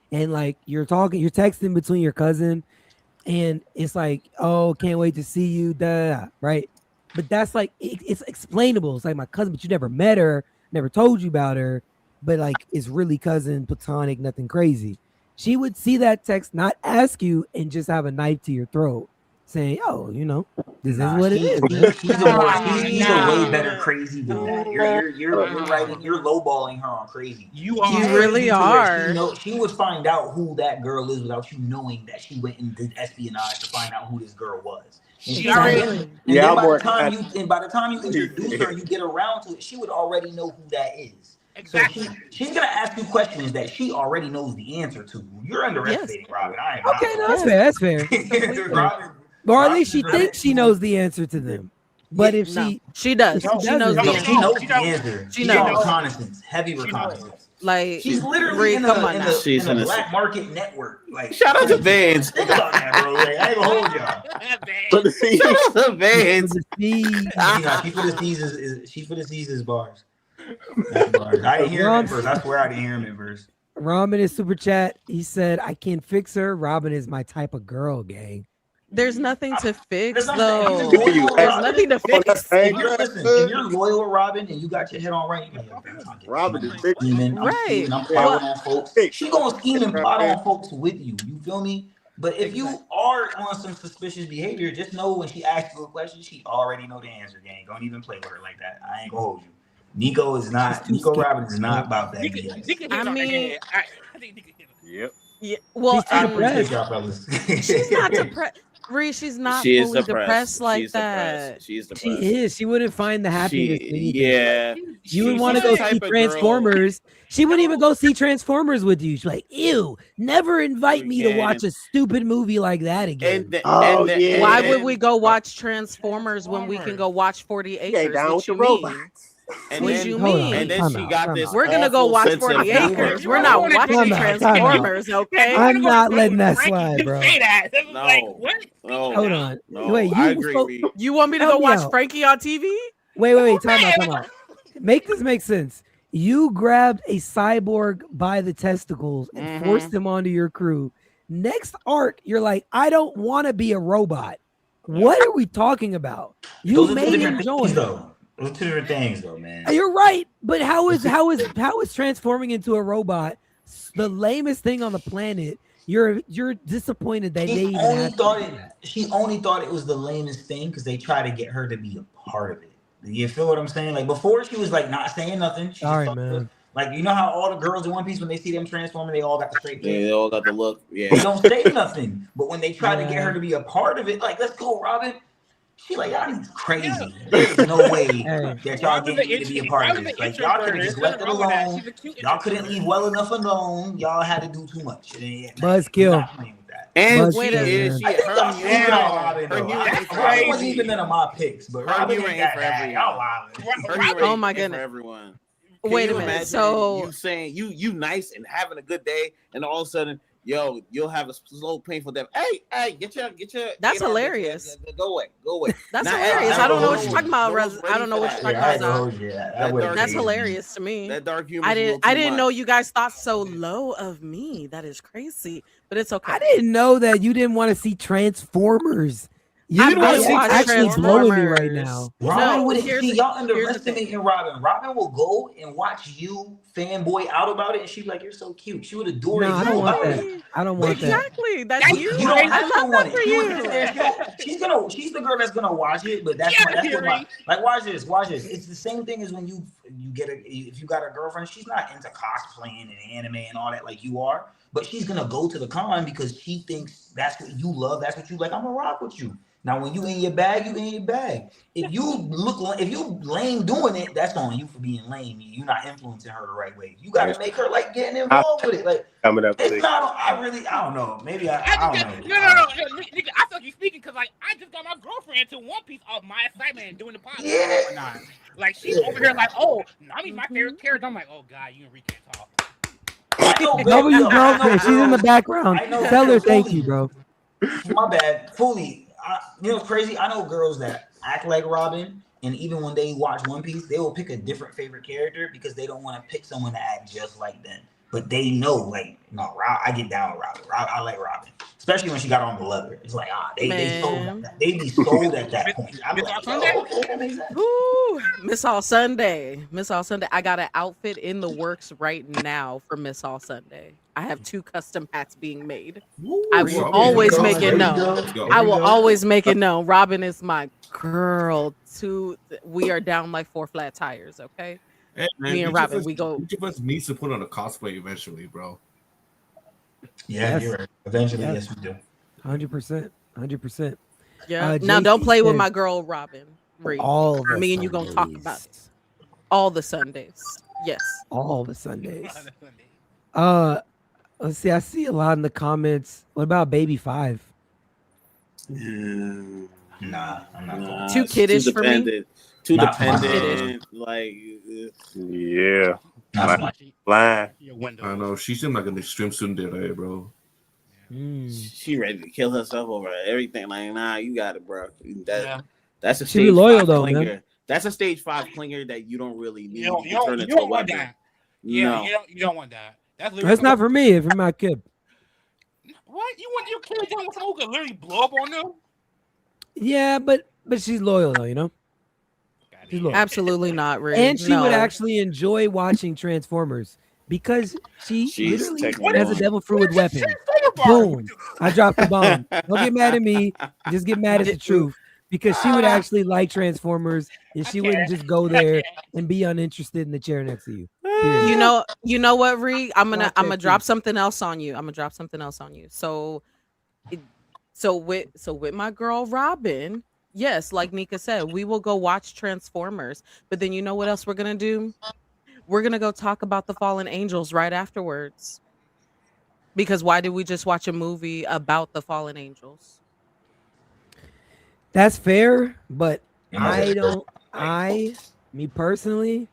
And like you're texting between your cousin, and it's like, oh, can't wait to see you, right? But that's like it's explainable. It's like my cousin, but you never met her, never told you about her, but like it's really cousin, platonic, nothing crazy. She would see that text, not ask you, and just have a knife to your throat, saying, "Oh, you know, this is what it is." She's a way better crazy than that. You're right. You're lowballing her on crazy. You really are. She would find out who that girl is without you knowing that she went and did espionage to find out who this girl was. By the time you introduce her, you get around to it, she would already know who that is. Exactly. So she's gonna ask you questions that she already knows the answer to. You're underestimating Robin. That's fair. Robin, or at least she thinks she knows the answer to them. But if she does. She knows the answer. She knows the answer. She knows reconnaissance, heavy reconnaissance. Like She's literally Bree, in come on a now. black market network. Like, Shout out to Vans. Think about that, bro. Like, I ain't gonna hold y'all. For the Shout out to Vans. She for the seasons. She for the seasons bars. That's bars. I didn't hear him at first. I swear I didn't hear him at first. Rob in his super chat, he said, "I can't fix her. Robin is my type of girl, gang." There's nothing to fix, There's though. nothing. There's nothing to fix. If you're loyal with Robin and you got your head on right, Robin is big. Right. I'm plotting on folks. She gonna scheme and plot on folks with you. You feel me? But if you are on some suspicious behavior, just know when she asks you a question, she already know the answer, gang. Don't even play with her like that. I ain't gonna hold you. Nico Robin is not about that. I mean, Yep. Yeah. Well, she's not depressed. She's not fully depressed like that. She's depressed. She is. She wouldn't find the happiness. You would want to go see Transformers. She wouldn't even go see Transformers with you. She's like, ew, never invite me to watch a stupid movie like that again. Why would we go watch Transformers when we can go watch 40 Acres? Down with the robots. What do you mean? And then she got this. We're gonna go watch 40 Acres. We're not watching Transformers, okay? I'm not letting that slide, bro. No, hold on. No, Wait, you want me to go watch Franky on TV? Wait. Time out. Make this make sense. You grabbed a cyborg by the testicles and forced him onto your crew. Next arc, you're like, I don't want to be a robot. What are we talking about? You made him join. Those are two different things, though, man. You're right, but how is transforming into a robot the lamest thing on the planet? You're disappointed that she only thought it was the lamest thing because they tried to get her to be a part of it. You feel what I'm saying? Like before, she was like not saying nothing. Sorry, man. Like you know how all the girls in One Piece when they see them transforming, they all got the straight face. Yeah, they all got the look. Yeah, they don't say nothing. But when they try to get her to be a part of it, like let's go, Robin. She like y'all niggas crazy. There's no way that y'all get me to be a part of this. Like y'all could have just left it alone. Y'all couldn't leave well enough alone. Y'all had to do too much. Buzzkill. And Robin wasn't even none of my picks, but Robin ain't for everyone. Oh my goodness. For everyone. Wait a minute. So you saying you nice and having a good day, and all of a sudden, you'll have a slow, painful death. Hey, get your. That's hilarious. Go away. That's hilarious. I don't know what you're talking about. I don't know what you're talking about. That's hilarious to me. That dark humor. I didn't know you guys thought so low of me. That is crazy, but it's okay. I didn't know that you didn't want to see Transformers. You actually blowing me right now. Robin would see y'all underestimating Robin. Robin will go and watch you fanboy out about it, and she's like, "You're so cute." She would adore it. I don't want that. I don't want that. Exactly. That's you. You don't have to want it. She's the girl that's gonna watch it, but that's like watch this. It's the same thing as when you get if you got a girlfriend, she's not into cosplaying and anime and all that like you are, but she's gonna go to the con because she thinks that's what you love, that's what you like. I'm gonna rock with you. Now, when you in your bag, you in your bag. If you lame doing it, that's on you for being lame. You're not influencing her the right way. You got to make her like getting involved with it. Like coming up. It's not. I don't know. Maybe I don't know. No. Nigga, I thought you speaking because like I just got my girlfriend into One Piece off my excitement and doing the podcast. Yeah. Like she's over here like, oh, Nami's my favorite character. I'm like, oh god, you and Rick can't talk. No, you girlfriend. She's in the background. Tell her thank you, bro. My bad. Fully. You know what's crazy? I know girls that act like Robin, and even when they watch One Piece, they will pick a different favorite character because they don't want to pick someone to act just like them. But they know, like, no, I get down with Robin. I like Robin, especially when she got on the leather. It's like, they sold that. They be sold at that point. I'm like, okay, that makes sense. Ooh, Miss All Sunday. I got an outfit in the works right now for Miss All Sunday. I have 2 custom hats being made. I will always make it known. I will always make it known. Robin is my girl. We are down like 4 flat tires, okay? Hey, man, me and Robin, we go. Each of us needs to put on a cosplay eventually, bro. Yeah, you're right. Eventually, yes, we do. 100%. Yeah. Now, don't play with my girl, Robin. All me and you gonna talk about it. All the Sundays. Yes. All the Sundays. Let's see. I see a lot in the comments. What about Baby 5? Nah, I'm not. Too kiddish for me. Too dependent. Like, yeah. Not much. Blind. I know she seemed like an extreme tsundere, bro. She ready to kill herself over everything. Like, nah, you got it, bro. That's a She be stage loyal 5 though, clinger. man. That's a stage 5 clinger that you don't really need to turn you into a don't want weapon. that. No. You don't want that. That's not for me. It's for my kid. What? You want your kid done with someone who could literally blow up on them? Yeah, but she's loyal though, you know. She's loyal. Absolutely not, Rick. And she would No. actually enjoy watching Transformers because she She's literally technically has a wrong. devil fruit with weapons. Boom! I dropped the bomb. Don't get mad at me. Just get mad at the truth because she would actually like Transformers and she wouldn't just go there and be uninterested in the chair next to you. Period. You know what, Ree? I'm gonna that drop too. something else on you. So with my girl Robin, yes, like Nika said, we will go watch Transformers. But then you know what else we're gonna do? We're gonna go talk about the fallen angels right afterwards. Because why did we just watch a movie about the fallen angels? That's fair, but Yeah. me personally,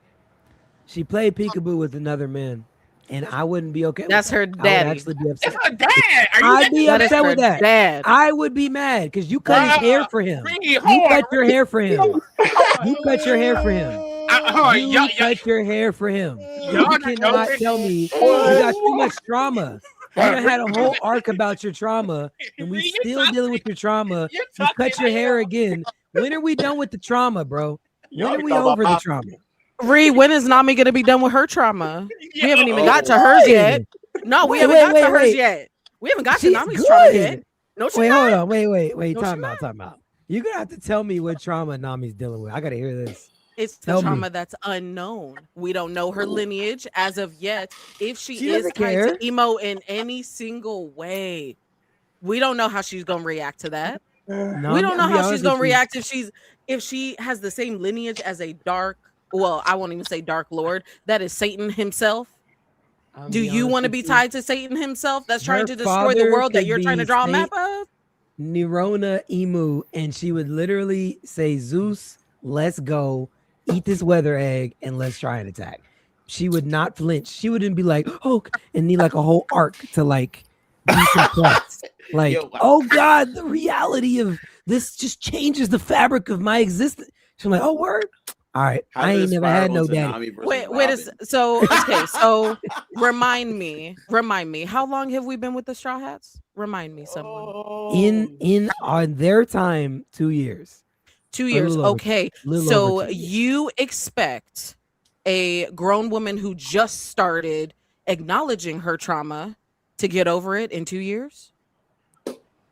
she played peekaboo with another man, and I wouldn't be okay. That's her with that. I daddy. would actually be upset. It's her dad. Are you I'd be That is upset her with that. dad. I would be mad because you cut his hair for him. Ree, You hold on, cut your Ree. hair for him. You cut your hair for him. Hold on, You cut your hair for him. You cannot tell me you got too much trauma. You done had a whole arc about your trauma, and we still dealing with your trauma. You cut your hair again. When are we done with the trauma, bro? When are we over the trauma? Ree, when is Nami gonna be done with her trauma? We haven't even got to Why? hers yet. No, we haven't got to hers wait. yet. We haven't got to She's Nami's trauma good. yet. No, she's Wait, not. hold on. Wait. No, Time she's out. You're gonna have to tell me what trauma Nami's dealing with. I gotta hear this. It's the Tell me. trauma that's unknown. We don't know her lineage as of yet. If she is doesn't tied care. to emo in any single way, we don't know how she's gonna react to that. We don't know how she's gonna react if she has the same lineage as a dark. Well, I won't even say dark lord. That is Satan himself. Do you want to be tied to Satan himself? That's trying to destroy the father world that could you're trying to be draw a map of. Nirona Emu, and she would literally say, Zeus, let's go, eat this weather egg, and let's try and attack. She would not flinch. She wouldn't be like, oh, and need like a whole arc to like decompress. Like, Yo, wow. oh God, the reality of this just changes the fabric of my existence. She's like, oh, word. All right, How I did ain't this never had spiral no to daddy. Nami versus Wait, Robin? so remind me, how long have we been with the Straw Hats? Remind me, someone. In on their time, 2 years. 2 years. little over- Okay. little So over 2 years. you expect a grown woman who just started acknowledging her trauma to get over it in 2 years?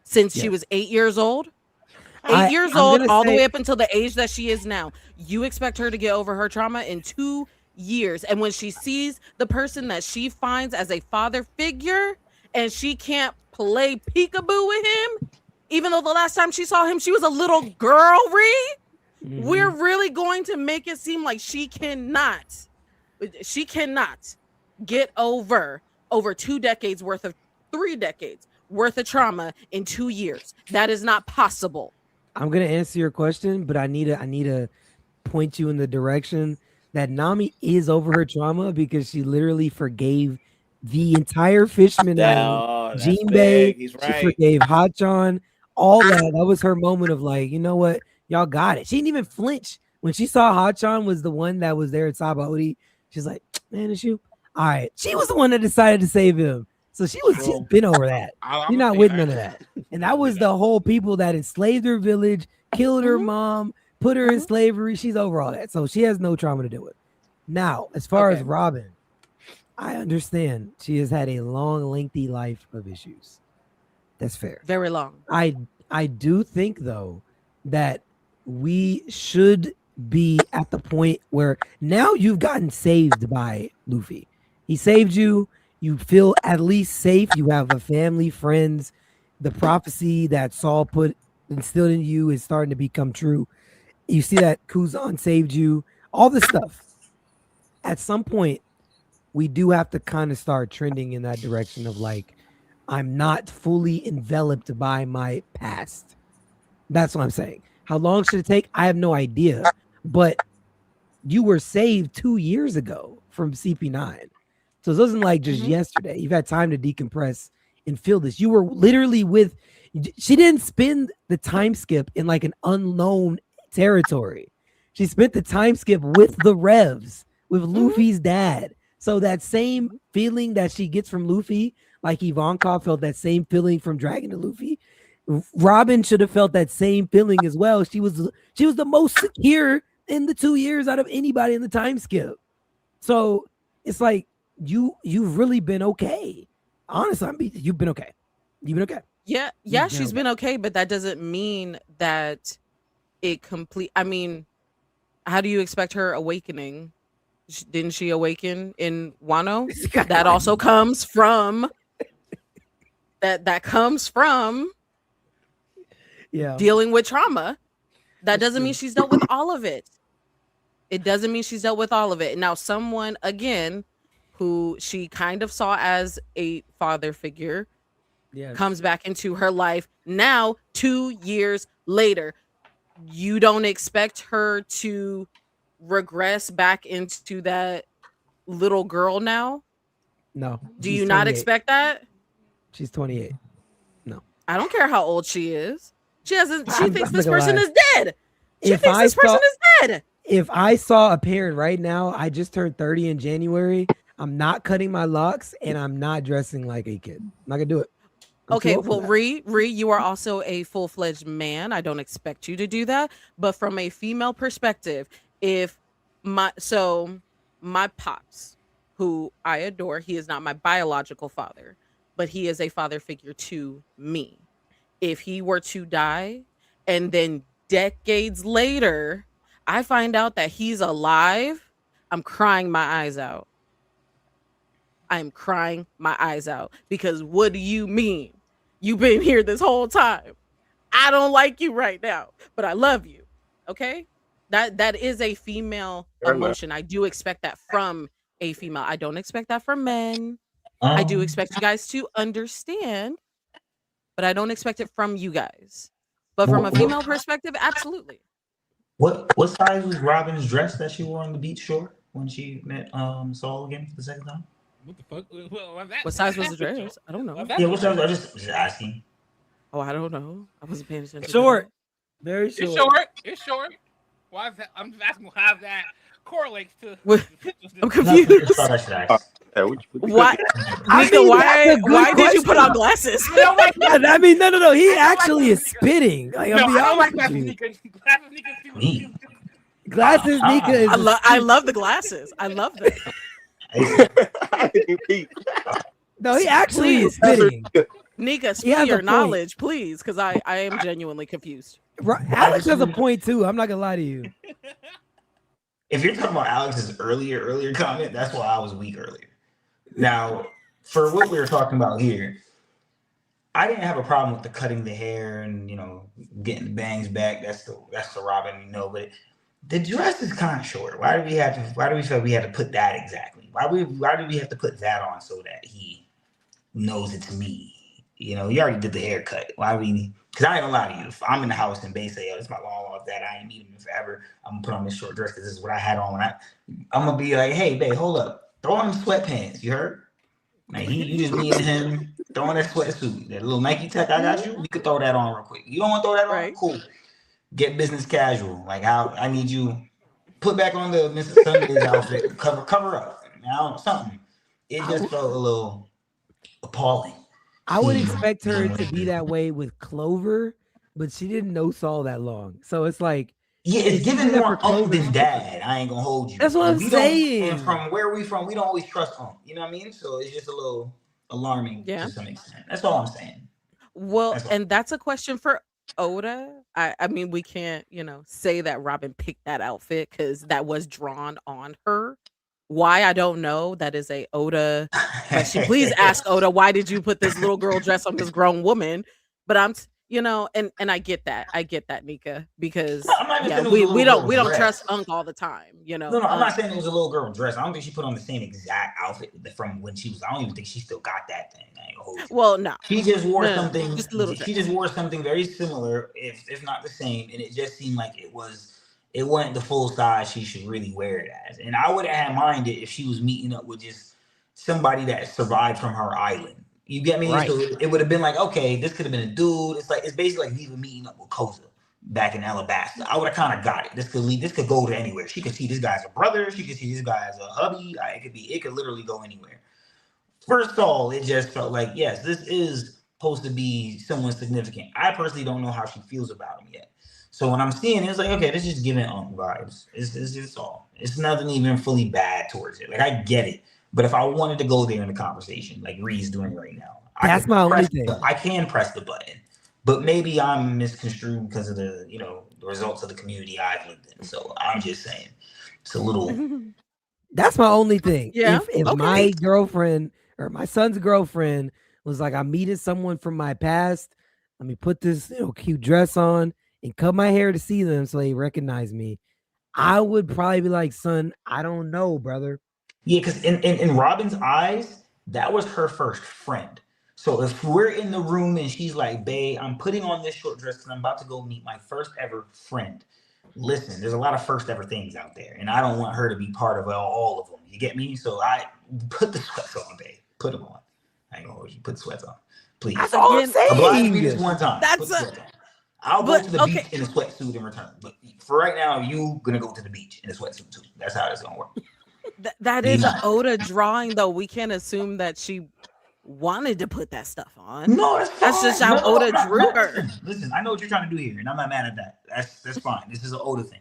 Since she Yes. was 8 years old? 8 I- years I'm old, gonna all the say- way up until the age that she is now. You expect her to get over her trauma in 2 years. And when she sees the person that she finds as a father figure and she can't play peekaboo with him, even though the last time she saw him, she was a little girl, Ree. Mhm. We're really going to make it seem like she cannot get over 2 decades worth of 3 decades worth of trauma in 2 years. That is not possible. I'm gonna answer your question, but I need to point you in the direction that Nami is over her trauma because she literally forgave the entire Fishman Island, That's Jinbei. big. He's She right. forgave Hachan, all that. That was her moment of like, you know what, y'all got it. She didn't even flinch when she saw Hachan was the one that was there at Sabaody. She's like, man, it's you. All right, she was the one that decided to save him, so she's been over that. You're not with none of that. And that was the whole people that enslaved her village, killed her mom, put her in slavery. She's over all that. So she has no trauma to deal with. Now, as far as Robin, I understand she has had a long, lengthy life of issues. That's fair. Very long. I do think, though, that we should be at the point where now you've gotten saved by Luffy. He saved you. You feel at least safe. You have a family, friends. The prophecy that Saul instilled in you is starting to become true. You see that Kuzan saved you. All this stuff. At some point, we do have to kind of start trending in that direction of like, I'm not fully enveloped by my past. That's what I'm saying. How long should it take? I have no idea. But you were saved 2 years ago from CP9. So it wasn't like just yesterday. You've had time to decompress and feel this. You were literally with, she didn't spend the time skip in like an unknown territory. She spent the time skip with the Revs, with Luffy's dad. So that same feeling that she gets from Luffy, like Ivankov felt that same feeling from Dragon to Luffy, Robin should have felt that same feeling as well. She was the most secure in the 2 years out of anybody in the time skip. So it's like you've really been okay. Honestly, you've been okay. You've been okay. Yeah, she's been okay, but that doesn't mean that it I mean, how do you expect her awakening? Didn't she awaken in Wano? That also comes from that comes from dealing with trauma. That doesn't mean she's dealt with all of it. It doesn't mean she's dealt with all of it. Now, someone, again, who she kind of saw as a father figure comes back into her life now, 2 years later. You don't expect her to regress back into that little girl now? No. Do you not expect that? She's 28. No. I don't care how old she is. She thinks this person is dead. She thinks this person is dead. If I saw a parent right now, I just turned 30 in January. I'm not cutting my locks and I'm not dressing like a kid. I'm not gonna do it. Okay, well, Ree, you are also a full-fledged man. I don't expect you to do that. But from a female perspective, my pops, who I adore, he is not my biological father, but he is a father figure to me. If he were to die and then decades later, I find out that he's alive, I'm crying my eyes out. I'm crying my eyes out because what do you mean? You've been here this whole time. I don't like you right now, but I love you. Okay? That is a female emotion. I do expect that from a female. I don't expect that from men. I do expect you guys to understand, but I don't expect it from you guys. But from a female perspective, absolutely. What size was Robin's dress that she wore on the beach shore when she met Saul again for the second time? What the fuck? What size was the dress? I don't know. Yeah, what size? I just asking. Oh, I don't know. I wasn't paying attention. Short. Very short. It's short. Why is that? I'm just asking how that correlates to. I'm confused. Why? Nika, why did you put on glasses? I mean, no. He actually is spitting. Like, I don't like glasses, Nika. Glasses, Nika is. I love the glasses. I love them. No, he actually is spitting. Nika, spill your knowledge, please, because I am genuinely confused. Alex has a point too. I'm not gonna lie to you. If you're talking about Alex's earlier comment, that's why I was weak earlier. Now, for what we were talking about here, I didn't have a problem with the cutting the hair and getting the bangs back. That's the Robin, but the dress is kind of short. Why do we feel we had to put that exactly? Why do we have to put that on so that he knows it's me? He already did the haircut. Why we? Because I ain't gonna lie to you. If I'm in the house and Bay say, "It's my long that I ain't meeting him forever," I'm gonna put on this short dress because this is what I had on when I'm gonna be like, "Hey, Bay, hold up, throw on sweatpants." You heard? Like you just me and him throwing that sweatsuit, that little Nike Tech I got you. We could throw that on real quick. You don't want to throw that on? Right. Cool. Get business casual. Like how I need you put back on the Mr. Sunday's outfit. Cover up. Now something. It just felt a little appalling. I would expect her to be that way with Clover, but she didn't know Saul that long. So it's like, it's giving more Unc than Dad. I ain't gonna hold you. That's what I'm saying. And from where we from, we don't always trust Unc. You know what I mean? So it's just a little alarming to some extent. That's all I'm saying. Well, that's a question for Oda. I mean, we can't, say that Robin picked that outfit because that was drawn on her. Why, I don't know. That is a Oda question. Please ask Oda, why did you put this little girl dress on this grown woman? But I'm, and I get that. I get that, Nika, because we don't trust Unc all the time. No, I'm not saying it was a little girl dress. I don't think she put on the same exact outfit from when she was. I don't even think she still got that thing. Well, no. She just wore something. She just wore something very similar, if not the same, and it just seemed like it was it wasn't the full size she should really wear it as. And I wouldn't have minded if she was meeting up with just somebody that survived from her island. You get me? Right. So it would have been like, okay, this could have been a dude. It's basically like Viva meeting up with Koza back in Alabasta. I would have kind of got it. This could go to anywhere. She could see this guy as a brother. She could see this guy as a hubby. It could literally go anywhere. First of all, it just felt like, yes, this is supposed to be someone significant. I personally don't know how she feels about him yet. So when I'm seeing it, it's like, okay, this is just giving vibes. It's just all. It's nothing even fully bad towards it. Like, I get it. But if I wanted to go there in the conversation, like Ree's doing right now, that's my only thing. I can press the button. But maybe I'm misconstrued because of the results of the community I've lived in. So I'm just saying, it's a little. That's my only thing. Yeah. If okay. my girlfriend or my son's girlfriend was like, I'm meeting someone from my past, let me put this cute dress on and cut my hair to see them so they recognize me, I would probably be like, son, I don't know, brother. Yeah, because in Robin's eyes, that was her first friend. So if we're in the room and she's like, babe, I'm putting on this short dress because I'm about to go meet my first ever friend. Listen, there's a lot of first ever things out there, and I don't want her to be part of all of them. You get me? So I put the sweats on, babe. Put them on. I ain't gonna hold you. Put the sweats on, please. That's all I'm saying. Oblige me this one time. That's put the sweats on. I'll go to the okay. beach in a sweatsuit in return. But for right now, you gonna go to the beach in a sweatsuit too. That's how it's gonna work. That is an Oda drawing, though. We can't assume that she wanted to put that stuff on. No, that's just how Oda drew her. Listen, I know what you're trying to do here, and I'm not mad at that. That's fine. This is an Oda thing.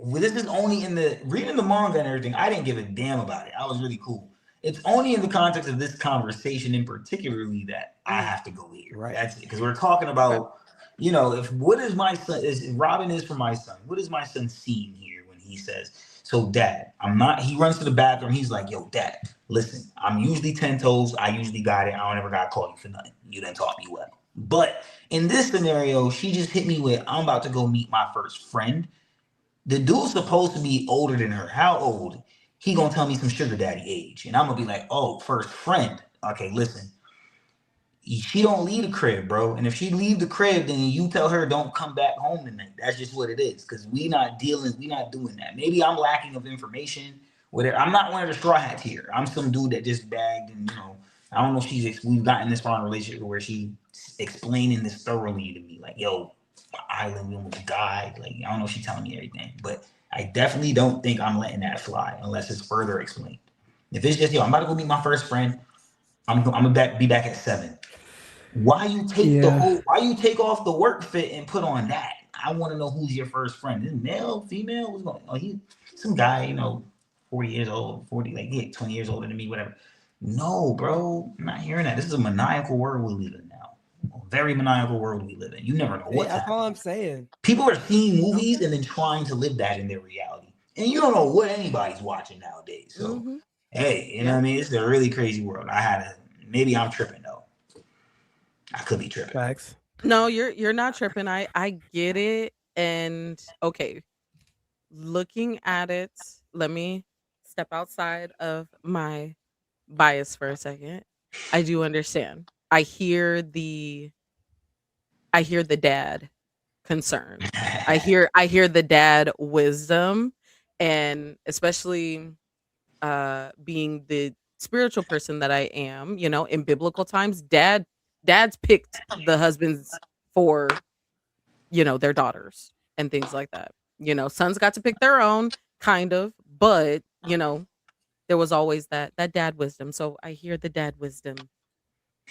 This is only in the reading the manga and everything. I didn't give a damn about it. I was really cool. It's only in the context of this conversation in particularly that I have to go here. Right. That's it. Because we're talking about, if what is my son is Robin is for my son. What is my son seeing here when he says, so dad, he runs to the bathroom. He's like, yo, dad, listen, I'm usually 10 toes. I usually got it. I don't ever got to call you for nothing. You done taught me well. But in this scenario, she just hit me with, I'm about to go meet my first friend. The dude's supposed to be older than her. How old? He gonna tell me some sugar daddy age. And I'm gonna be like, oh, first friend. Okay, listen. She don't leave the crib, bro. And if she leave the crib, then you tell her don't come back home tonight. That's just what it is. Because we not doing that. Maybe I'm lacking of information. Whatever. I'm not one of the straw hats here. I'm some dude that just bagged and I don't know if we've gotten this far in a relationship where she explaining this thoroughly to me. Like, yo, my island, we almost died. Like, I don't know if she's telling me everything. But I definitely don't think I'm letting that fly unless it's further explained. If it's just, I'm about to go meet my first friend. I'm gonna be back at 7. Why you take off the work fit and put on that? I want to know who's your first friend. Is it male, female? What's going on? He some guy, 40 years old, 20 years older than me, whatever. No, bro, I'm not hearing that. This is a maniacal world we live in now. A very maniacal world we live in. You never know what's That's happening. all I'm saying. People are seeing movies and then trying to live that in their reality. And you don't know what anybody's watching nowadays. So, hey, you know what I mean? It's a really crazy world. Maybe I'm tripping, though. I could be tripping. Facts. No, you're not tripping. I get it. And okay, looking at it, let me step outside of my bias for a second. I do understand. I hear the dad concern. I hear the dad wisdom, and especially being the spiritual person that I am, in biblical times, dads picked the husbands for their daughters and things like that. Sons got to pick their own kind of, but there was always that dad wisdom. So I hear the dad wisdom.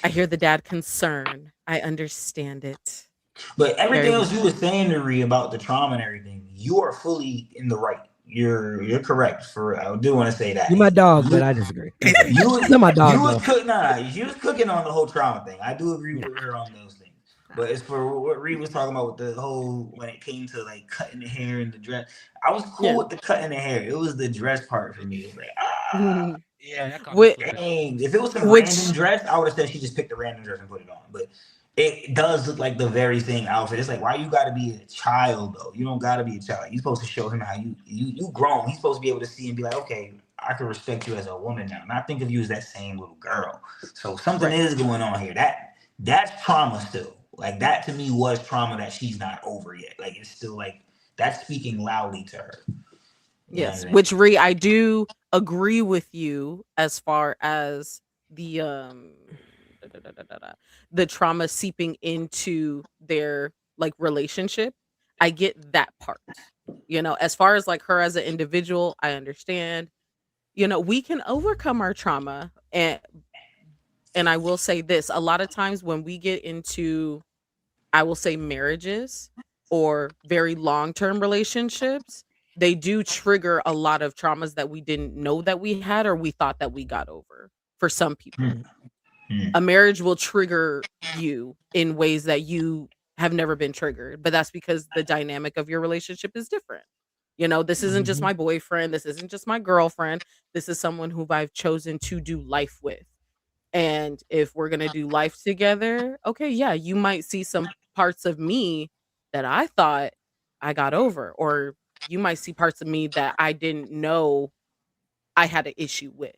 I hear the dad concern. I understand it. But everything else you were saying, Nuri, about the trauma and everything, you are fully in the right. You're correct. I do want to say that. You're my dog, but I disagree. You're my dog. She was cooking on the whole trauma thing. I do agree with her on those things. But as for what Reed was talking about with the whole, when it came to like cutting the hair and the dress, I was cool with the cutting the hair. It was the dress part for me. It was like, dang. If it was some random dress, I would have said she just picked a random dress and put it on. But it does look like the very same outfit. It's like, why you got to be a child though? You don't got to be a child. You're supposed to show him how you grown. He's supposed to be able to see and be like, okay, I can respect you as a woman now. Not think of you as that same little girl. So something is going on here. That's trauma still. Like that to me was trauma that she's not over yet. Like it's still like That's speaking loudly to her. Yes, which I do agree with you as far as the trauma seeping into their like relationship. I get that part. As far as like her as an individual, I understand. We can overcome our trauma, and I will say this, a lot of times when we get into, I will say, marriages or very long-term relationships, they do trigger a lot of traumas that we didn't know that we had or we thought that we got over for some people. A marriage will trigger you in ways that you have never been triggered, but that's because the dynamic of your relationship is different. This isn't just my boyfriend. This isn't just my girlfriend. This is someone who I've chosen to do life with. And if we're going to do life together, okay, yeah, you might see some parts of me that I thought I got over, or you might see parts of me that I didn't know I had an issue with.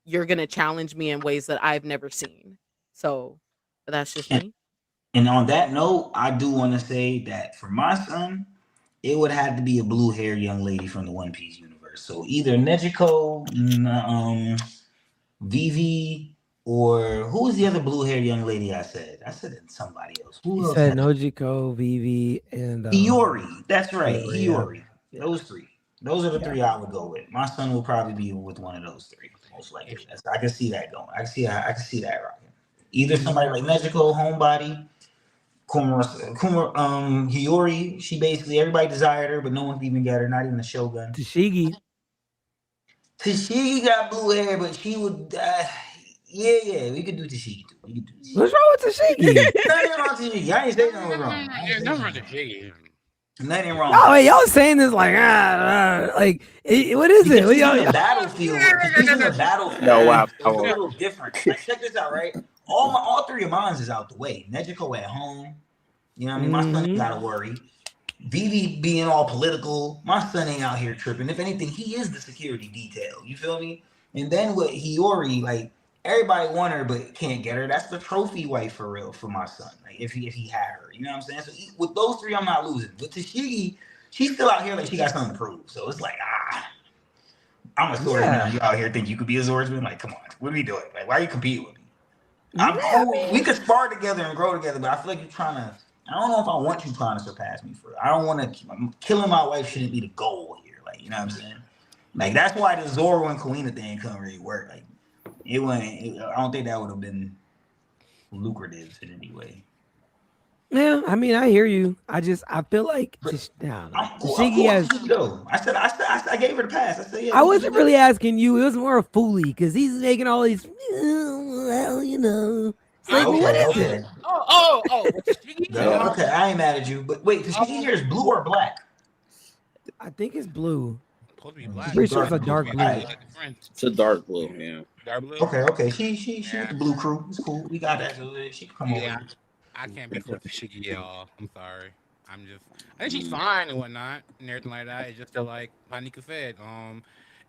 You're going to challenge me in ways that I've never seen. So that's just me. And on that note, I do want to say that for my son, it would have to be a blue-haired young lady from the One Piece universe. So either Nezuko, Vivi, or who was the other blue-haired young lady I said? I said it somebody else. Who else said Nojiko, Vivi, and Hiyori. That's right, Hiyori. Yeah. Those three. Those are the three I would go with. My son will probably be with one of those three, most likely. I can see that going. I can see that rocking. Either somebody like Nezuko, homebody, Hiyori. She basically, everybody desired her, but no one even got her. Not even the Shogun. Tashigi got blue hair, but she would. Yeah, we could do Tashigi too. What's wrong with Tashigi? Nothing wrong with Tashigi. I ain't saying nothing wrong. Nothing wrong with Tashigi. Nothing wrong. Oh, wait, y'all saying this like, what is it? She's in the battlefield. She's in the battlefield. No, wow. It's a little different. Like, check this out, right? All three of mine is out the way. Nezuko at home. You know what I mean? My son ain't gotta worry. Vivi being all political. My son ain't out here tripping. If anything, he is the security detail. You feel me? And then with Hiyori, like, everybody want her but can't get her. That's the trophy wife for real for my son. Like if he had her, you know what I'm saying? So with those three, I'm not losing. But Tashigi, she's still out here like she got something to prove. So it's like I'm a swordsman. Now you out here think you could be a swordsman? Like, come on, what are we doing? Like, why are you competing with me? We could spar together and grow together, but I feel like you're trying to. I don't know if I want you trying to surpass me for it. I don't want to. Killing my wife shouldn't be the goal here. Like, you know what I'm saying? Like that's why the Zoro and Kalina thing couldn't really work. Like. I don't think that would have been lucrative in any way. Yeah, I mean, I hear you. I feel like Tashigi has. I gave her the pass. I said, yeah. I wasn't really asking you. It was more a Foolie because he's making all these. Well, you know. It's like, what is it? Oh. Yeah, okay, I ain't mad at you. But wait, Tashigi here is blue or black? I think it's blue. Supposed to be black. I'm pretty sure it's a dark blue. It's a dark blue, yeah. Dark blue. Okay. She with the blue crew. It's cool. We got that. So she can come over. I can't be for Tashigi, y'all. I'm sorry. I think she's fine and whatnot and everything like that. It's just like Panika said.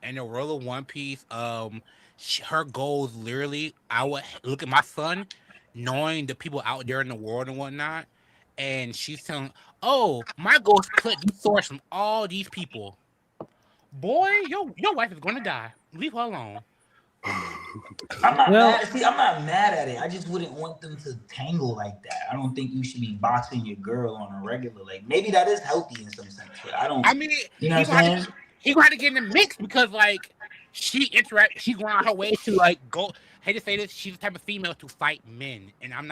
And the role of One Piece, her goals literally. I would look at my son, knowing the people out there in the world and whatnot, and she's telling, "Oh, my goal is to collect these swords from all these people." Boy, your wife is gonna die. Leave her alone. I'm not mad at it. I just wouldn't want them to tangle like that. I don't think you should be boxing your girl on a regular. Like maybe that is healthy in some sense, but I don't. I mean, you know what I'm saying? He gonna have to get in the mix because like she going on her way to like go. I hate to say this, she's the type of female to fight men, and I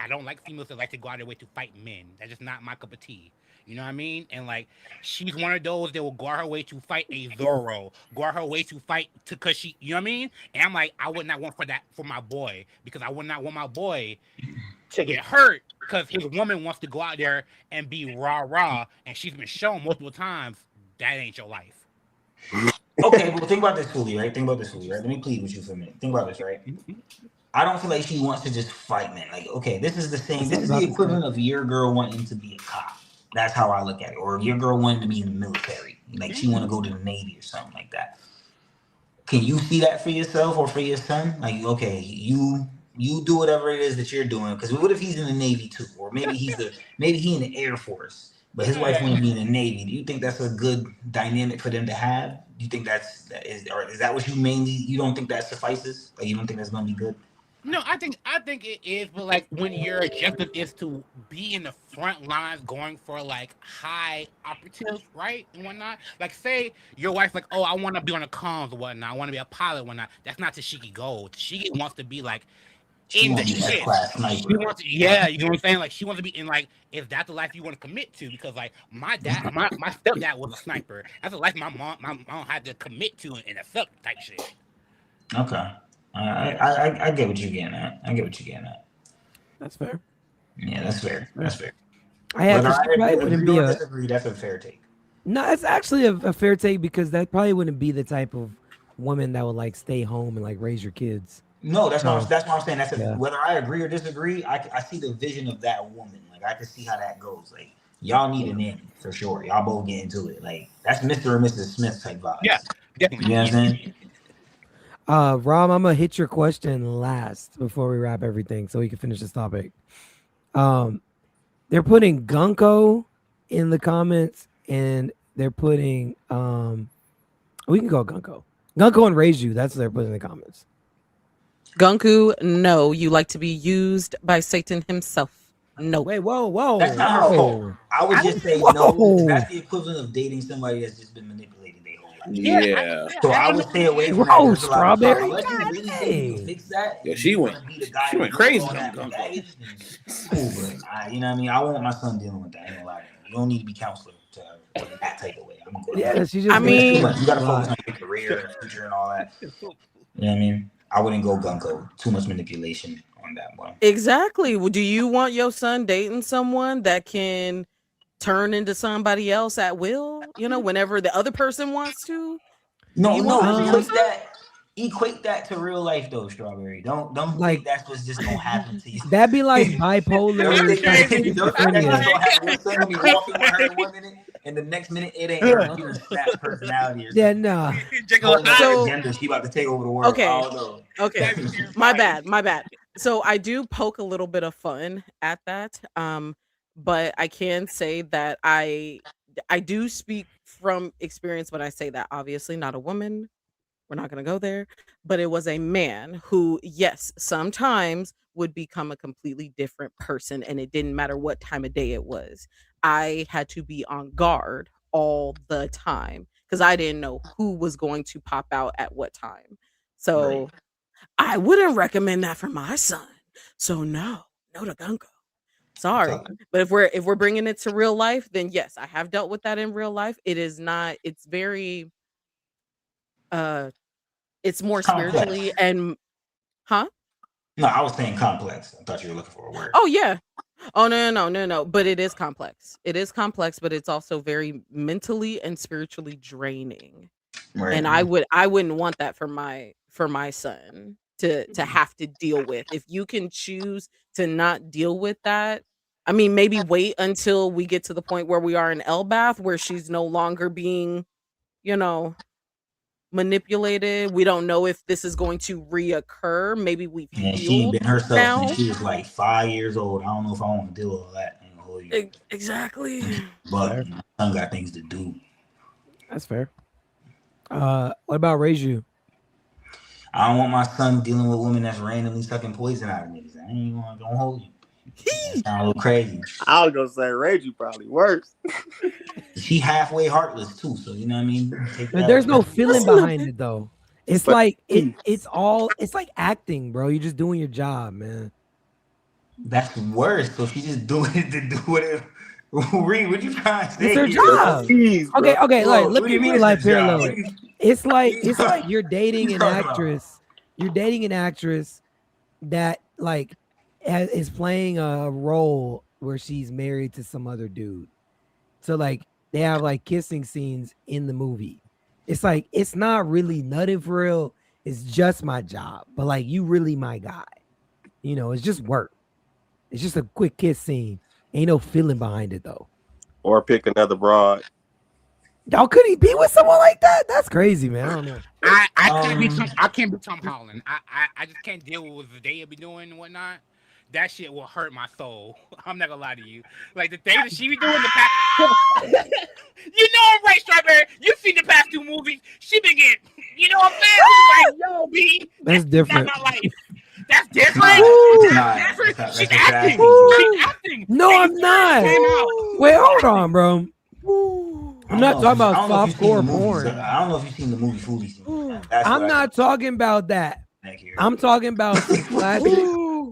don't like females that like to go out of their way to fight men. That's just not my cup of tea. You know what I mean? And like, she's one of those that will go out her way to fight a Zoro, go out her way to fight because she, you know what I mean? And I'm like, I would not want for that for my boy because I would not want my boy to get hurt because his woman wants to go out there and be rah, and she's been shown multiple times that ain't your life. Okay, well, think about this fully, right? Let me plead with you for a minute. Think about this, right? I don't feel like she wants to just fight men. Like, okay, this is the equivalent of your girl wanting to be a cop. That's how I look at it. Or if your girl wanted to be in the military, like she want to go to the Navy or something like that. Can you see that for yourself or for your son? Like, okay, you do whatever it is that you're doing. Because what if he's in the Navy too, or maybe he in the Air Force? but his wife want to be in the Navy. Do you think that's a good dynamic for them to have? Do you think or is that what you don't think that suffices? Like, you don't think that's gonna be good? No, I think it is, but like when your objective is to be in the front lines, going for like high operatives, right, and whatnot. Like, say your wife's like, "Oh, I want to be on the comms or whatnot. I want to be a pilot, whatnot." That's not Tashigi goal. Tashigi wants to be like in the shit. She wants to, yeah, you know what I'm saying? Like, she wants to be in like, is that the life you want to commit to? Because like my stepdad was a sniper. That's the life my mom had to commit to in a suck type shit. Okay. I get what you're getting at. That's fair. Yeah, that's fair. I have to wouldn't be disagree. That's a fair take. No, it's actually a fair take because that probably wouldn't be the type of woman that would like stay home and like raise your kids. No, that's what I'm saying. Whether I agree or disagree, I see the vision of that woman. Like, I can see how that goes. Like, y'all need a nanny for sure. Y'all both get into it. Like, that's Mr. and Mrs. Smith type vibes. Yeah, definitely. You know what I'm saying? Rom, I'm gonna hit your question last before we wrap everything so we can finish this topic. They're putting Gunko in the comments and they're putting we can go Gunko and Reiju. That's what they're putting in the comments. Gunku, no, you like to be used by Satan himself. No. Wait, whoa. That's not her fault. I would just say no. That's the equivalent of dating somebody that's just been manipulated. Yeah. So I would stay away from that. Strawberry. Unless you really think you fix that. Yeah, she went crazy. Cool, but you know what I mean? I want my son dealing with that. I ain't gonna lie. You don't need to be counselor to that type of way. She just. I mean, you gotta focus on your career and future and all that. You know what I mean? I wouldn't go Gunko. Too much manipulation on that one. Exactly. Well, do you want your son dating someone that can turn into somebody else at will, whenever the other person wants to? No, equate that to real life though, Strawberry. Don't like that's what's just gonna happen to you. That'd be like bipolar. Your son will be walking with her 1 minute and the next minute it ain't her. You just snap personality or something. Yeah, no. She about to take over the world. Okay. My bad. So I do poke a little bit of fun at that. But I can say that I do speak from experience when I say that. Obviously, not a woman. We're not going to go there. But it was a man who, yes, sometimes would become a completely different person. And it didn't matter what time of day it was. I had to be on guard all the time because I didn't know who was going to pop out at what time. So I wouldn't recommend that for my son. So no to Gunko. Sorry, but if we're bringing it to real life, then yes, I have dealt with that in real life. It is not. It's very. It's more complex. Spiritually and, huh? No, I was saying complex. I thought you were looking for a word. Oh yeah. Oh no. But it is complex. It is complex, but it's also very mentally and spiritually draining. Right. And I wouldn't want that for my son to have to deal with. If you can choose to not deal with that, I mean, maybe wait until we get to the point where we are in Elbath, where she's no longer being, manipulated. We don't know if this is going to reoccur. Maybe we've she been herself now. Since she was like 5 years old. I don't know if I want to deal with all that. Exactly. But my son got things to do. That's fair. What about Reiju? I don't want my son dealing with women that's randomly sucking poison out of niggas. I ain't gonna hold you. That sound a little crazy. I was gonna say Reiju probably worse. She halfway heartless too, so you know what I mean. But there's no feeling behind it though. It's like it's like acting, bro. You're just doing your job, man. That's worse. So she's just doing it to do it. Reed, what you trying to say? It's her job. Jeez, okay. Like, let me real life parallel. It's like you're dating an actress. You're dating an actress that like is playing a role where she's married to some other dude. So like they have like kissing scenes in the movie. It's like it's not really nothing for real. It's just my job. But like you really my guy. It's just work. It's just a quick kiss scene. Ain't no feeling behind it though. Or pick another broad. Y'all could he be with someone like that? That's crazy, man. I don't know. I can't be Tom Holland. I just can't deal with what they be doing and whatnot. that shit will hurt my soul. I'm not gonna lie to you. Like the things that she be doing the past. You know I'm right, Strawberry. You've seen the past 2 movies. She been getting, you know what I'm saying? Like, yo, B. That's different. That's not life. That's different. That's different. She's acting. She's acting. No, I'm not. Wait, hold on, bro. I'm not talking about softcore porn. I don't know if you've seen the movie Foolish. I'm not talking about that. I'm talking about classic.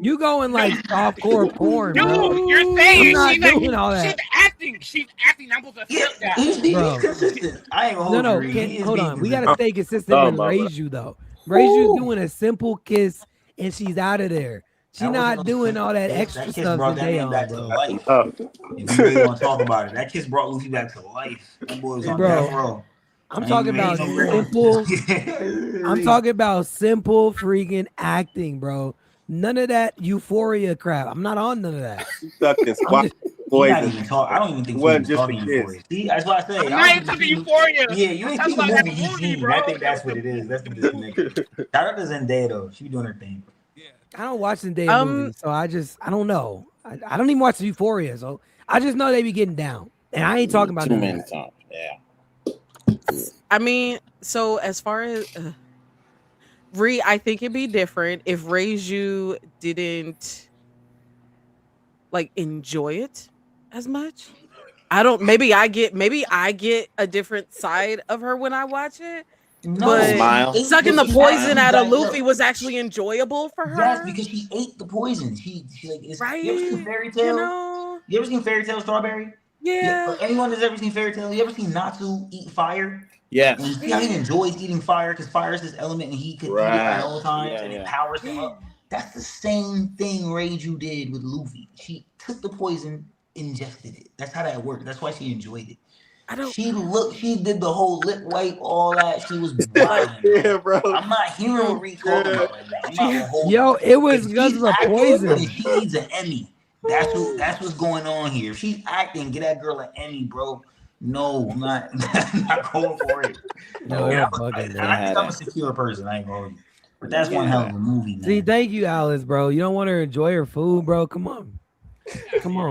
You going like softcore porn, bro. Dude, you're saying I'm not doing all that. She's acting. She's acting. I'm supposed to flip that. He's consistent. I ain't gonna No, hold on. We gotta stay consistent with Reiju though. Reiju's doing a simple kiss and she's out of there. She's not doing all that extra stuff that they on, bro. If you really want to talk about it, that kiss brought Luffy back to life. That boy was on death row. I'm talking about simple. I'm talking about simple freaking acting, bro. None of that euphoria crap. I'm not on none of that. I don't even think we're talking euphoria. See, that's what I say. I'm not even talking euphoria. Yeah, you ain't seen the movie he's seen. I think that's what it is. That's the disconnect. Shout out to Zendaya though. She be doing her thing. I don't watch Zendaya movies, so I don't know. I don't even watch Euphoria, so I just know they be getting down. And I ain't talking about too many times. Yeah. I mean, so as far as I think it'd be different if Reiju didn't like enjoy it as much. Maybe I get a different side of her when I watch it. No, but sucking the poison out of Luffy was actually enjoyable for her. Yes, because she ate the poison. She like it's right. You ever seen Fairy Tail? You ever seen Fairy Tail, Strawberry? Yeah. For anyone that's ever seen Fairy Tail, you ever seen Natsu eat fire? Yeah. And you see how he enjoys eating fire because fire is his element and he could eat it at all times and it powers him up. That's the same thing Reiju did with Luffy. She took the poison, ingested it. That's how that worked. That's why she enjoyed it. She did the whole lip wipe, all that. She was blind. Yeah, bro. I'm not hearing what Reed talking about right now. I'm not gonna hold Yo, it was because of the poison. She needs an Emmy. That's what's going on here. If she's acting, get that girl an Emmy, bro. No, I'm not going for it. No, I'm a secure person. I ain't going. But that's one hell of a movie, man. See, thank you, Alice, bro. You don't want her to enjoy her food, bro. Come on,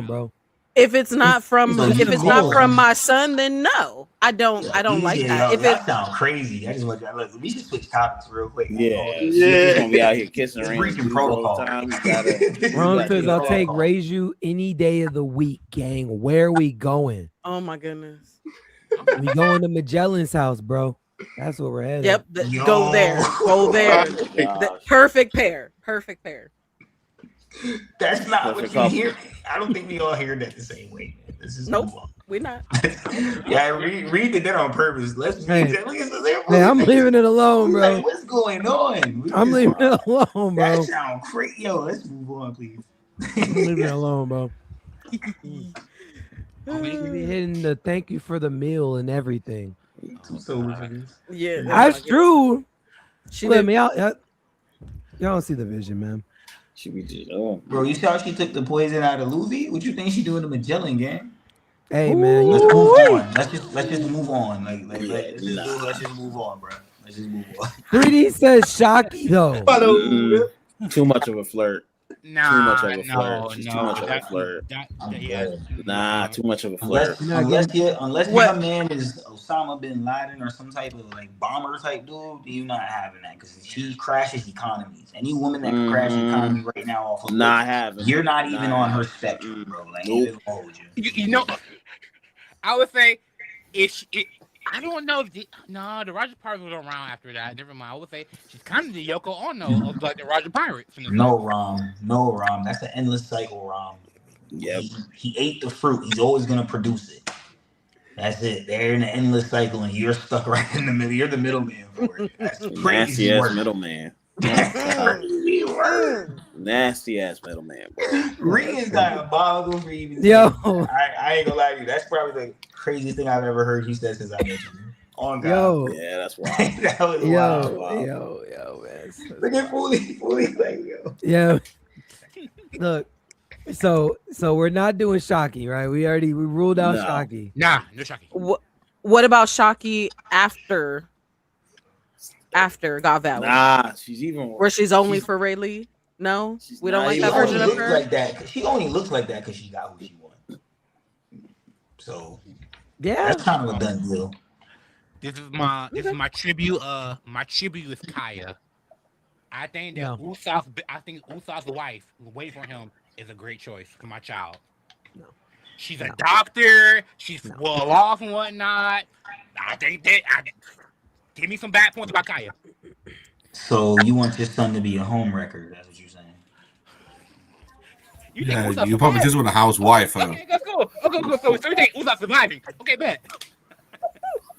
bro. If it's not from my son, then no, I don't like that. If that sounds crazy, I just want to we should switch topics real quick. She's gonna be out here kissing rings. Protocol. Ron says, "I'll take Reiju any day of the week, gang. Where we going? Oh my goodness, we going to Magellan's house, bro. That's what we're headed. Yep, go there. Perfect pair. That's not what you hear. I don't think we all hear that the same way. This is we're not. Yeah, Reed did that on purpose. I'm leaving it alone, bro. Like, what's going on? I'm leaving it alone, bro. That sounds crazy. Yo, let's move on, please. I'm leaving it alone, bro. We be hitting the thank you for the meal and everything. Yeah, that's true. She let me out. Y'all don't see the vision, man. She be just bro. You saw she took the poison out of Luffy. What you think she doing to Magellan, gang? Hey, man, let's move on. Let's just move on. Let's just move on, bro. Let's just move on. 3D says Shakky though. Too much of a flirt. Nah, too much of a flirt. Too much of a flirt. Too much of a flirt. Unless your man is Osama bin Laden or some type of like bomber type dude, you're not having that because she crashes economies. Any woman that can crash economy right now off of not having. You're not even on her spectrum, bro. Like, nope. You know, I would say I don't know. The Roger Pirates was around after that. Never mind. I would say she's kind of the Yoko Ono of like the Roger Pirates. No, Rom. That's an endless cycle, Rom. Yep. He ate the fruit. He's always gonna produce it. That's it. They're in an endless cycle, and you're stuck right in the middle. You're the middleman for it. That's crazy nasty work. Ass middleman. Nasty ass middleman, bro. Rian's diabolical for even. Yo, I ain't gonna lie to you. That's probably the craziest thing I've ever heard he said since I met him. On God. Yo, yeah, that's wild. That was wild. Yo, man. Look at Fully, like yo. Yeah. Look, so we're not doing Shakky, right? We ruled out Shakky. Nah, no Shakky. What about Shakky after God Valley? Nah, she's even where she's only for Rayleigh. No, She's we don't not like even- that She only version of looks her. like that. She only looks like that because she got who she wants. So Yeah. that's kind of a done deal. This is my tribute. My tribute is Kaya. I think that No. Usopp's wife waiting for him is a great choice for my child. No. She's a doctor. She's well off and whatnot. I think that give me some bad points about Kaya. So you want your son to be a home wrecker? That's what you're saying. You think Usopp you probably survived? just want a housewife, huh? Okay, let's go. Okay, so you think Usopp surviving? Okay, bet.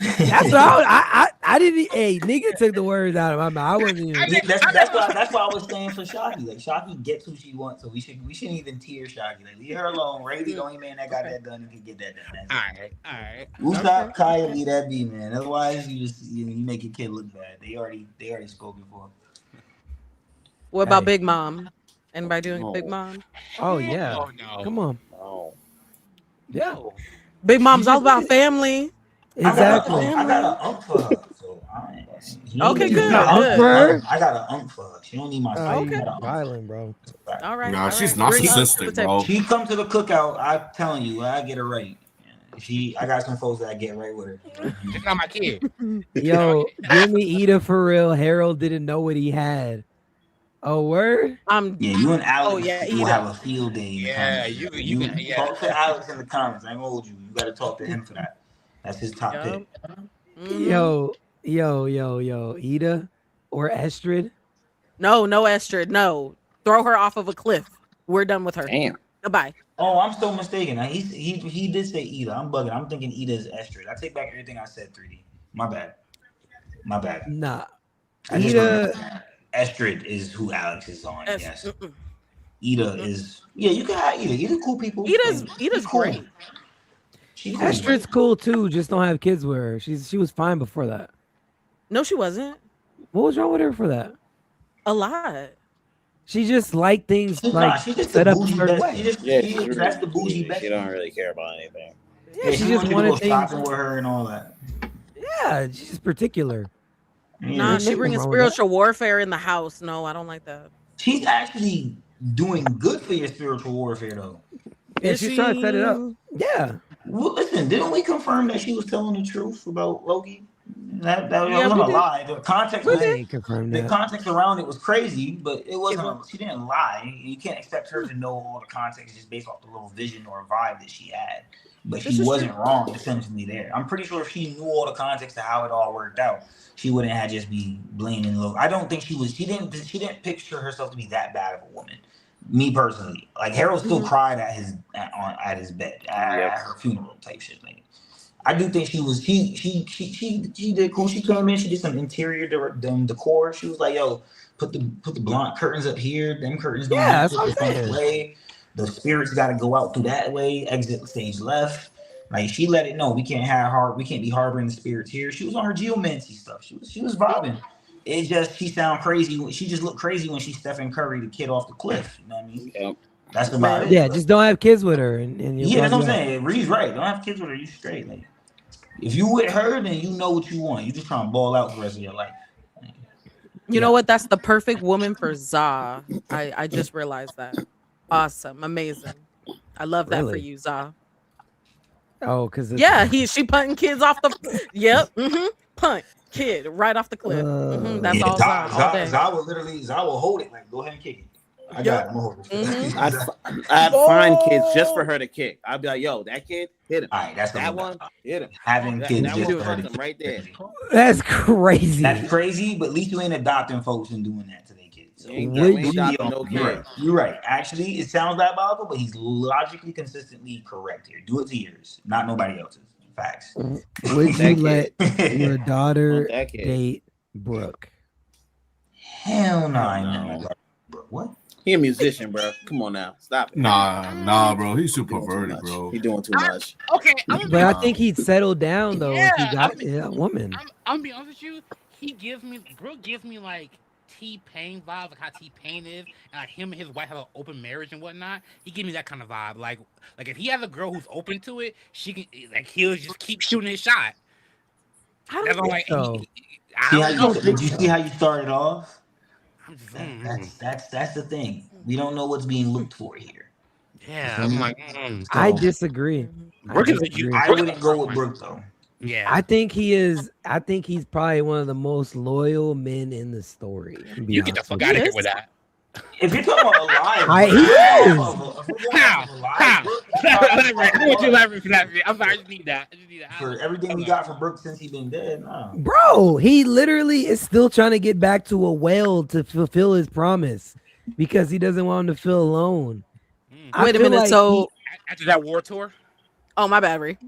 That's what I didn't. Hey, nigga took the words out of my mouth. I wasn't even. That's why I was saying for Shakky. Like Shakky gets who she wants, so we shouldn't even tear Shakky. Like leave her alone. Ray's the only man that got that done and can get that done. All right. Usopp, Kaya, leave that be, man. Otherwise, you make your kid look bad. They already spoken for. What about Hey. Big Mom? Anybody doing No. Big Mom? Oh yeah. Oh no. Come on. Oh. Yeah. Big Mom's all about family. Exactly. I got an ump for her. So Okay, good. I got an ump for her. She don't need my Oh, Okay. you violent, bro. All right. Nah, all she's right. Bring it up to the narcissistic, table. bro. She come to the cookout. I'm telling you, I get her right. I got some folks that I get right with her. It's not my kid. Yo, give me Ida for real. Harold didn't know what he had. Oh, word? I'm Yeah, you and Alex Oh, yeah, will Ida. have a field day. In the Yeah, comments. you can- yeah. Talk to Alex in the comments. I ain't gonna hold you. You got to talk to him for that. That's his top Yup. pick. Mhm. Yo, Ida or Estrid? No Estrid. No. Throw her off of a cliff. We're done with her. Damn. Goodbye. Oh, I'm so mistaken. He did say Ida. I'm bugging. I'm thinking Ida is Estrid. I take back everything I said. 3D. My bad. Nah. I just Ida. remember Estrid is who Alex is on. Es- Yes. mm-mm. Ida is. Yeah, you can have Ida. Ida cool people. Ida's She's cool. great. She's cool. Estrid's cool too. Just don't have kids with her. She was fine before that. No, she wasn't. What was wrong with her for that? A lot. She just liked things She's just set the up a bougie certain best. way. That's the bougie best. She don't really care about anything. Yeah, she she just wanted to wanted go things. shopping with her and all that. Yeah, she's just particular. Nah, Nothing she bringing wrong with that. spiritual warfare in the house. No, I don't like that. She's actually doing good for your spiritual warfare, though. Yeah, Is she's trying to set it up. Yeah. Well, listen, didn't we confirm that she was telling the truth about Loki? That Yeah, wasn't we a did. lie. The context, I ain't confirmed the that. context around it was crazy, but it wasn't. She didn't lie. You can't expect her to know all the context just based off the little vision or vibe that she had. But This she is wasn't wrong, essentially. There, I'm pretty sure if she knew all the context of how it all worked out, she wouldn't have just be blaming Loki. I don't think she was. She didn't picture herself to be that bad of a woman. Me personally, like Harold still cried at his bed at her funeral type shit. Like, I do think she was. She did cool. She came in. She did some interior decor. She was like, "Yo, put the blonde curtains up here. Them curtains don't Yeah, match that's what I'm the saying. way. The spirits got to go out through that way. Exit stage left." Like she let it know we can't be harboring the spirits here. She was on her geomancy stuff. She was vibing. It just she sound crazy. She just looked crazy when she Stephen Curry the kid off the cliff. You know what I mean? Yep. That's about it. Yeah, just don't have kids with her. And Yeah, that's what I'm saying. Reed's right. Don't have kids with her. You straight. Like, if you with her, then you know what you want. You just trying to ball out for the rest of your life. You know what? That's the perfect woman for Za. I just realized that. Awesome. Amazing. I love that for Really? you, Za. Oh, because Yeah, she punting kids off the. Yep. Punt kid right off the cliff. That's all Za all day. Za will hold it. Like, go ahead and kick it. I got it. I'm gonna hold it. I'd find kids just for her to kick. I'd be like, yo, that kid, hit him. All right, that's That one, hit him. Having That kids one just for her fucked to him right there. That's crazy. That's crazy, but at least you ain't adopting folks and doing that to their kids. So You ain't Would you- adopting no kid. You're right. Actually, it sounds diabolical, but he's logically consistently correct here. Do it to yours, not nobody else's. Facts. Would you That let kid. your daughter That kid. date Brooke? Hell no, I know. What? He a musician, bro. Come on now, stop it. Nah, bro. He's super He doing too perverted, much. bro. He doing too much. Okay, But I think he'd settle down though if he Yeah, got a woman. I'm gonna be honest with you. Brooke gives me like T-Pain vibes, like how T-Pain is, and like him and his wife have an open marriage and whatnot. He gives me that kind of vibe. Like if he has a girl who's open to it, she can he'll just keep shooting his shot. I That's don't all think like. so. Did you see how you started off? That's the thing. We don't know what's being looked for here. Yeah, I'm like, I disagree. I wouldn't go with Brook though. Yeah, I think he is. I think he's probably one of the most loyal men in the story. you get the fuck out of here with that. If you're talking about alive, he is. How? I want you elaborate for that. I'm sorry, I just need that. For everything we got for Brook since he's been dead, no. Bro, he literally is still trying to get back to a whale to fulfill his promise because he doesn't want him to feel alone. Wait a minute. Like so after that war tour? Oh, my bad, Ree.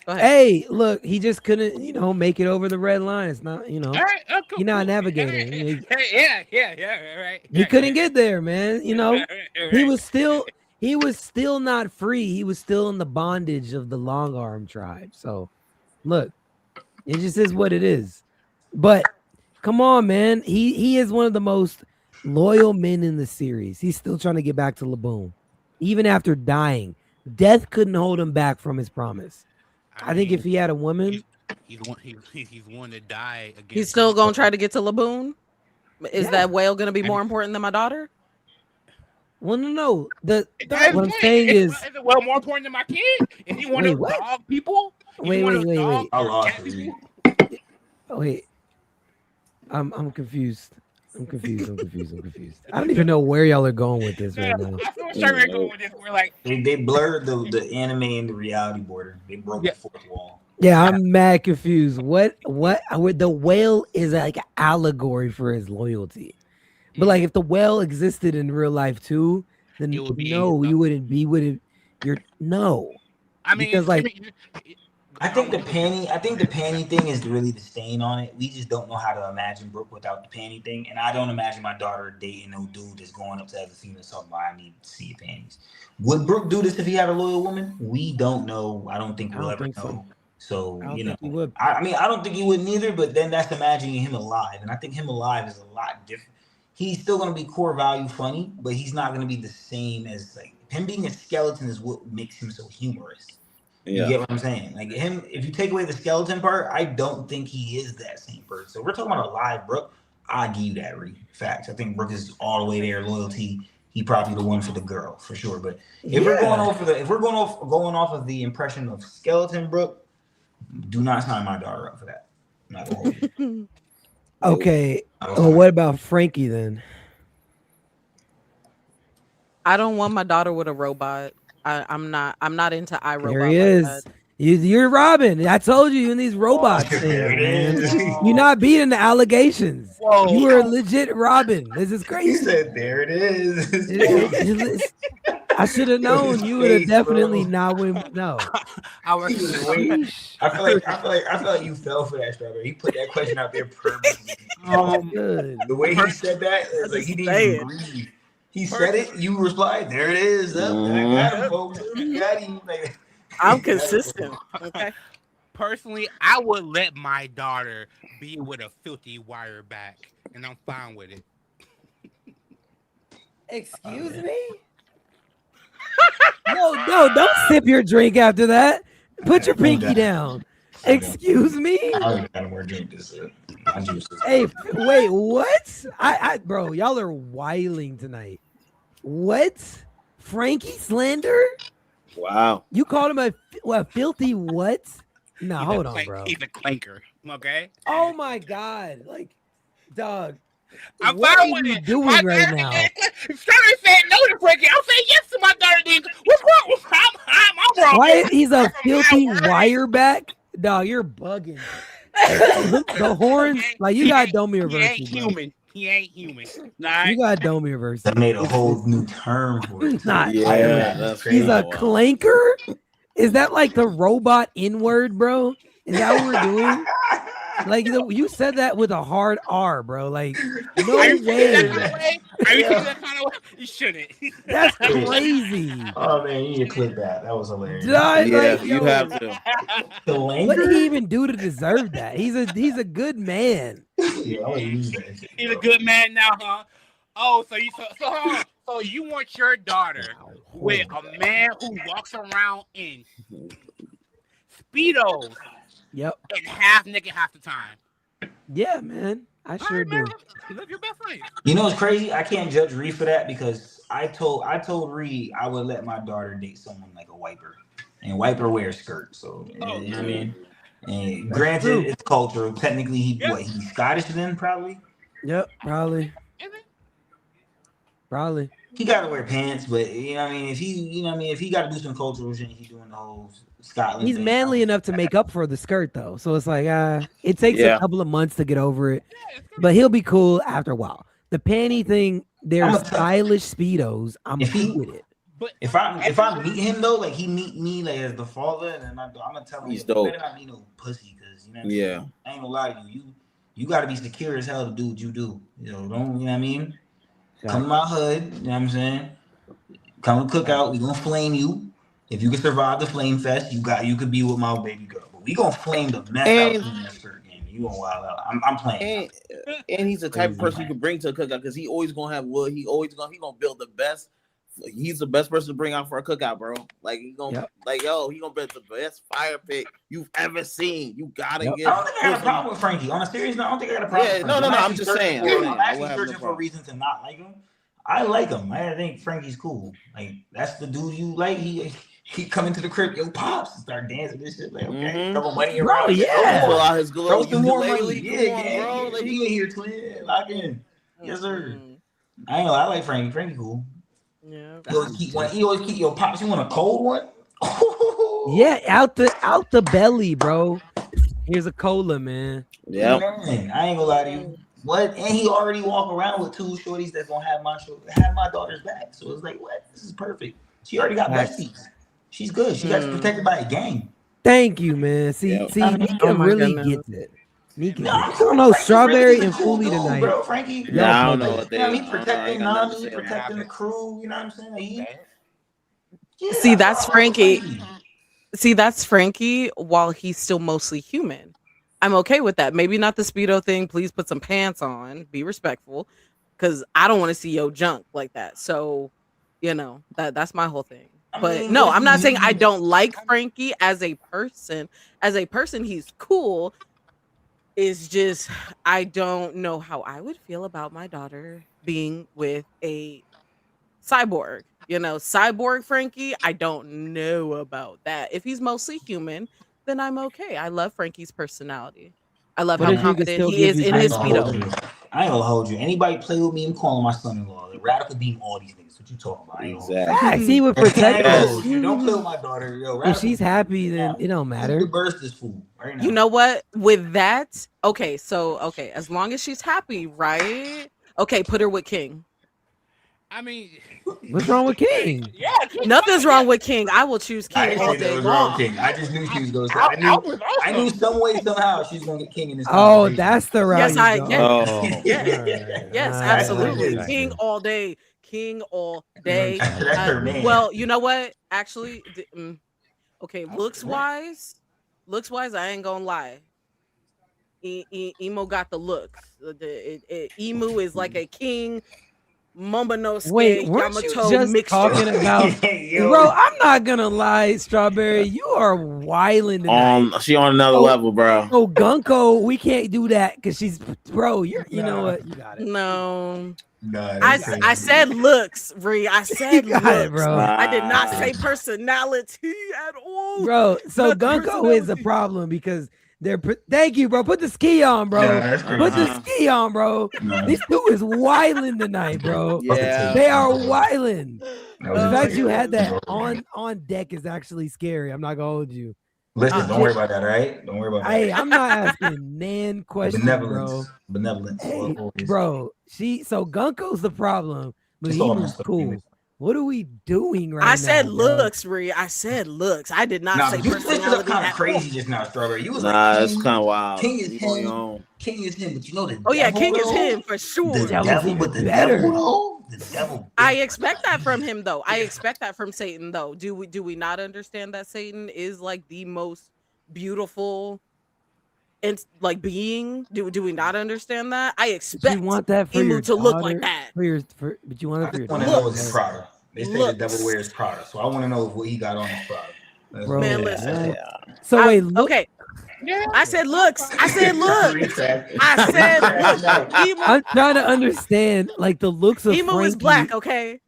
Go ahead. Hey, look, he just couldn't, make it over the red line. It's not, All right, cool, he's not navigating. Right. He couldn't get there, man. He was still not free. He was still in the bondage of the long arm tribe. So, look, it just is what it is. But come on, man. He is one of the most loyal men in the series. He's still trying to get back to Laboon, even after dying. Death couldn't hold him back from his promise. I think if he had a woman, he's one to die again. He's still gonna try to get to Laboon. Is that whale gonna be more important than my daughter? Well, no. What I'm saying is it well more important than my kid? If he want to dog people, wait. Wait. I'm confused. I'm confused. I don't even know where y'all are going with this right now. I'm sure we're going with this. We're like they blurred the anime and the reality border. They broke the fourth wall. Yeah, I'm mad confused. What the whale is like an allegory for his loyalty. But like if the whale existed in real life too, then you wouldn't. No. I mean, because like I think the panty thing is really the stain on it. We just don't know how to imagine Brook without the panty thing. And I don't imagine my daughter dating no dude that's going up to other females talking about I need to see your panties. Would Brook do this if he had a loyal woman? We don't know. I don't think we'll ever know. So he would. I mean, I don't think he would neither, but then that's imagining him alive. And I think him alive is a lot different. He's still gonna be core value funny, but he's not gonna be the same as like him being a skeleton is what makes him so humorous. You get what I'm saying? Like him, if you take away the skeleton part, I don't think he is that same person. So we're talking about a live Brook. I give you that, facts. I think Brook is all the way there. Loyalty. He probably the one for the girl for sure. But if we're going off of the impression of skeleton Brook, do not sign my daughter up for that. I'm not gonna hold you. Okay. Well, what about Franky then? I don't want my daughter with a robot. I'm not into iRobot. There he is. Like you're Robin. I told you in these robots things, man. You're not beating the allegations. Whoa. You were a legit Robin. This is crazy. He said, "There it is." I should have known. You would have definitely not win. No. I feel like you fell for that, Strawberry. He put that question out there purposely. Good. The way he said that, it's like he didn't even breathe. He said it. You replied. There it is. I got him, folks. I'm consistent. Okay. Personally, I would let my daughter be with a filthy wire back, and I'm fine with it. Excuse me? No, don't sip your drink after that. Put your pinky down. Excuse me? I don't got more drink this. Hey, wait, what? Bro, y'all are wiling tonight. What? Franky slander? Wow. You called him a filthy what? No, hold on, bro. He's a clanker. Okay. Oh my god, like, dog. I'm what fine are with you it. doing My right daughter now? Strawberry said no to Franky. I'm saying yes to my daughter. Then what's wrong? I'm wrong. Why he's a filthy wireback? Dog, you're bugging. The horns, like you got Domi reversal. He ain't human. Nah, you got Domi reversal. That made a whole new term for it. Not. That's he's a clanker. Is that like the robot N-word, bro? Is that what we're doing? Like you said that with a hard R, bro. Like no way. Are you saying that kind of way? You shouldn't. That's crazy. Oh man, you need to clip that. That was hilarious. You have to. What did he even do to deserve that? He's a good man. Yeah, I'll use that. He's a good man now, huh? Oh, so you want your daughter with a man who walks around in Speedos? Yep. And half naked half the time. Yeah, man. I sure do. You live your best life. You know what's crazy? I can't judge Ree for that because I told Ree I would let my daughter date someone like a wiper, and wiper wears skirts. So you know what I mean. And granted, it's cultural. Technically, he's Scottish then probably. Yep, probably. Probably. He gotta wear pants, but you know what I mean. If he gotta do some cultural shit, he's doing the whole Scotland. He's thing. manly enough to make up for the skirt though, so it's like it takes a couple of months to get over it, but he'll be cool after a while. The panty thing, they're stylish speedos. I'm cool with it. But if I meet him though, like he meet me like as the father, and I'm gonna tell him He's you dope. better not be no pussy, because you know what I'm saying? I ain't gonna lie to you. You gotta be secure as hell to do what you do. You know, don't you know what I mean? Come to my hood, you know what I'm saying? Come to cookout, we gonna flame you. If you can survive the flame fest, you could be with my baby girl. But we gonna flame the mess out of that skirt game. You gonna wild out. I'm playing. And he's the type of person you can bring to a cookout because he always gonna have wood. He gonna build the best. He's the best person to bring out for a cookout, bro. Like he gonna he gonna build the best fire pit you've ever seen. You gotta get. I don't think I got a problem with Franky. On a serious note, I don't think I got a problem. Yeah, no. I'm just saying. I'm actually searching for a reason to not like him. I like him. I think Franky's cool. Like that's the dude you like. He come into the crib, yo, pops, and start dancing this shit. Like, okay, throw money around. Pull out his Throw some more money. Bro. Like, you in here, twin. Lock in. Yes, sir. I know. I like Franky. Franky cool. Yeah. He always keep your pops. You want a cold one? Yeah, out the belly, bro. Here's a cola, man. Yeah. I ain't gonna lie to you. What? And he already walk around with two shorties that's gonna have my daughter's back. So it's like, what? This is perfect. She already got besties. She's good. She got protected by a gang. Thank you, man. See, Nika really gets it. Nika, I don't know, Frankie's Strawberry really and Fully dude, tonight. bro. Franky, I don't know what they. he protecting Nami, protecting the crew. You know what I'm saying? See, that's Franky. See, that's Franky while he's still mostly human. I'm okay with that. Maybe not the Speedo thing. Please put some pants on. Be respectful. Because I don't want to see your junk like that. So, you know, that's my whole thing. But no, I'm not saying I don't like Franky as a person. As a person, he's cool. It's just, I don't know how I would feel about my daughter being with a cyborg. You know, cyborg Franky, I don't know about that. If he's mostly human, then I'm okay. I love Franky's personality. I love how confident he is in his Speedo. I ain't gonna hold you. Anybody play with me, I'm calling my son-in-law. The radical beam all these niggas. What you talking about? Exactly. See, with protect us. Don't play with my daughter. Yo, if she's happy, then it don't matter. Burst this fool right now. You know what? With that, okay, as long as she's happy, right? Okay, put her with King. I mean, what's wrong with King? Yeah, nothing's wrong with King. I will choose King. I didn't say that was wrong with King. I just knew she was going to say. I knew some way somehow she's going to get King in this. Oh, that's the route. Yes, absolutely. King all day. King all day. That's her man. Well, you know what? Actually, okay, looks wise, I ain't gonna lie. Emo got the looks. Emu is like a King. Momonosuke, wait, weren't Yamato you just mixture. talking about? Bro, I'm not gonna lie, Strawberry, you are wilding tonight. She on another level, bro. Oh, Gunko, we can't do that because she's, bro. You know what? You got it. No. I said looks, Ree. I said looks, it, bro. I did not say personality at all, bro. So Gunko is a problem because thank you, bro. Put the ski on, bro. Put the ski on, bro. These two is wilding tonight, bro. Yeah, they are wilding. The fact you had that on deck is actually scary. I'm not gonna hold you. Listen, don't worry about that, all right? Don't worry about that. Hey, I'm not asking nan questions, bro. Benevolence. Hey, bro, so Gunko's the problem, but he was cool. What are we doing right now? I said looks, Ree. I said looks. I did not say you personality. You up kind of crazy just now, Strawberry. You was it's kind of wild. King is him. King is him, but you know the devil, yeah, King is him for sure. The devil, but the devil, the devil. I expect that from him, though. I expect that from Satan, though. Do we not understand that Satan is like the most beautiful and like being? Do we not understand that? I expect you want that for Emu your to look like that. but you want it for your daughter. I want to know his Prada. They say the devil wears Prada, so I want to know what he got on his Prada. Man, listen. So wait, okay. I said looks. I said look. I said look. I'm trying to understand like the looks of Emu is Franky. black, okay?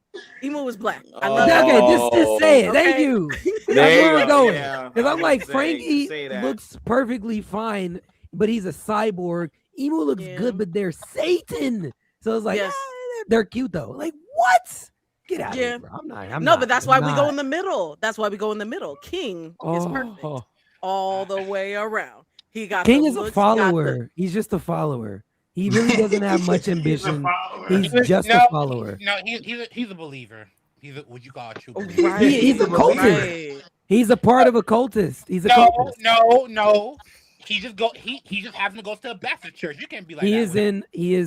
Emu is black. I love Okay, it. just say it. Thank Okay. you. That's There where you we're go, going. yeah. Because I'm like, Say Franky that. looks perfectly fine, but he's a cyborg. Emu looks Yeah. good, but they're Satan. So it's like, Yes. they're cute though. Like, what? Get out of Yeah. here, bro. I'm No, not, but that's I'm why we go not. in the middle. That's why we go in the middle. King is perfect Oh, all the way around. He got King the is a looks, he got the- follower. He's just a follower. He really doesn't have much ambition. He's just No, a follower. No, he's a believer. He's a what you call a true Oh, believer. right. He's a cultist. Right. He's a part of a cultist. He's a No, cultist. no. He just happens to go to a Baptist church. You can't be like He that is with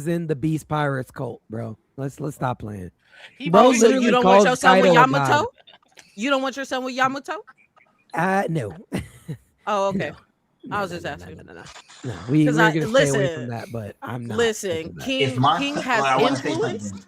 him. in the Beast Pirates cult, bro. Let's stop playing. He Bro, believes- So literally you don't want calls your son with Kaido a Yamato? god. You don't want your son with Yamato? No. Oh, okay. No, I was no, just no, asking. No. We're 'Cause gonna stay away listen, from that, but I'm not. Listen, into that. King has I want to say influence. something.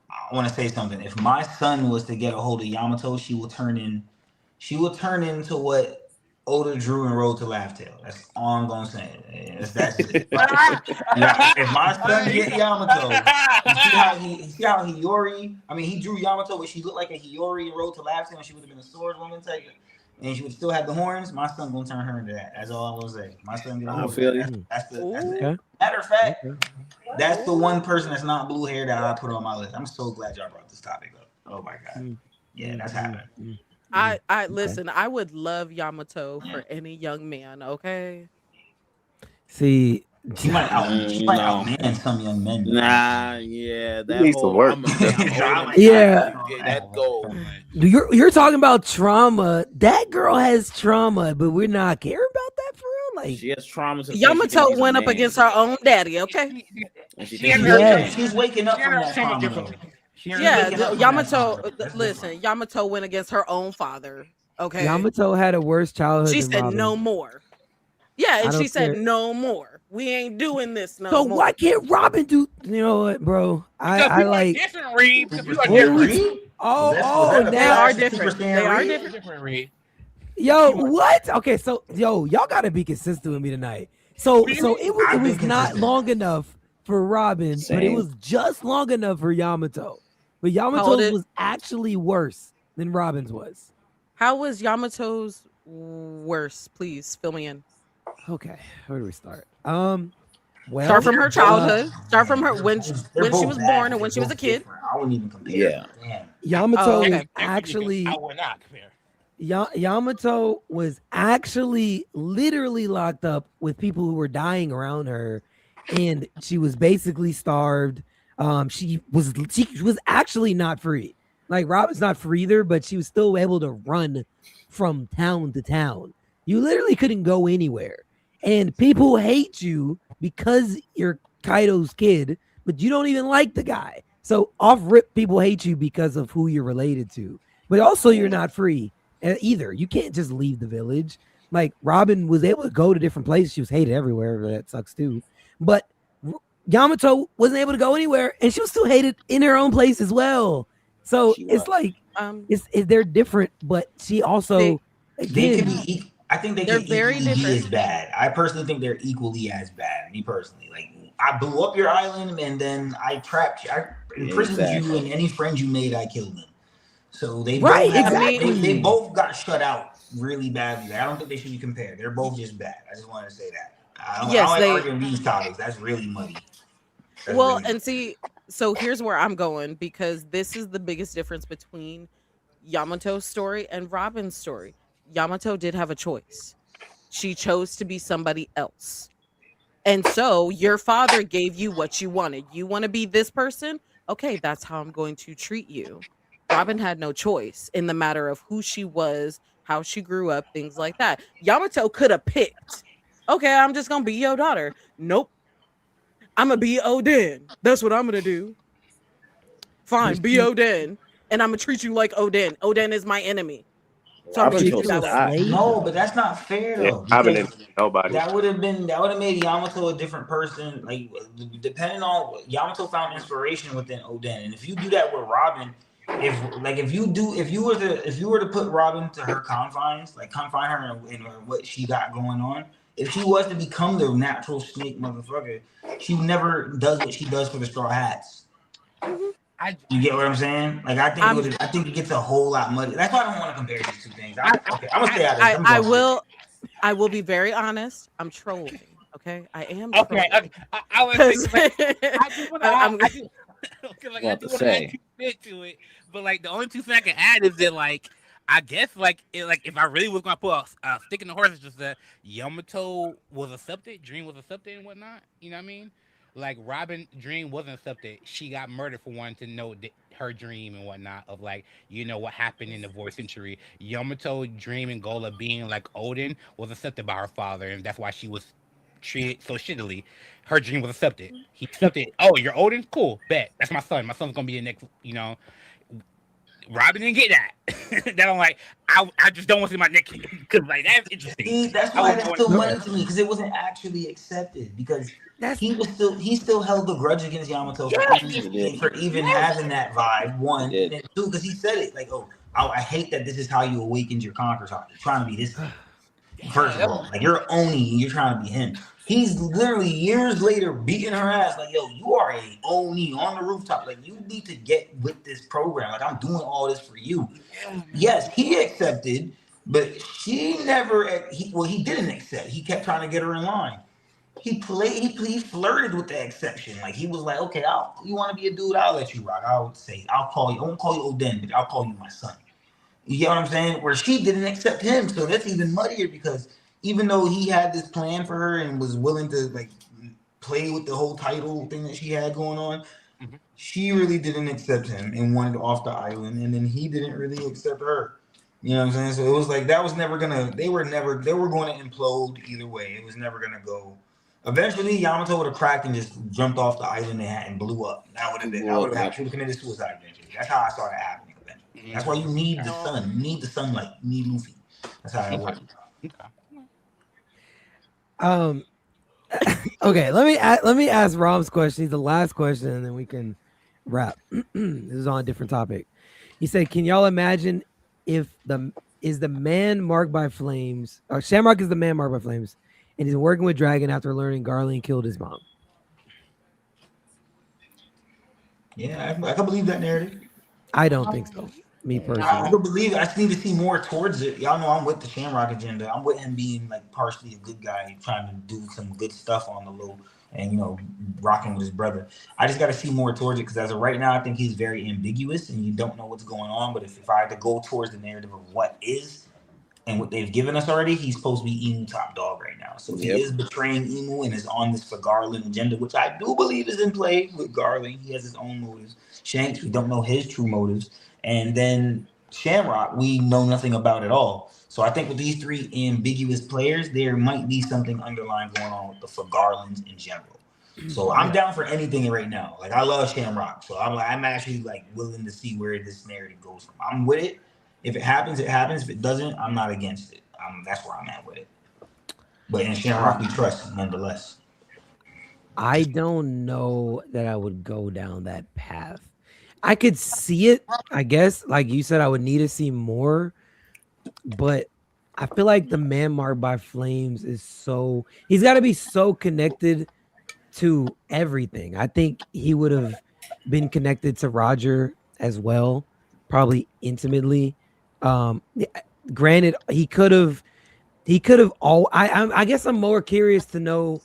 I want to say something. If my son was to get a hold of Yamato, she will turn into what Oda drew and wrote to Laugh Tale. That's all I'm gonna say. That's it. If my son get Yamato, you see how Hiyori. I mean, he drew Yamato, but she looked like a Hiyori and wrote to Laugh Tale, and she would have been a swordswoman type. And she would still have the horns. My son gonna turn her into that. That's all I'm gonna say. My son gonna hold that. That's the Okay. matter of fact. That's the one person that's not blue hair that I put on my list. I'm so glad y'all brought this topic up. Oh my god. Yeah, that's happening. I listen, I would love Yamato for any young man, okay? See, She might outman some young men. Nah, yeah, that needs to work. Yeah. That goal. You're talking about trauma. That girl has trauma, but we're not care about that for real. Like She has trauma. to Yamato went up against her own daddy, okay? She's waking up from that trauma. though. Yeah, waking up from Yamato. that trauma. Listen, Yamato went against her own father. Okay. Yamato had a worse childhood. She than said Robin. no more. Yeah, I and don't she said care. no more. We ain't doing this no So more. why can't Robin do? You know what, bro? I like. different, Reed. Because people are What we- different. Oh, They now are different. They are different. Different, Reed. Yo, what? Okay, so y'all gotta be consistent with me tonight. So it I've was been not consistent. long enough for Robin, but it Same. was just long enough for Yamato. But Hold Yamato's it. was actually worse than Robin's was. How was Yamato's worse? Please fill me in. Okay, where do we start? Well, Start from her childhood. Start from her when They're she both was bad, born and they're when she was a both kid. different. I wouldn't even compare. Yeah. Damn. Yamato Oh, was okay. actually I would not compare. Yamato was actually literally locked up with people who were dying around her, and she was basically starved. She was actually not free. Like Robin's not free either, but she was still able to run from town to town. You literally couldn't go anywhere, and people hate you because you're Kaido's kid, but you don't even like the guy. So off rip, people hate you because of who you're related to, but also you're not free either. You can't just leave the village. Like Robin was able to go to different places. She was hated everywhere. But that sucks too. But Yamato wasn't able to go anywhere, and she was still hated in her own place as well. So it's like they're different, but she also They could be. I think They're can very equally be different. as bad. I personally think they're equally as bad. Me personally, like I blew up your island and then I trapped you. I imprisoned you, and any friends you made, I killed them. So they Right, both have- exactly. they both got shut out really badly. I don't think they should be compared. They're both just bad. I just wanted to say that. I don't like arguing these topics. That's really muddy. That's Well, really and see, so here's where I'm going because this is the biggest difference between Yamato's story and Robin's story. Yamato did have a choice. She chose to be somebody else. And so your father gave you what you wanted. You want to be this person? Okay, that's how I'm going to treat you. Robin had no choice in the matter of who she was, how she grew up, things like that. Yamato could have picked, okay, I'm just going to be your daughter. Nope. I'm going to be Odin. That's what I'm going to do. Fine, be Odin. And I'm going to treat you like Odin. Odin is my enemy. So I'm Robin gonna treat you chose that way. to die. No, but that's not fair though. I haven't because been nobody. That would have made Yamato a different person. Like depending on Yamato found inspiration within Oden, and if you do that with Robin, if you were to put Robin to her confines, like confine her in what she got going on, if she was to become the natural snake motherfucker, she never does what she does for the Straw Hats. You get what I'm saying? Like I think it gets a whole lot muddy. That's why I don't want to compare these two things. I'm gonna stay out of this. I will be very honest. I'm trolling. Okay, I am. Okay. I was I do want to add two bit to it, but like the only two things I can add is that like I guess like if I really was gonna put a stick in the horse, it's just that Yamato was accepted, Dream was accepted, and whatnot. You know what I mean? Like Robin Dream wasn't accepted. She got murdered for wanting to know her dream and whatnot of like what happened in the Void Century. Yamato Dream and Gola being like Odin was accepted by her father, and that's why she was treated so shittily. Her dream was accepted. He accepted. Oh, you're Odin? Cool. Bet. That's my son. My son's gonna be the next. Robin didn't get that. That I'm like, I just don't want to see my neck because like that's interesting. See, that's why that's still funny to me because it wasn't actually accepted because he still held the grudge against Yamato for even having that vibe. One and two because he said it like, oh, I hate that this is how you awakened your conqueror's heart. You're trying to be this. First of all, like you're Oni and you're trying to be him. He's literally years later beating her ass like, yo, you are a Oni on the rooftop. Like, you need to get with this program. Like, I'm doing all this for you. Yes, he accepted, but she never. He didn't accept. He kept trying to get her in line. He flirted with the exception. Like, he was like, okay, you want to be a dude? I'll let you rock. I would say, I'll call you. I won't call you Odin, but I'll call you my son. You get what I'm saying? Where she didn't accept him, so that's even muddier because even though he had this plan for her and was willing to like play with the whole title thing that she had going on, she really didn't accept him and wanted off the island, and then he didn't really accept her. You know what I'm saying? So it was like that was never gonna. They were going to implode either way. It was never gonna go. Eventually, Yamato would have cracked and just jumped off the island and blew up. That would have been. I would have actually committed suicide eventually. That's how I saw it happening. That's why you need the sun. You need the sunlight. You need Luffy. That's how it works. Okay. Let me ask Rom's question. He's the last question, and then we can wrap. This is on a different topic. He said, "Can y'all imagine if the man marked by flames, or Shamrock is the man marked by flames, and he's working with Dragon after learning Garling killed his mom?" Yeah, I can believe that narrative. I don't think so. Me personally, I don't believe it. I just need to see more towards it. Y'all know I'm with the Shamrock agenda. I'm with him being like partially a good guy, trying to do some good stuff on the low, and rocking with his brother. I just got to see more towards it because as of right now, I think he's very ambiguous, and you don't know what's going on. But if I had to go towards the narrative of what is and what they've given us already, he's supposed to be Emu top dog right now. So if he is betraying Emu and is on this for Garling agenda, which I do believe is in play with Garling, he has his own motives. Shanks, we don't know his true motives. And then Shamrock, we know nothing about at all. So I think with these three ambiguous players, there might be something underlying going on with for Garland in general. So I'm down for anything right now. Like I love Shamrock, so I'm actually like willing to see where this narrative goes from. I'm with it. If it happens, it happens. If it doesn't, I'm not against it. That's where I'm at with it. But in Shamrock, we trust nonetheless. I don't know that I would go down that path. I could see it, I guess. Like you said, I would need to see more. But I feel like the man marked by flames he's got to be so connected to everything. I think he would have been connected to Roger as well, probably intimately. Granted, he could have I guess I'm more curious to know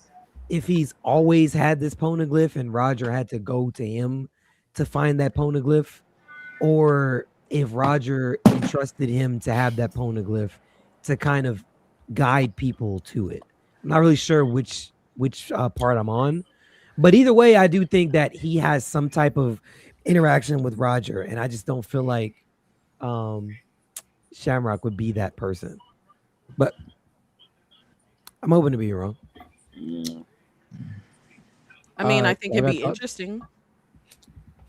if he's always had this poneglyph and Roger had to go to him to find that poneglyph, or if Roger entrusted him to have that poneglyph to kind of guide people to it. I'm not really sure which part I'm on, but either way, I do think that he has some type of interaction with Roger, and I just don't feel like Shamrock would be that person. But I'm hoping to be wrong. I mean, I think it'd be interesting.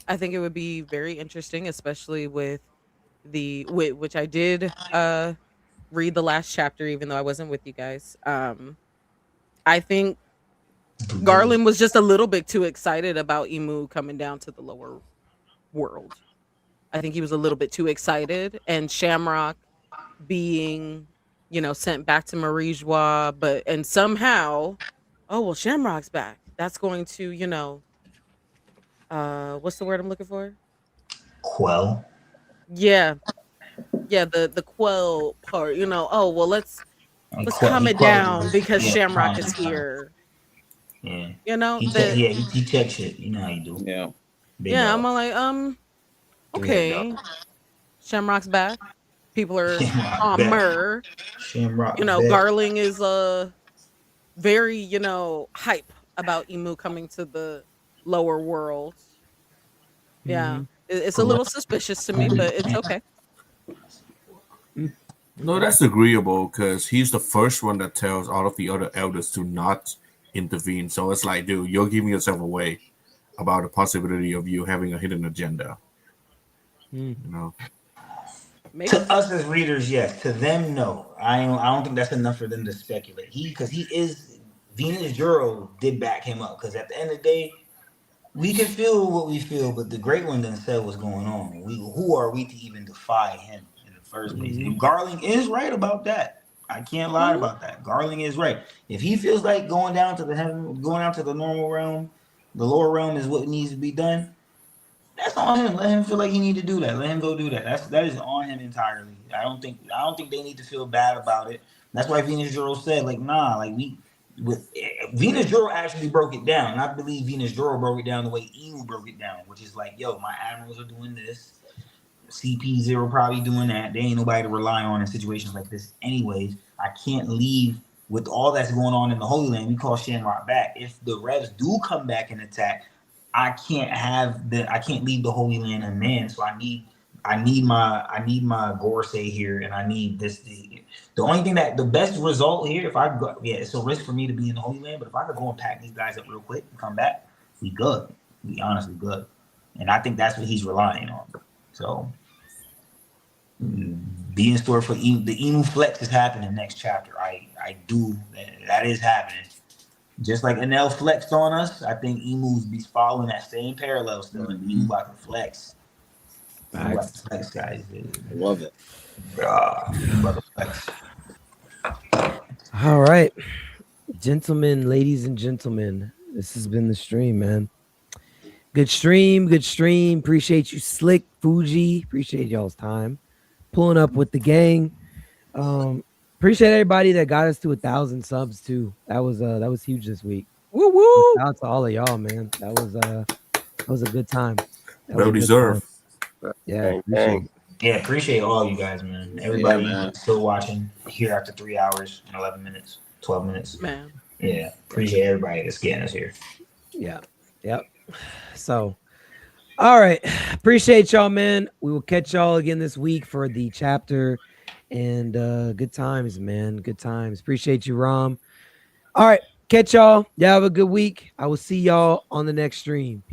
I think it would be very interesting, especially with which I did read the last chapter, even though I wasn't with you guys. I think Garland was just a little bit too excited about Emu coming down to the lower world. I think he was a little bit too excited, and Shamrock being sent back to Marijois, and somehow, oh well, Shamrock's back. That's going to, what's the word I'm looking for? Quell. Yeah, the quell part. Oh well, let's Quell, calm he it quells down it. because Yeah, Shamrock calm is it down. here. Yeah. The He checks shit. You know how you do. Yeah. Big yeah, dog. I'm all like, okay, Shamrock's back. People are Shamrock calmer. Shamrock. Garling is very, hype about Emu coming to the lower world. Yeah. It's a little suspicious to me, but it's okay. No, that's agreeable because he's the first one that tells all of the other elders to not intervene. So it's like, dude, you're giving yourself away about the possibility of you having a hidden agenda. Maybe. To us as readers, yes. To them, no. I don't think that's enough for them to speculate. Because he is Venus Juro did back him up. Because at the end of the day, we can feel what we feel, but the Great One didn't say what's going on. Who are we to even defy him in the first place? And Garling is right about that. I can't lie about that. Garling is right. If he feels like going down to the normal realm, the lower realm is what needs to be done, that's on him. Let him feel like he need to do that. Let him go do that. That is on him entirely. I don't think they need to feel bad about it. That's why Venus Juro said, like, nah, like Venus Juro actually broke it down. And I believe Venus Juro broke it down the way Emu broke it down, which is like, yo, my admirals are doing this. CP0 probably doing that. They ain't nobody to rely on in situations like this anyways. I can't leave with all that's going on in the Holy Land. We call Shamrock back. If the Revs do come back and attack, I can't leave the Holy Land unmanned. So I need my Gorosei here, and I need this. The only thing the best result here, if I go, it's a risk for me to be in the Holy Land, but if I could go and pack these guys up real quick and come back, we good. We honestly good. And I think that's what he's relying on. So be in store for the Emu Flex is happening next chapter. I do. That is happening. Just like Enel flexed on us, I think Emu's be following that same parallel still. And Emu about to flex. Flex, guys. I love it. About to flex. All right. Gentlemen, ladies and gentlemen, this has been the stream, man. Good stream. Appreciate you, Slick, Fuji. Appreciate y'all's time. Pulling up with the gang. Appreciate everybody that got us to 1,000 subs too. That was huge this week. Woo woo! Shout out to all of y'all, man. That was a good time. Well deserved. Yeah, appreciate all you guys, man. Everybody still watching here after 3 hours and 11 minutes, 12 minutes. Man. Yeah, appreciate everybody that's getting us here. Yeah. Yep. So, all right. Appreciate y'all, man. We will catch y'all again this week for the chapter. And good times, man. Good times. Appreciate you, Rom. All right. Catch y'all. Y'all have a good week. I will see y'all on the next stream. Peace.